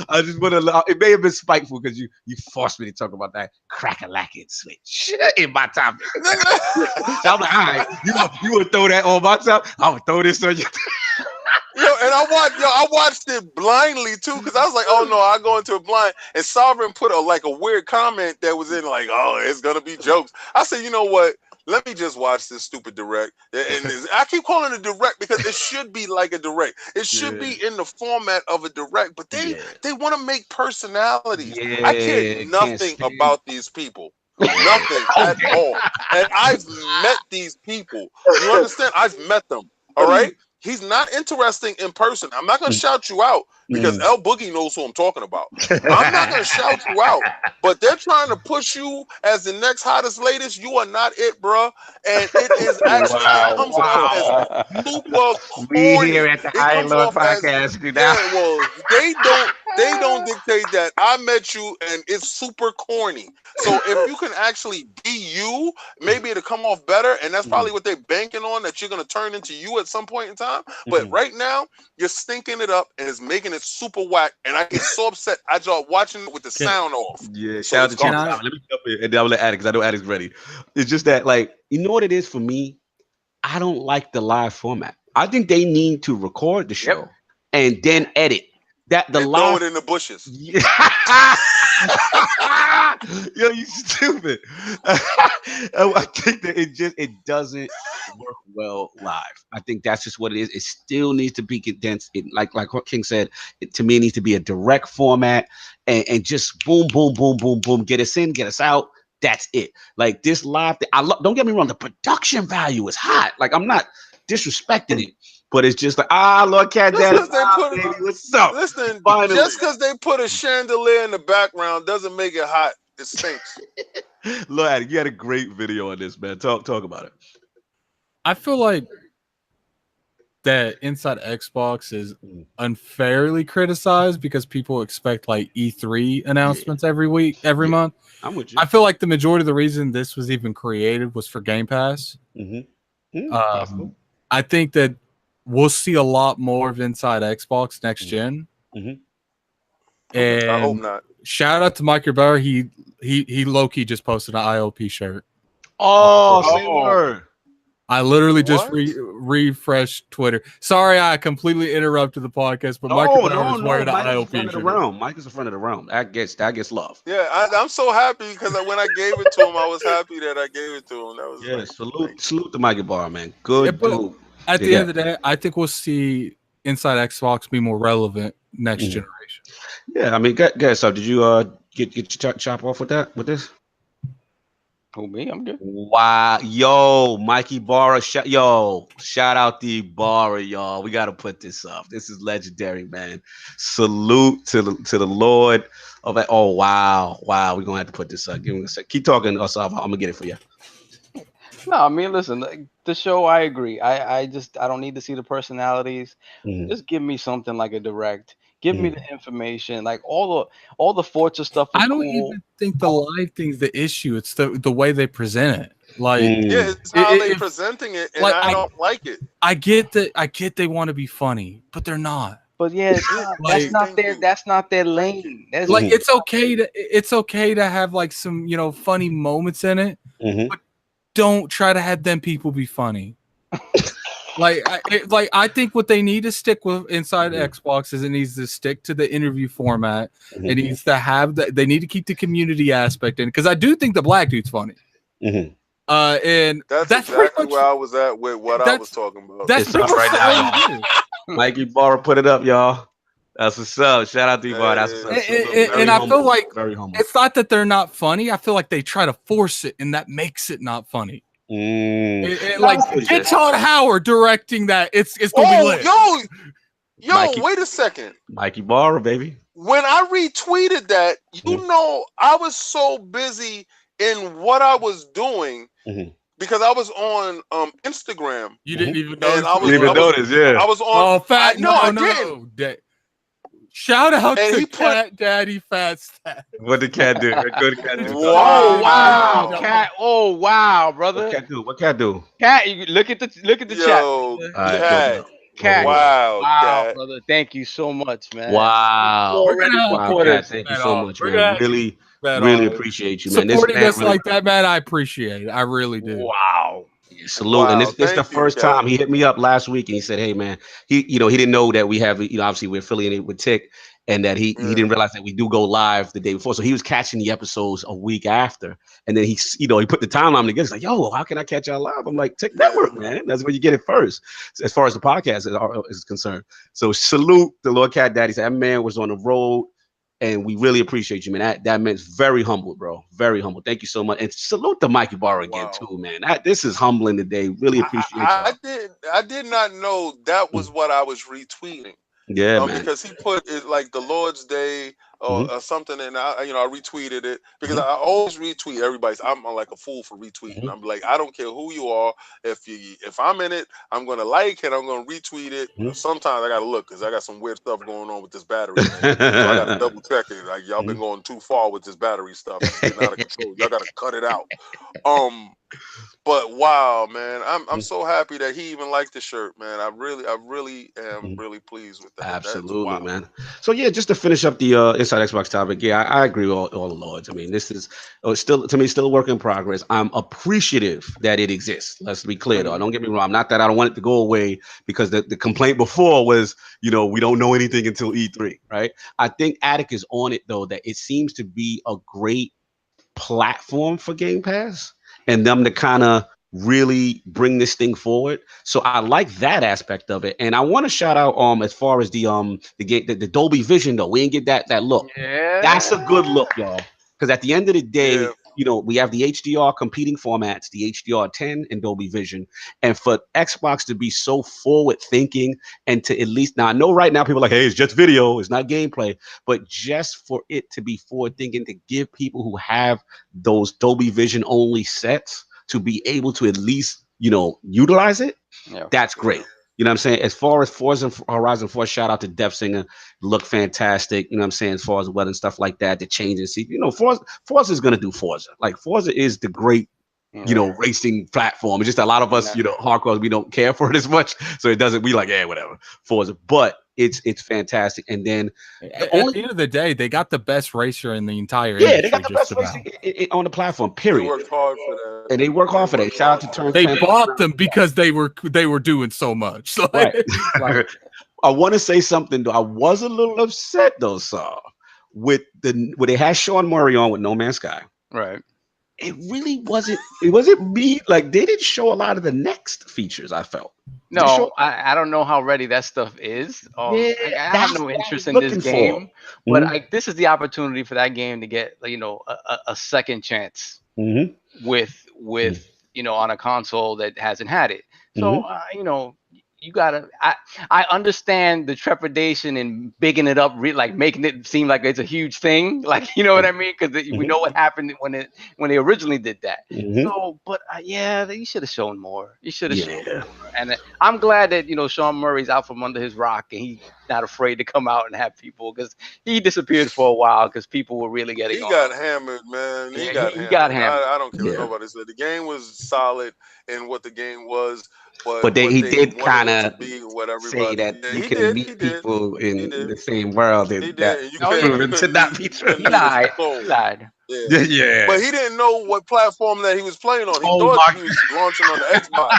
I just wanted. It may have been spiteful because you forced me to talk about that crack-a-lackin' switch in my topic. So I'm like, all right, you would throw that on my top. I would throw this on you. And I watched it blindly too, because I was like, oh no, I go into it blind. And Sovereign put a weird comment that was in like, oh, it's gonna be jokes. I said, you know what? Let me just watch this stupid direct. I keep calling it a direct because it should be like a direct. It should be in the format of a direct, but they want to make personalities. I care Can't nothing stand. about these people. Nothing at all. And I've met these people. You understand? I've met them. All right. He's not interesting in person. I'm not going to shout you out because El Boogie knows who I'm talking about. I'm not going to shout you out, but they're trying to push you as the next hottest, latest. You are not it, bro. And it is actually, it Wow. comes off as super We corny. here at the It Iron comes Lord off as, podcast. You know? well, they don't dictate that. I met you and it's super corny. So if you can actually be you, maybe it'll come off better. And that's probably what they're banking on, that you're going to turn into you at some point in time. But right now, you're stinking it up and it's making it super whack. And I get so upset. I start watching it with the sound off. Yeah, So shout out it's to Chief. garbage. Let me jump in and then I'll let Addict because I know Addict's ready. It's just that, like, you know what it is for me? I don't like the live format. I think they need to record the show and then edit. That the And throw live. it in the bushes. Yeah. Yo, you stupid. I think that it doesn't work well live. I think that's just what it is. It still needs to be condensed. Like what King said, to me it needs to be a direct format and just boom, boom, boom, boom, boom, get us in, get us out. That's it. Like this live thing, don't get me wrong, the production value is hot. Like I'm not disrespecting it, but it's just like, Lord Cat Just Daddy, because they put baby, what's up? listen, Finally. just because they put a chandelier in the background doesn't make it hot. It stinks. Lord Addict, you had a great video on this, man. Talk about it. I feel like that Inside Xbox is unfairly criticized because people expect like E3 announcements every week, every month. I'm with you. I feel like the majority of the reason this was even created was for Game Pass. I think that we'll see a lot more of Inside Xbox next gen. And I hope not. shout out to Mike Ybarra. He low-key just posted an ILP shirt. Say word. I literally just refreshed Twitter. Sorry, I completely interrupted the podcast, but Mike Ybarra was wearing an ILP shirt. Mike is the front of the realm. That gets love. Yeah, I'm so happy because when I gave it to him, I was happy that I gave it to him. That was salute to Mike Bar, man. Good dude. At the end of the day, I think we'll see Inside Xbox be more relevant next generation. Yeah, I mean, guys, so did you get your chop off with this? Who, me? I'm good. Wow, yo, Mikey Barra, shout out to Barra, y'all. We gotta put this up. This is legendary, man. Salute to the Lord of it. Oh wow, we're gonna have to put this up. Give me a sec. Keep talking, Asaf. I'm gonna get it for you. No, I mean, listen, like, the show. I agree. I don't need to see the personalities. Mhm. Just give me something like a direct. Give me Mhm. the information. Like all the Forza stuff was I don't cool. even think the live thing's the issue. It's the way they present it. Like, Yeah, Mm. it's how they if presenting it, and like I don't like it. I get that they want to be funny, but they're not. But yeah, it's Yeah, not. That's Like, not thank their. you. That's not their Thank you. lane. That's like Mhm. it's okay to have like some funny moments in it. Mhm. Don't try to have them people be funny. I think what they need to stick with inside Mhm. Xbox is it needs to stick to the interview format. Mhm. It needs to have that. They need to keep the community aspect in because I do think the black dude's funny. Mhm. And That's that's pretty exactly much where I was at with what I was that's talking about. that's It's pretty up much right the now, all y'all. you do. Mikey Barr put it up, y'all. That's what's up. Shout out to you, Bar. That That's what's up. is Salute. Very And I feel humble. like Very humble. it's not that they're not funny. I feel like they try to force it, and that makes it not funny. Like get Todd Howard directing that. It's gonna be lit. Yo, Mikey, wait a second. Mikey Barr, baby. When I retweeted that, Mhm. I was so busy in what I was doing Mhm. because I was on Instagram You didn't even and notice. I it was Didn't was I even on. was notice, yeah. I was on. Oh, I fat! no, I didn't. No. Shout out And to he put Cat Daddy Fat Stat. What did Cat do? What did Cat do? Talk about Oh Thank you, wow, wow, dog. cat. Oh wow, it. What brother. Cat do? What Cat do? Cat, you look at the chat. yo, All right, pull it cat, up. Cat. Boom. wow, Wow, cat. brother. Thank you so much, man. Wow. We're Already gonna have to Wow, get Cat. supporters. Thank you that so on. much, We're gonna man. have to Really, get that really on. appreciate you, man. This Supporting man us really. like that, man. I appreciate it. I really do. Wow. Salute. And Wow, this the thank you, first cat. time he hit me up last week and he said, hey man, he didn't know that we have, obviously we're affiliated with Tick and that he Yeah. didn't realize that we do go live the day before. So he was catching the episodes a week after. And then he put the timeline together. He's like, yo, how can I catch y'all live? I'm like, Tick Yeah. Network, man. That's where you get it first, as far as the podcast is concerned. So salute the Lord Cat Daddy. That man was on the road. And we really appreciate you, man. That meant very humble, bro. Very humble. Thank you so much. And salute to Mikey Barr again, Wow. too, man. This is humbling today. Really appreciate y'all. I did not know that was Mm. what I was retweeting. Yeah, man. Because he put it like the Lord's Day Hmm. or something, and I retweeted it because Hmm. I always retweet everybody's. I'm like a fool for retweeting. Hmm. I'm like, I don't care who you are. If I'm in it, I'm gonna like it. I'm gonna retweet it. Sometimes I gotta look because I got some weird stuff going on with this battery thing, so I gotta double check it. Like y'all been going too far with this battery stuff. It's getting out of control. Y'all gotta cut it out. But wow, man, I'm so happy that he even liked the shirt, man. I really am really pleased with that. That's Absolutely, wow. man. So yeah, just to finish up the Inside Xbox topic, yeah, I agree with all the lords. I mean, this is still to me still a work in progress. I'm appreciative that it exists. Let's be clear, though. Don't get me wrong. Not that I don't want it to go away because the complaint before was, we don't know anything until E3, right? I think Attic is on it though. That it seems to be a great platform for Game Pass and them to kind of really bring this thing forward. So I like that aspect of it. And I want to shout out as far as the game the Dolby Vision though. We didn't get that look. That's a good Yeah. look, y'all. Because at the end of the day, Yeah, we have the HDR competing formats, the HDR 10 and Dolby Vision. And for Xbox to be so forward thinking and to at least now I know right now people are like, hey, it's just video, it's not gameplay, but just for it to be forward thinking to give people who have those Dolby Vision only sets to be able to at least, utilize it, Yeah. that's yeah. great. You know what I'm saying? As far as Forza Horizon 4, shout out to Def Singer. Look fantastic. You know what I'm saying? As far as weather and stuff like that, the changes. See, Forza is going to do Forza. Like, Forza is the great, Yeah. racing platform. It's just a lot of us, Nah. hardcore, we don't care for it as much. So it doesn't, we like, yeah, whatever, Forza. But it's fantastic. And then the At the only, end of the day, they got the best racer in the entire yeah, they industry, got the just best about. racing on the platform, They period. worked hard for that. And they work They hard for that. worked Shout out hard to for Turn that. They 10. bought them because they were doing so much. Right. Right. I want to say something though. I was a little upset though, Saul, with when they had Sean Murray on with No Man's Sky. Right. It really wasn't. It wasn't me. Like they didn't show a lot of the next features. I felt. Did they show? No, I don't know how ready that stuff is. Yeah, I have that's no what I interest was in this looking for. game, but this is the opportunity for that game to get a second chance Mm-hmm. with on a console that hasn't had it. So Mm-hmm. you gotta. I understand the trepidation and bigging it up, like making it seem like it's a huge thing, like you know what I mean? Because we know what happened when they originally did that. So, but yeah, you should have shown more. You should have shown more. And I'm glad that Sean Murray's out from under his rock and he's not afraid to come out and have people, because he disappeared for a while because people were really getting. He got hammered, man. He got hammered. I don't care what nobody said. The game was solid in what the game was. But he did kind of say that you can meet people in the same world. He did. To not be true. He lied. Yeah. But he didn't know what platform that he was playing on. He thought he was launching on the Xbox,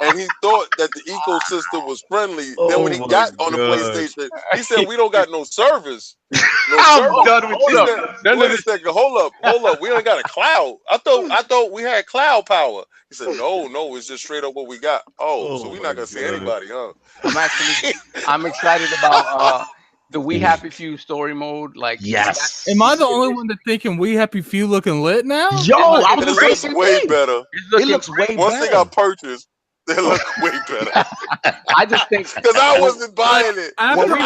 and he thought that the ecosystem was friendly. Then when he got on the PlayStation, he said, "We don't got no service." I'm done with you. Wait a second. Hold up. We ain't got a cloud. I thought we had cloud power. He said, no, it's just straight up what we got. So we're not gonna see anybody, huh? I'm excited about the We Happy Few story mode. Like, yes. Am I the only one that's thinking We Happy Few looking lit now? Yo, it looks way better. It looks way better. Once they got purchased, they look way better. I just think because I wasn't buying it. When we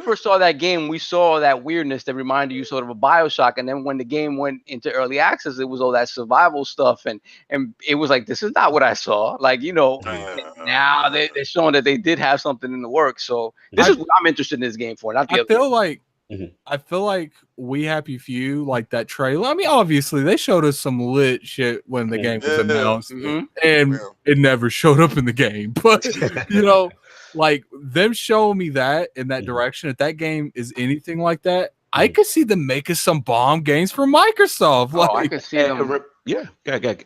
first saw that game, we saw that weirdness that reminded you sort of a BioShock. And then when the game went into early access, it was all that survival stuff, and it was like, this is not what I saw. Like, now they're showing that they did have something in the works. So this is what I'm interested in this game for. Not the other. I feel like We Happy Few, like that trailer. I mean, obviously they showed us some lit shit when the game was announced, and it never showed up in the game. But like them showing me that in that direction, if that game is anything like that, I could see them making some bomb games for Microsoft. Like, I could see them.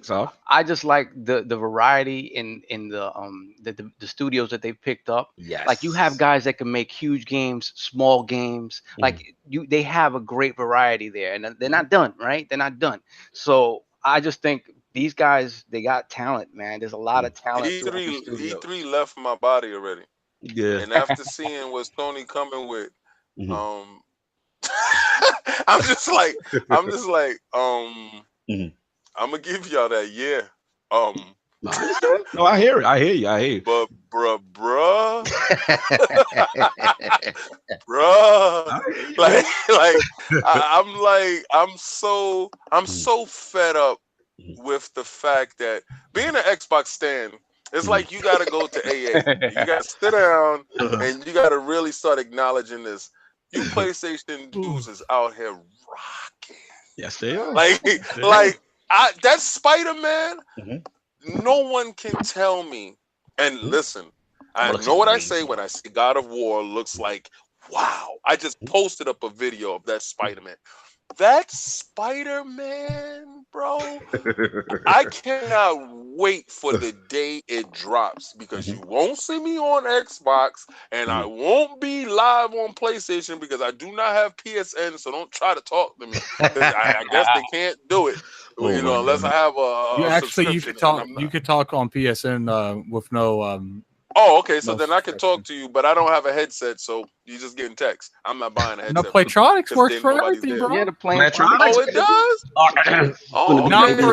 So I just like the variety in the studios that they picked up. Yes. Like, you have guys that can make huge games, small games. Like they have a great variety there, and they're not done, right? They're not done. So I just think these guys, they got talent, man. There's a lot of talent. E3 left my body already. Yeah. And after seeing what Sony coming with, I'm just like, I'm gonna give y'all that, No, I hear you. But bruh, I'm so fed up with the fact that being an Xbox stand, it's like you gotta go to AA. You gotta sit down and you gotta really start acknowledging this. You PlayStation dudes is out here rocking. Yes, they are. That Spider-Man, no one can tell me. And listen, I know what I say when I say God of War looks like, wow. I just posted up a video of that Spider-Man. That Spider-Man, bro, I cannot wait for the day it drops, because you won't see me on Xbox and I won't be live on PlayStation because I do not have PSN, so don't try to talk to me. I guess they can't do it, unless I have a you could talk on PSN with no Oh, okay. So then I can talk to you, but I don't have a headset, so you just getting text. I'm not buying a headset. No, Playtronics works for everything, bro. Yeah, the Playtronics. Oh, it does.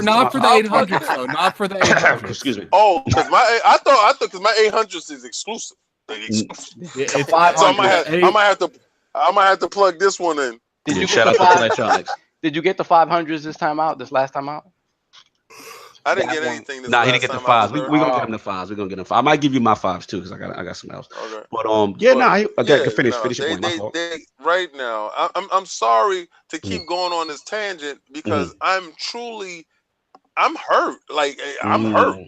Not for the 800, though. Not for the 800. Excuse me. Oh, because I thought because my 800 is exclusive. It's so I might have to plug this one in. Did you shout out to Playtronics? Did you get the 500s this last time out? I didn't get anything. Nah, he didn't get the fives. We're gonna get him the fives. We're gonna get him. I might give you my fives too, because I got something else. Okay. But I can finish your point. Right now, I'm sorry to keep going on this tangent, because I'm hurt. Like, I'm hurt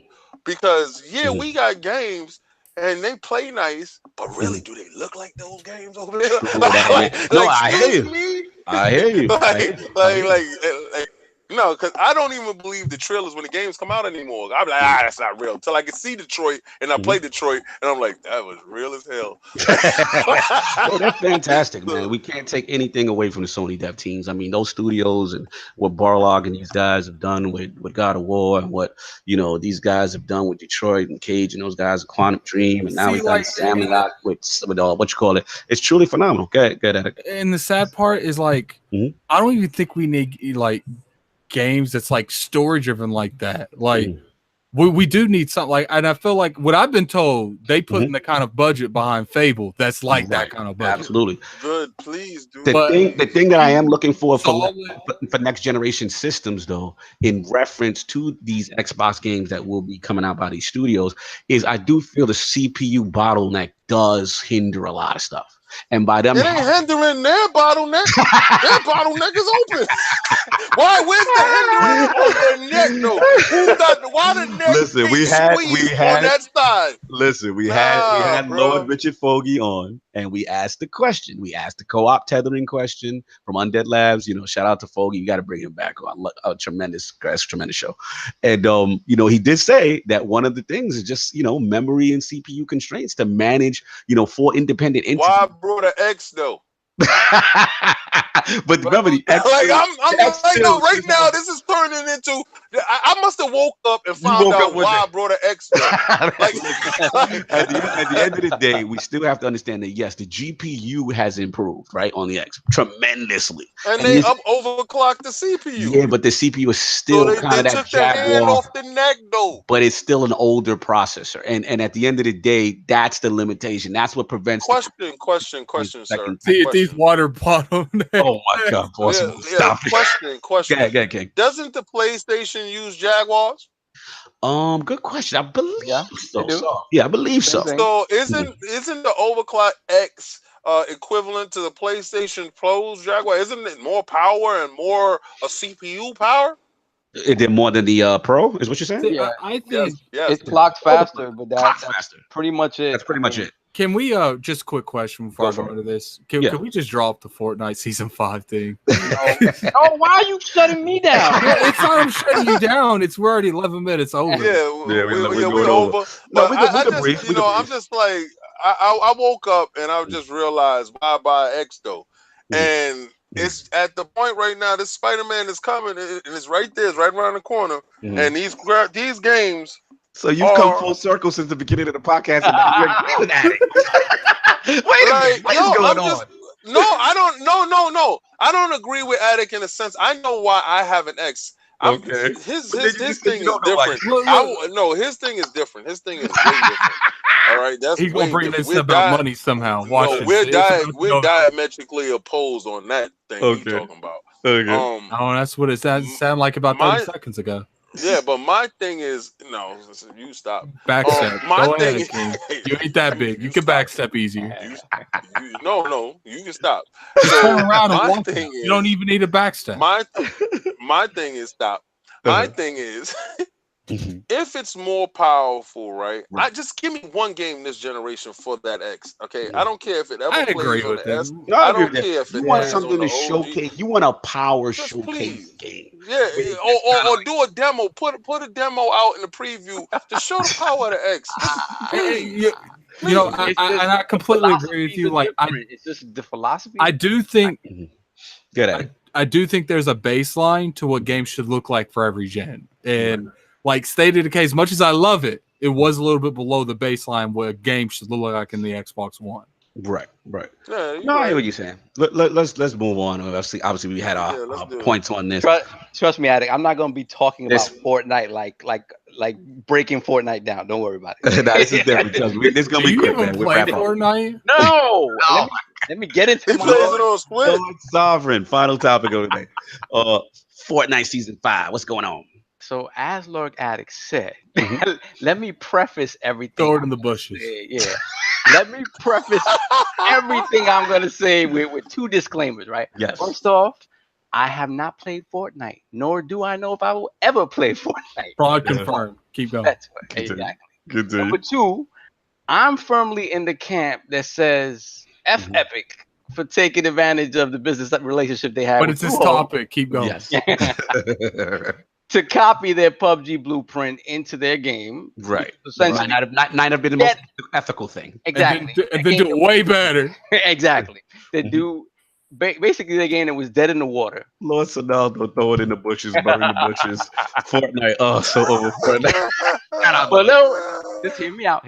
because we got games and they play nice, but really, do they look like those games over there? I hear you. I hear you. No, because I don't even believe the trailers when the games come out anymore. I'm like, that's not real. Until I can see Detroit, and I play Detroit, and I'm like, that was real as hell. They're fantastic, man. We can't take anything away from the Sony dev teams. I mean, those studios and what Barlog and these guys have done with God of War, and what these guys have done with Detroit and Cage and those guys, Quantum Dream, and now we got Sammy Lock with what you call it. It's truly phenomenal. Good at it. And the sad part is, like, I don't even think we need, like, games that's like story driven like that. Like we do need something like, and I feel like what I've been told, they put in the kind of budget behind Fable that's like that kind of budget. Absolutely. Good, please do. The thing that I am looking for Solid. for next generation systems, though, in reference to these Xbox games that will be coming out by these studios, is I do feel the CPU bottleneck does hinder a lot of stuff. And by them, it ain't hindering their bottleneck. Their bottleneck is open. Why? Where's the hindrance on their neck, though? Who got why the neck? Listen, we had on that side. Listen, we had Lord Richard Fogey on, and we asked the question. We asked the co-op tethering question from Undead Labs. You know, shout out to Fogey. You got to bring him back on. A tremendous show. And you know, he did say that one of the things is just, you know, memory and CPU constraints to manage, you know, 4 independent entities. Why brought an X though? But remember, the X like I'm like, no, right now this is turning into. I must have woke up and found out why I brought an X. Like, at the end of the day, we still have to understand that yes, the GPU has improved, right, on the X tremendously, and they overclocked the CPU. Yeah, but the CPU is still kind of that Jaguar off the neck, though. But it's still an older processor, and at the end of the day, that's the limitation. That's what prevents. Question, sir. See these water bottle. Oh my God, stop it. Question. Okay. Doesn't the PlayStation use Jaguars? Good question. I believe so. Yeah, I believe so. So isn't the overclock X equivalent to the PlayStation Pro's Jaguar? Isn't it more power and more a CPU power? Is it more than the Pro? Is what you're saying? Yeah, I think it's clocked faster, but that's pretty much it. That's pretty much it. Can we just a quick question before I go into this? Can we just drop the Fortnite season 5 thing? Oh, why are you shutting me down? It's not I'm shutting you down. We're already 11 minutes over. We're over. But I'm just like I woke up and I just realized why buy X though, and it's at the point right now. This Spider-Man is coming and it's right there. It's right around the corner, and these games. So you've come full circle since the beginning of the podcast, and now you agree with Addict. Wait a minute, what is going on? No, I don't. No. I don't agree with Addict in a sense. I know why I have an X. Okay. His thing is different. No, his thing is different. His thing is way different. All right, that's he's gonna bring this about money somehow. Watch we're diametrically opposed on that thing you're talking about. Okay. That's what it sounded like about 30 seconds ago. Yeah, but my thing is you stop. Backstep. Go ahead, you ain't that big. You can backstep easier. No, you can stop. Just turn around and walk. You don't even need a backstep. My thing is stop. My thing is if it's more powerful, right? I just give me one game this generation for that X. Okay, I don't care if it ever plays on the S. I don't care if it want something to showcase. You want a power showcase game. Yeah, or do a demo. Put a demo out in the preview to show the power of the X. I completely agree with you. Like, it's just the philosophy. I do think. Good at it. I do think there's a baseline to what games should look like for every gen, and like State of Decay, as much as I love it, it was a little bit below the baseline what a game should look like in the Xbox One. Right. Yeah, I hear what you're saying. Let's move on. Obviously, we had our points on this. Trust me, Addict. I'm not going to be talking about Fortnite like breaking Fortnite down. Don't worry about it. This is different. This is going to be quick, man. Play Fortnite? No. Let me get into my Sovereign. Final topic of the day. Fortnite Season 5. What's going on? So, as Lord Addict said, let me preface everything. Throw it in the bushes. Yeah. Let me preface everything I'm going to say with 2 disclaimers, right? Yes. First off, I have not played Fortnite, nor do I know if I will ever play Fortnite. Fraud confirmed. Keep going. That's right. Exactly. Good Number 2, I'm firmly in the camp that says F Epic for taking advantage of the business relationship they have. But it's this topic. Keep going. Yes. To copy their PUBG blueprint into their game. Right. Essentially, not have been the most ethical thing. Exactly. And then do it way better. Exactly. They do basically the game that was dead in the water. Lord Sonaldo, throw it in the bushes, burn the bushes. Fortnite, so over Fortnite. But no, just hear me out.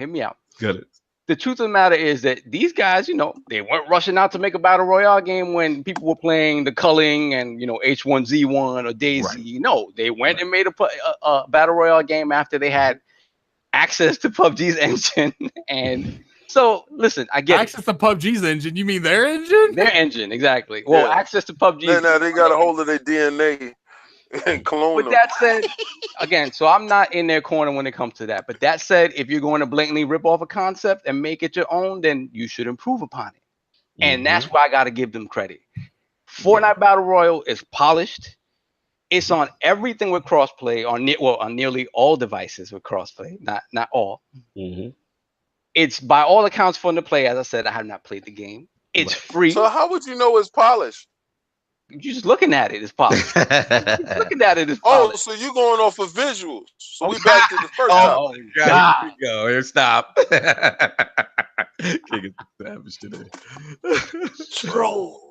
Got it. the truth of the matter is that these guys, they weren't rushing out to make a battle royale game when people were playing the culling and H1Z1 or DayZ. No, they went and made a battle royale game after they had access to PUBG's engine. And so, listen, I get access to PUBG's engine. You mean their engine? Their engine, exactly. Well, access to PUBG. Now they got a hold of their DNA and clone With them. that said, again, so I'm not in their corner when it comes to that. But that said, if you're going to blatantly rip off a concept and make it your own, then you should improve upon it. And that's why I got to give them credit. Fortnite Battle Royale is polished. It's on everything with crossplay, on nearly all devices with crossplay, not all. It's by all accounts fun to play. As I said, I have not played the game. It's free. So how would you know it's polished? You're just looking at it. It's polished. Looking at it is polished. Oh, so you're going off of visuals. So we back to the first time. Oh, God. Here we go. Here, stop. King of savage today.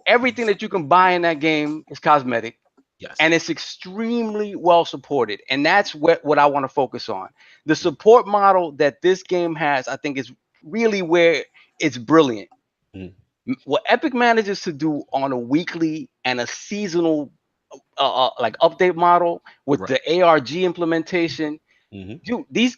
Everything that you can buy in that game is cosmetic. Yes. And it's extremely well supported. And that's what I want to focus on. The support model that this game has, I think, is really where it's brilliant. What Epic manages to do on a weekly and a seasonal like update model with the ARG implementation, dude, these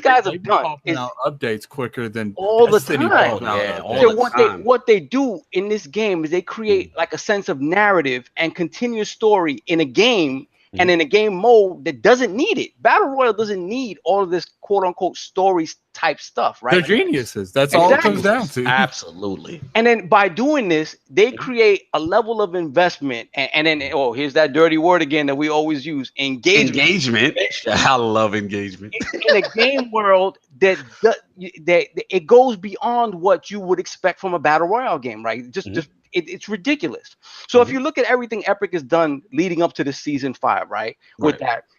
guys have done is updates quicker than all the time. What they do in this game is they create like a sense of narrative and continuous story in a game and in a game mode that doesn't need it. Battle Royale doesn't need all of this quote unquote stories type stuff, right? They're geniuses. That's all it comes down to. Absolutely. And then by doing this, they create a level of investment. And then, here's that dirty word again that we always use: engagement. I love engagement. In a game world that it goes beyond what you would expect from a battle royale game, right? It's ridiculous. So if you look at everything Epic has done leading up to the season 5, right? With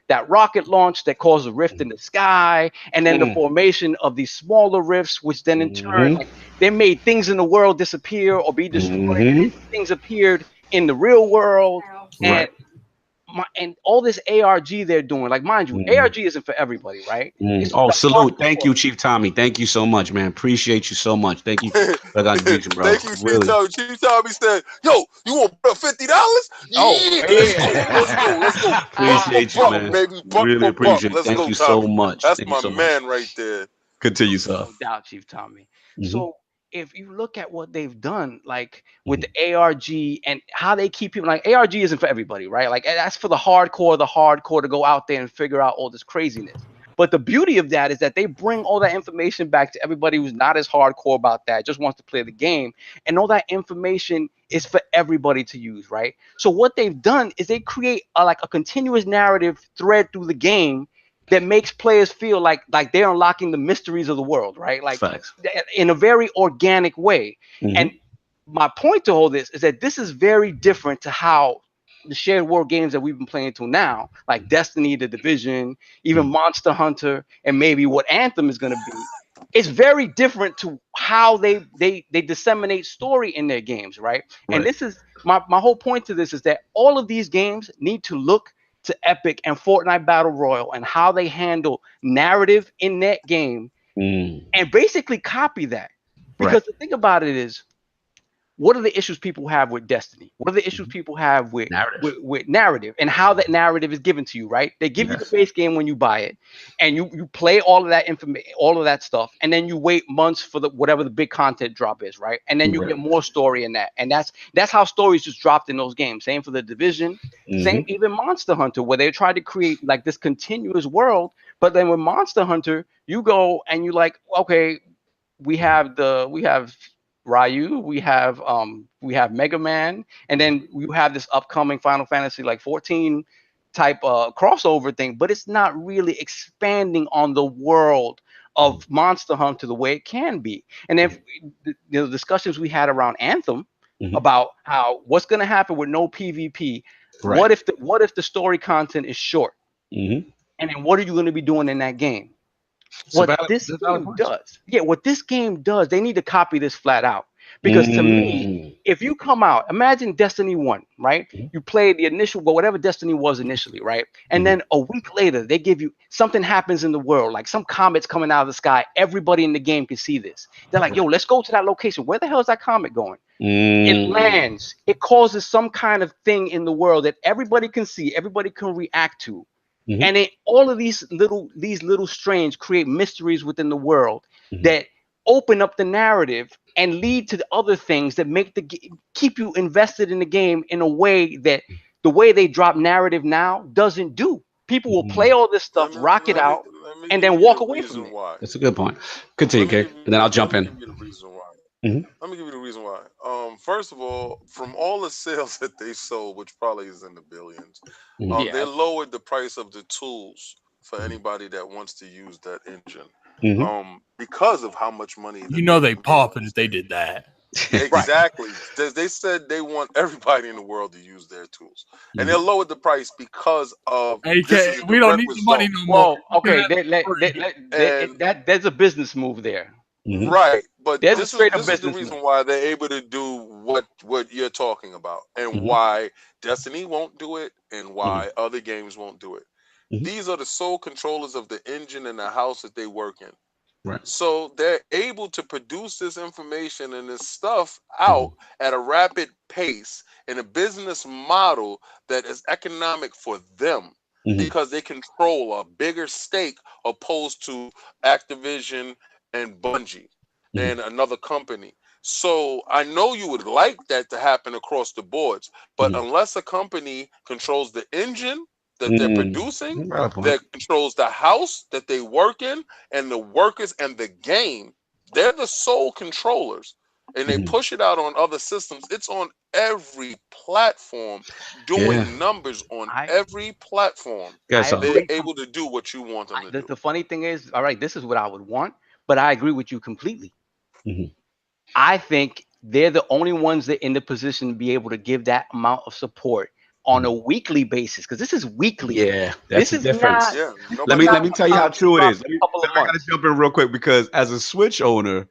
that rocket launch that caused a rift in the sky, and then the formation of these smaller rifts, which then in turn they made things in the world disappear or be destroyed. Things appeared in the real world, and all this ARG they're doing, like, mind you, ARG isn't for everybody, right? Salute. Thank you, Chief Tommy. Thank you so much, man. Appreciate you so much. Thank you for the contribution, bro. Thank you, Chief Tommy. Chief Tommy said, yo, you want $50? Let's go. Appreciate you, man. Baby. Really appreciate it. Thank you so much. That's my man right there. Continue, sir. No doubt, Chief Tommy. So if you look at what they've done, like with the ARG and how they keep people, like, ARG isn't for everybody, right? Like, that's for the hardcore to go out there and figure out all this craziness. But the beauty of that is that they bring all that information back to everybody who's not as hardcore about that, just wants to play the game. And all that information is for everybody to use, right? So what they've done is they create a continuous narrative thread through the game that makes players feel like they're unlocking the mysteries of the world, right? Like, in a very organic way. And my point to all this is that this is very different to how the shared world games that we've been playing till now, like Destiny, The Division, even Monster Hunter, and maybe what Anthem is going to be. It's very different to how they disseminate story in their games, right? And this is my whole point to this is that all of these games need to look to Epic and Fortnite Battle Royale and how they handle narrative in that game and basically copy that. Because the thing about it is, what are the issues people have with Destiny? What are the issues people have with narrative and how that narrative is given to you, right? They give you the base game when you buy it, and you play all of that information, all of that stuff, and then you wait months for whatever the big content drop is, right? And then you get more story in that, and that's how stories just dropped in those games. Same for The Division, same even Monster Hunter, where they tried to create like this continuous world, but then with Monster Hunter, you go and you like, okay, we have Ryu, we have Mega Man, and then you have this upcoming Final Fantasy like 14 type crossover thing, but it's not really expanding on the world of Monster Hunter the way it can be. And then the discussions we had around Anthem about how what's going to happen with no PvP. What if the story content is short? And then what are you going to be doing in that game? What this game does, they need to copy this flat out, Because to me, if you come out, imagine Destiny 1, right? You play the initial, well, whatever Destiny was initially, right? And then a week later, they give you something happens in the world, like some comet's coming out of the sky. Everybody in the game can see this. They're like, yo, let's go to that location. Where the hell is that comet going? It lands. It causes some kind of thing in the world that everybody can see, everybody can react to. And all of these little strains create mysteries within the world that open up the narrative and lead to the other things that make keep you invested in the game in a way that the way they drop narrative now doesn't do. People will play all this stuff, rock it out, and then walk away from it. That's a good point. Continue, Kay, and then I'll jump in. Let me give you the reason why. Let me give you the reason why. First of all, from all the sales that they sold, which probably is in the billions, they lowered the price of the tools for anybody that wants to use that engine. Because of how much money they popping if they did that. Exactly. They said they want everybody in the world to use their tools, and they lowered the price because of. We don't need the money no more. Well, okay, there's a business move there. Right, but There's this straight up is the business reason move. why they're able to do what you're talking about, and why Destiny won't do it, and why other games won't do it. These are the sole controllers of the engine and the house that they work in. Right. So they're able to produce this information and this stuff out at a rapid pace in a business model that is economic for them because they control a bigger stake opposed to Activision and Bungie and another company. So I know you would like that to happen across the boards, but unless a company controls the engine that they're producing, that controls the house that they work in, and the workers and the game, they're the sole controllers. And they push it out on other systems. It's on every platform, doing numbers on every platform. They're able to do what you want them to do. The funny thing is, all right, this is what I would want, but I agree with you completely. I think they're the only ones that in the position to be able to give that amount of support on a weekly basis, because this is weekly. Yeah, that's the difference. Let me tell you how true it is. I gotta jump in real quick because as a Switch owner,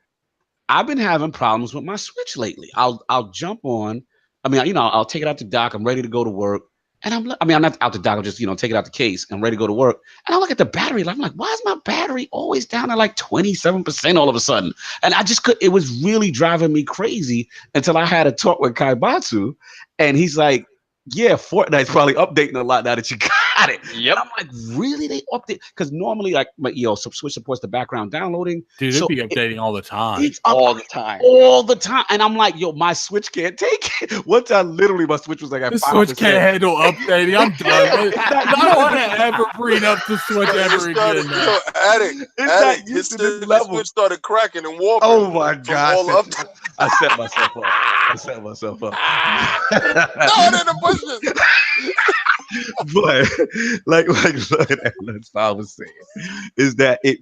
I've been having problems with my Switch lately. I'll jump on. I mean, I'll take it out the dock. I'm ready to go to work, and I'm not out the dock. I'll just take it out the case. I'm ready to go to work, and I look at the battery. I'm like, why is my battery always down at like 27% all of a sudden? And I just could. It was really driving me crazy until I had a talk with Kaibatsu, and he's like, yeah, Fortnite's probably updating a lot now that you got it. Yep. And I'm like, really? They update? Because normally, like, Switch supports the background downloading. Dude, it'd be updating all the time. It's all the time. All the time. And I'm like, my Switch can't take it. One time, literally, my Switch was like at 5%. Switch can't handle updating. I'm done. I don't want to ever bring up the Switch ever again. Addict. His Switch started cracking and walking. Oh, my God. I set myself up. No, they're the bushes. But like that's what I was saying, is that it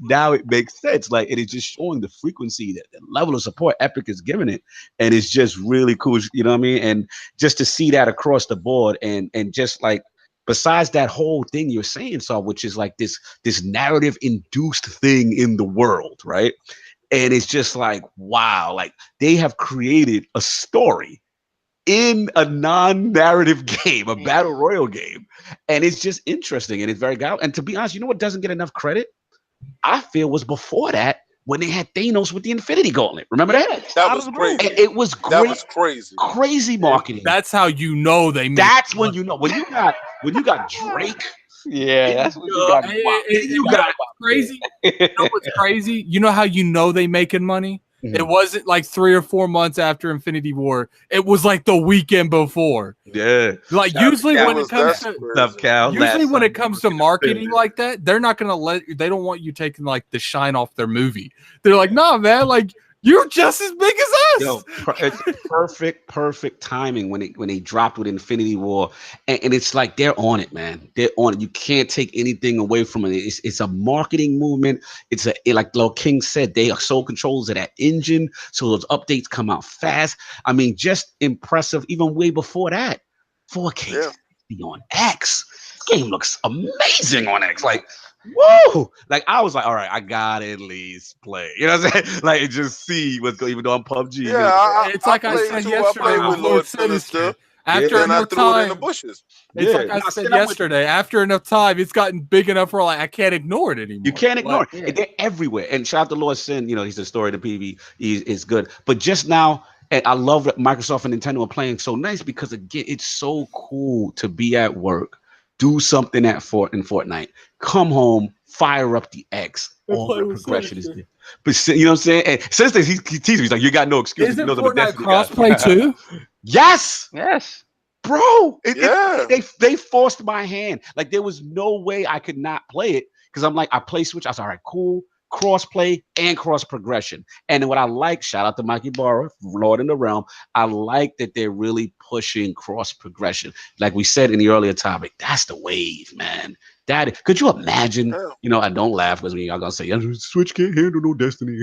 makes sense. Like, it is just showing the frequency, that the level of support Epic is giving it, and it's just really cool. You know what I mean? And just to see that across the board, and just like, besides that whole thing you're saying, so which is like this narrative induced thing in the world, right? And it's just like, wow, like they have created a story in a non-narrative game, a battle royal game. And it's just interesting, and it's very good. And to be honest, you know what doesn't get enough credit? I feel was before that, when they had Thanos with the Infinity Gauntlet. Remember that? That was crazy. And it was great. That was crazy. Crazy marketing. That's how you know they made That's when you know. When you got Drake. Yeah, that's what you got crazy. You know what's crazy? You know how you know they making money? It wasn't like 3 or 4 months after Infinity War. It was like the weekend before. Yeah. Like usually when it comes to marketing like that, they're not gonna they don't want you taking like the shine off their movie. They're like, nah, man, like you're just as big as us. Yo, it's perfect timing when they dropped with Infinity War, and it's like they're on it, man. They're on it. You can't take anything away from it. It's a marketing movement. Like Lil King said, they are sole controllers of that engine, so those updates come out fast. I mean, just impressive. Even way before that, 4K on X. This game looks amazing on X. Like, whoa! Like I was like, all right, I gotta at least play. You know what I'm saying? Like just see what's going. Even though I'm PUBG, Yeah, you know. It's I like I played said too. I yesterday played with with Lord Lord Sinister. Sinister, After and I enough threw it in the time, bushes. it's Yeah. like I Nah, see, said I'm with yesterday. After enough time, it's gotten big enough where like I can't ignore it you anymore. can't ignore Like, it. And they're everywhere. And shout out to Lord Sin. You know, he's the story of the PV. Is good. But just now, and I love that Microsoft and Nintendo are playing so nice because again, it's so cool to be at work, do something in Fortnite, come home, fire up the X. and All play the with progression is Sinister. there. But you know what I'm saying? And since then, he teased me. He's like, you got no excuses. You Isn't know I'm a Fortnite Destiny guy. crossplay too? Yes. Yes. Bro, Yeah. they forced my hand. Like there was no way I could not play it because I'm like I play Switch. I was all right, cool, cross play and cross progression. And then what I like, shout out to Mikey Barra, Lord in the Realm. I like that they're really pushing cross progression. Like we said in the earlier topic, that's the wave, man. That could you imagine? Hell, You know, I don't laugh because y'all gonna say Switch can't handle no Destiny.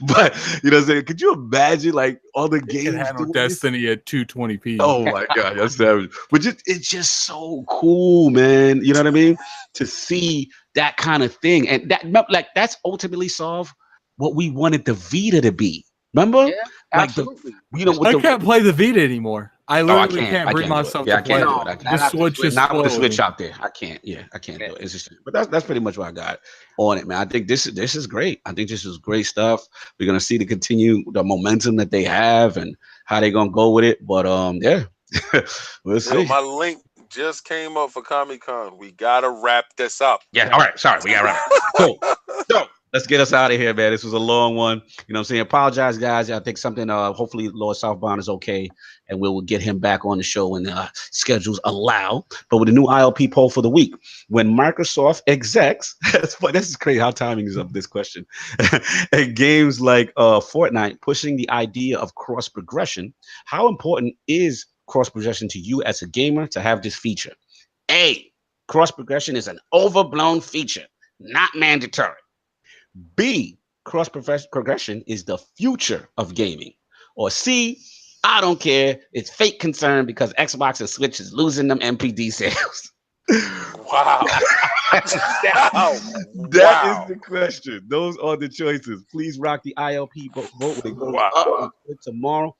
But you know what I'm saying? Could you imagine like other It can games handle doing this? Destiny at 220p. Oh my god, that's savage. But it's just so cool, man. You know what I mean? To see that kind of thing. And that's ultimately solved what we wanted the Vita to be. Remember? Yeah, Like the absolutely. with I the can't play the Vita anymore. I oh, I literally can't. can't I bring can't do it. myself Yeah, to I can't play do it. it. I can't. The Not with the Switch Switch, is not with the slow. Switch out there. I can't. Yeah, I can't do it. It's just, but that's pretty much what I got on it, man. I think this is great. I think this is great stuff. We're gonna see the momentum that they have and how they're gonna go with it. But yeah, we'll yo, see. my link just came up for Comic Con. We gotta wrap this up. Yeah. All right. Sorry. We got to wrap it. Cool. So let's get us out of here, man. This was a long one. You know what I'm saying? Apologize, guys. I think something, hopefully Lord Southbound is okay. And we'll get him back on the show when schedules allow. But with the new ILP poll for the week, when Microsoft execs, this is crazy how timing is of this question, and games like Fortnite pushing the idea of cross progression, how important is cross progression to you as a gamer to have this feature? A, cross progression is an overblown feature, not mandatory. B, cross progression is the future of gaming. Or C, I don't care. It's fake concern because Xbox and Switch is losing them MPD sales. Wow. that is Wow. the question. Those are the choices. Please rock the ILP vote when it goes Wow. up tomorrow.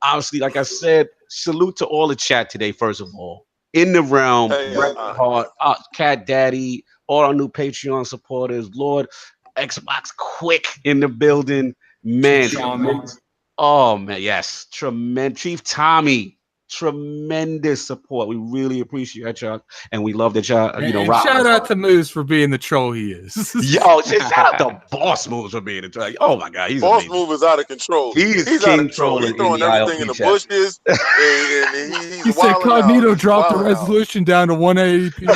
Obviously, like I said, salute to all the chat today, first of all. In the realm, Hey, Red Heart, Cat Daddy, all our new Patreon supporters, Lord Xbox Quick in the building. Man, tremendous. Oh man, yes. Tremendous. Chief Tommy, tremendous support. We really appreciate y'all. And we love that y'all, And rock shout us. out to Moose for being the troll he is. Yo, shout out to Boss Moves for being a track. Oh my god, he's Boss amazing. Move is out of control. He's out king of control. He's trolling in throwing the everything in ILP the chat. bushes, and He he's said wilding out. Cognito He's dropped the wilding out. resolution down to 180p,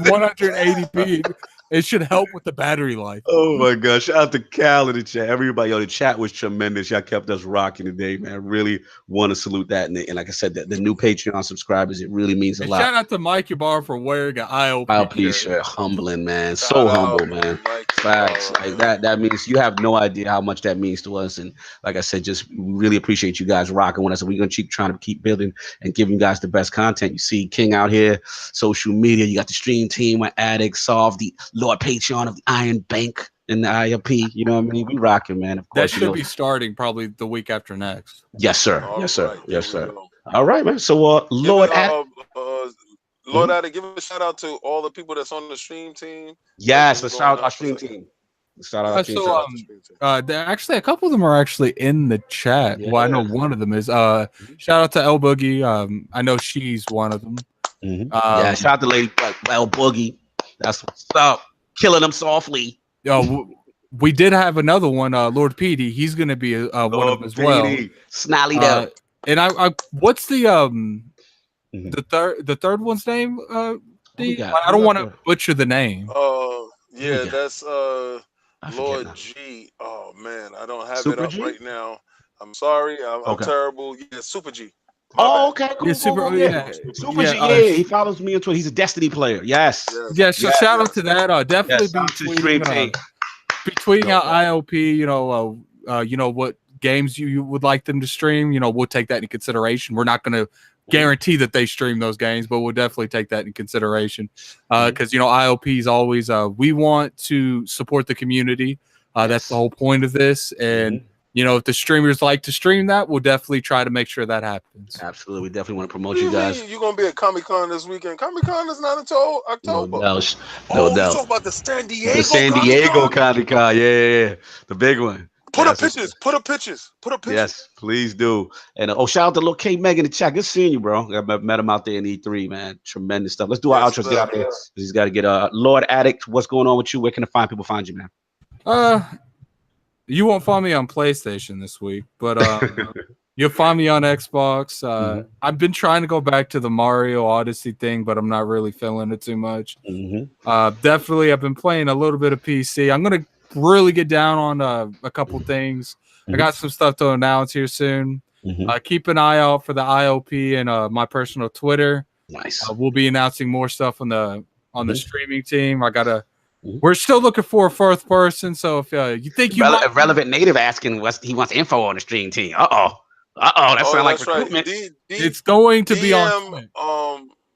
180p. It should help with the battery life. Oh my gosh. Shout out to Cal in the chat. Everybody, the chat was tremendous. Y'all kept us rocking today, man. I really want to salute that. And like I said, the new Patreon subscribers, it really means a And lot. shout out to Mike Yabar for wearing an ILP ILP shirt. shirt. Humbling, man. Shout So out humble, to man. Mike Facts. Ibarra, Like man. that means you have no idea how much that means to us. And like I said, just really appreciate you guys rocking with us. And we're gonna keep trying to keep building and giving you guys the best content. You see King out here, social media, you got the stream team with Addict, Solve, the Lord Patreon of the Iron Bank and the ILP. You know what I mean? We rocking, man. Of That course, should be starting probably the week after next. Yes, sir. All Yes, sir. right, Yes, there we sir. go. All right, man. So Give Lord Lord Addy, give a shout out to all the people that's on the stream team. yes, let's shout out our stream team. Shout out our stream So, team. actually, a couple of them are actually in the chat. Yeah. Well, I know one of them is. Shout out to El Boogie. I know she's one of them. Yeah, shout out to Lady El Boogie. That's what's up. Killing them softly. We did have another one, Lord Petey. He's going to be one of them as well. Snollied up. And I what's the third one's name? I don't want to butcher the name. Yeah, that's Lord G. Oh man, I don't have it up right now. I'm sorry, I'm terrible. Yeah, Super G. Oh, okay, cool. Yeah, Super G. Yeah, he follows me on Twitter. He's a Destiny player. Yes. Yeah, so shout out to that. Definitely be tweeting out ILP. You know what games you would like them to stream. We'll take that into consideration. We're not going to guarantee that they stream those games, but we'll definitely take that in consideration because ILP is always we want to support the community. That's the whole point of this, and if the streamers like to stream that, we'll definitely try to make sure that happens. Absolutely, we definitely want to promote you guys. You're gonna be at Comic-Con this weekend. Comic-Con is not until October. No You doubt. talk about the San Diego. The San Diego Comic-Con, yeah, the big one. Put up pictures. Yes, please do. And shout out to Lil K Meg in the chat. Good seeing you, bro. I met him out there in E3, man. Tremendous stuff. Let's do our outros. Get out there. He's got to get Lord Addict. What's going on with you? Where can people find you, man? You won't find me on PlayStation this week, but you'll find me on Xbox. I've been trying to go back to the Mario Odyssey thing, but I'm not really feeling it too much. Definitely, I've been playing a little bit of PC. I'm gonna really get down on a couple things. I got some stuff to announce here soon. Keep an eye out for the ILP and my personal Twitter. Nice. We'll be announcing more stuff on the streaming team. We're still looking for a fourth person, so if you think Relevant Native asking he wants info on the stream team. That sounds like recruitment. Right. It's going to be on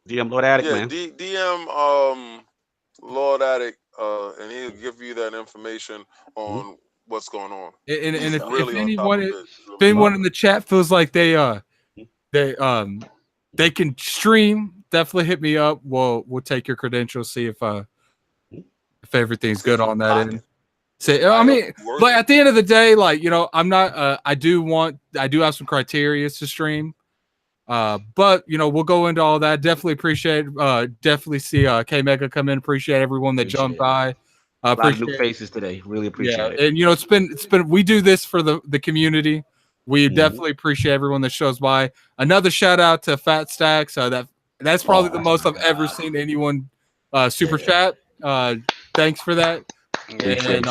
DM Lord Addict, man. DM Lord Addict, and he'll give you that information on what's going on. And if anyone in the chat feels like they can stream, definitely hit me up. We'll take your credentials, see if everything's good on that end. But at the end of the day, I'm not. I do have some criteria to stream. But we'll go into all that. Definitely appreciate. Definitely see K Mega come in. Appreciate everyone that jumped by. A lot of new faces today. Really appreciate it. And it's been. We do this for the community. We definitely appreciate everyone that shows by. Another shout out to Fat Stacks. That's probably the most I've ever seen anyone super chat. Thanks for that. And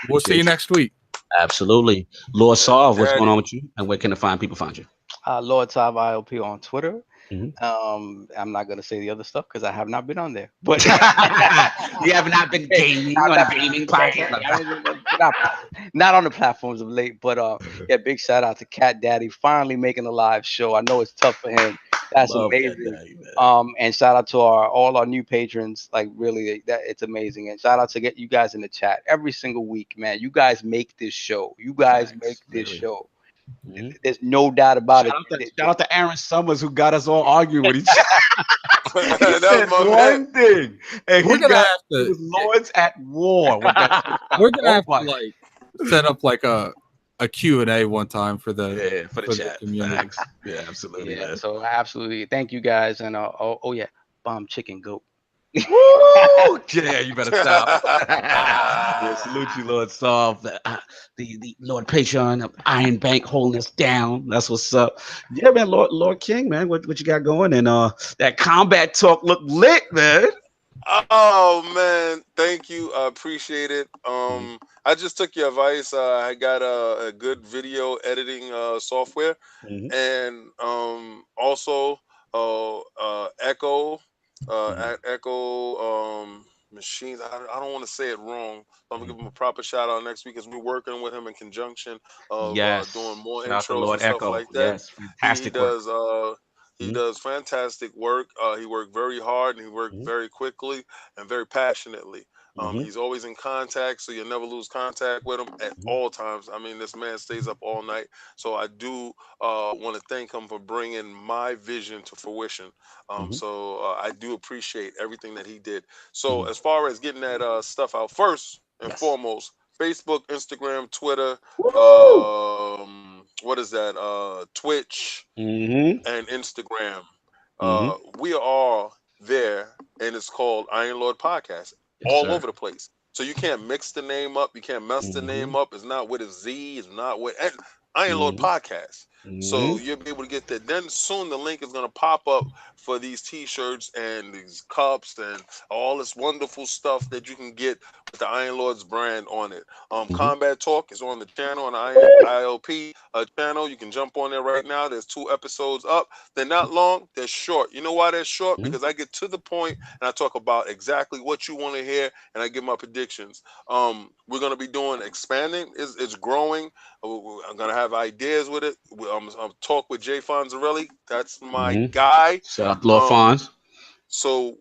we'll see you next week. Absolutely. Lord Sav, what's going on with you? And where can people find you? Lord Sav ILP on Twitter. I'm not gonna say the other stuff because I have not been on there. But you have not been gaming on a gaming podcast. Not on the platforms of late. But big shout out to Cat Daddy finally making a live show. I know it's tough for him. That's amazing. And shout out to all our new patrons. Like really, it's amazing. And shout out to get you guys in the chat every single week, man. You guys make this show. Show. There's no doubt about it. Shout out to Aaron Summers who got us all arguing with each other. That was one thing, and we're gonna have to Lords at war. We're gonna have to set up a Q&A one time for the chat community. Yeah, absolutely. Yeah, so absolutely, thank you guys, and bomb chicken goat. Woo! Yeah, you better stop. Salute you, Lord Sav, the Lord Patreon of Iron Bank holding us down. That's what's up. Yeah, man, Lord King, man, what you got going? And that combat talk look lit, man. Oh man, thank you. I appreciate it. I just took your advice. I got a good video editing software, and also Echo machines. I don't want to say it wrong. So I'm gonna give him a proper shout out next week as we're working with him in conjunction of doing more intros and stuff like that. Yes, fantastic. He does fantastic work. He worked very hard and he worked very quickly and very passionately. He's always in contact, so you'll never lose contact with him at all times. I mean, this man stays up all night. So I do want to thank him for bringing my vision to fruition. So I do appreciate everything that he did. So as far as getting that stuff out, first and foremost, Facebook, Instagram, Twitter, what is that? Twitch and Instagram. We are all there, and it's called Iron Lord Podcast. Over the place. So you can't mix the name up. You can't mess the name up. It's not with a Z. It's not with Iron Lord Podcast. So you'll be able to get that. Then soon the link is going to pop up for these t-shirts and these cups and all this wonderful stuff that you can get with the Iron Lord's brand on it. Combat Talk is on the channel, on the ILP channel. You can jump on there right now. There's 2 episodes up. They're not long. They're short. You know why they're short? Because I get to the point and I talk about exactly what you want to hear and I give my predictions. We're going to be doing expanding. It's growing. I'm going to have ideas with it. talk with Jay Fonzarelli. That's my Mhm. guy. Shout out to Lord Fonz. So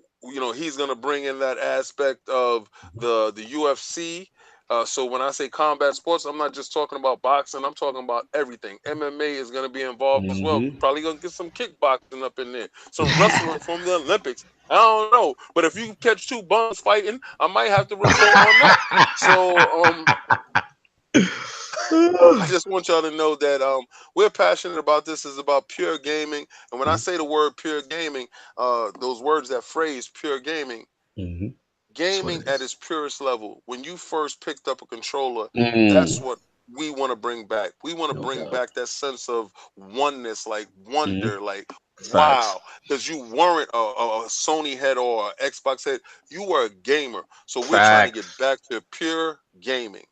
he's gonna bring in that aspect of the UFC. So when I say combat sports, I'm not just talking about boxing. I'm talking about everything. MMA is gonna be involved as well. Mhm. Probably gonna get some kickboxing up in there, some wrestling from the Olympics. I don't know, but if you catch two bums fighting, I might have to report on that. So I just want y'all to know that we're passionate about this. Is about pure gaming, and when I say the word pure gaming, those words, that phrase, pure gaming, Mhm. gaming That's what it at is. its purest level. When you first picked up a controller, that's Mm. what we want to bring back. We want to No bring doubt. back that sense of oneness, like Mhm. wonder, like Facts. wow, because you weren't a Sony head or a Xbox head. You were a gamer. So we're trying to get Facts. back to pure gaming.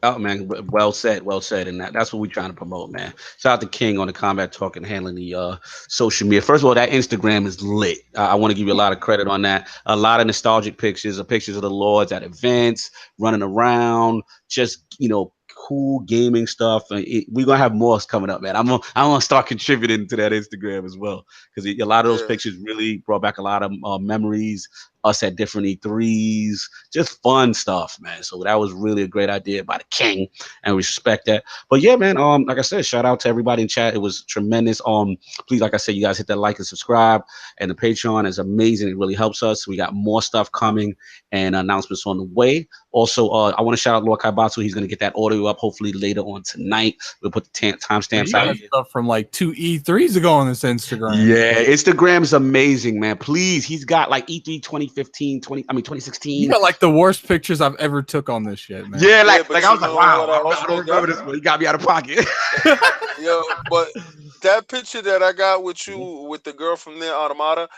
Oh man, well said, well said, and that's what we're trying to promote, man. Shout out to King on the Combat Talk and handling the social media. First of all, that Instagram is lit. I want to give you a lot of credit on that. A lot of nostalgic pictures, pictures of the Lords at events, running around, just cool gaming stuff. And we're gonna have more coming up, man. I'm gonna start contributing to that Instagram as well because a lot of those Yeah. pictures really brought back a lot of memories. Us at different E3s, just fun stuff, man. So that was really a great idea by the King, and we respect that. But yeah, man, like I said, shout out to everybody in chat. It was tremendous. Please, like I said, you guys hit that like and subscribe, and the Patreon is amazing. It really helps us. We got more stuff coming and announcements on the way. Also, I want to shout out Lord Kaibatsu. He's gonna get that audio up hopefully later on tonight. We'll put the timestamps You out. got stuff from like 2 E3s ago on this Instagram. Yeah, Instagram's amazing, man. Please, he's got like E3 2015, 2016. You got like the worst pictures I've ever took on this shit, man. Yeah, but I was like, you know wow, what I I also don't remember this one. You got me out of pocket. But that picture that I got with you with the girl from there, Automata,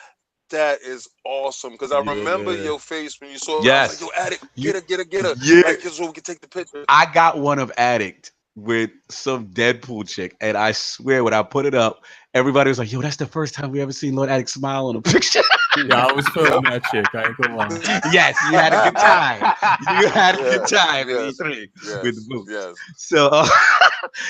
that is awesome. Because I remember Yeah. your face when you saw it. I was Yes. like, yo, Addict, get her. Yeah. Like, so we can take the picture. I got one of Addict with some Deadpool chick, and I swear when I put it up, everybody was like, yo, that's the first time we ever seen Lord Addict smile on a picture. Yeah, I was feeling that chick. I ain't gonna lie. Yes, you had a good time. You had a good time in Yes. E3 with the Yes. boots. Yes. So,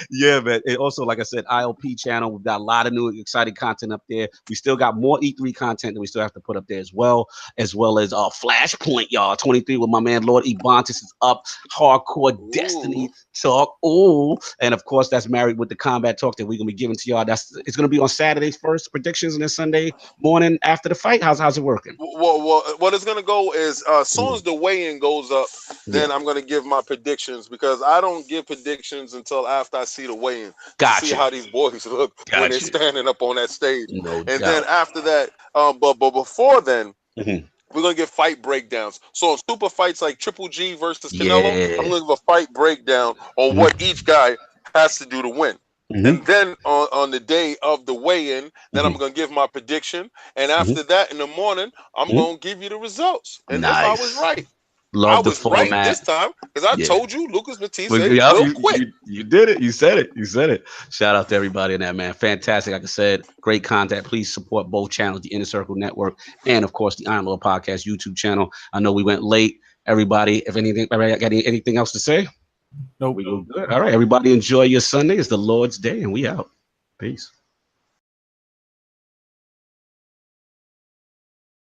yeah, man. And also, like I said, ILP channel, we've got a lot of new exciting content up there. We still got more E3 content that we still have to put up there as well as Flashpoint, y'all. 23 with my man Lord Ebontis is up. Hardcore Destiny talk. Oh, and of course, that's married with the Combat Talk that we're gonna be giving to y'all. It's gonna be on Saturdays first predictions, and then Sunday morning after the fight. How's it working? Well, what it's gonna go is as soon as the weigh-in goes up, then Yeah. I'm gonna give my predictions because I don't give predictions until after I see the weigh-in to Gotcha. see how these boys look when they're Gotcha. standing up on that stage. No And doubt. then after that, but before then, Mhm. we're gonna get fight breakdowns. So on super fights like Triple G versus Canelo, Yeah. I'm gonna give a fight breakdown on what each guy has to do to win. Mhm. And then on the day of the weigh-in, then I'm Mhm. gonna give my prediction. And Mhm. after that, in the morning, I'm Mhm. gonna give you the results. And if I was Nice. right, I Love the was right format. this time because I Yeah. told you Lucas Matisse Yeah, will quit. you did it. You said it. You said it. Shout out to everybody in that, man. Fantastic. Like I said, great content. Please support both channels, the Inner Circle Network and, of course, the Iron Lord Podcast YouTube channel. I know we went late. Everybody, if anything, got anything else to say? Nope. We go good. All right. Everybody enjoy your Sunday. It's the Lord's Day, and we out. Peace.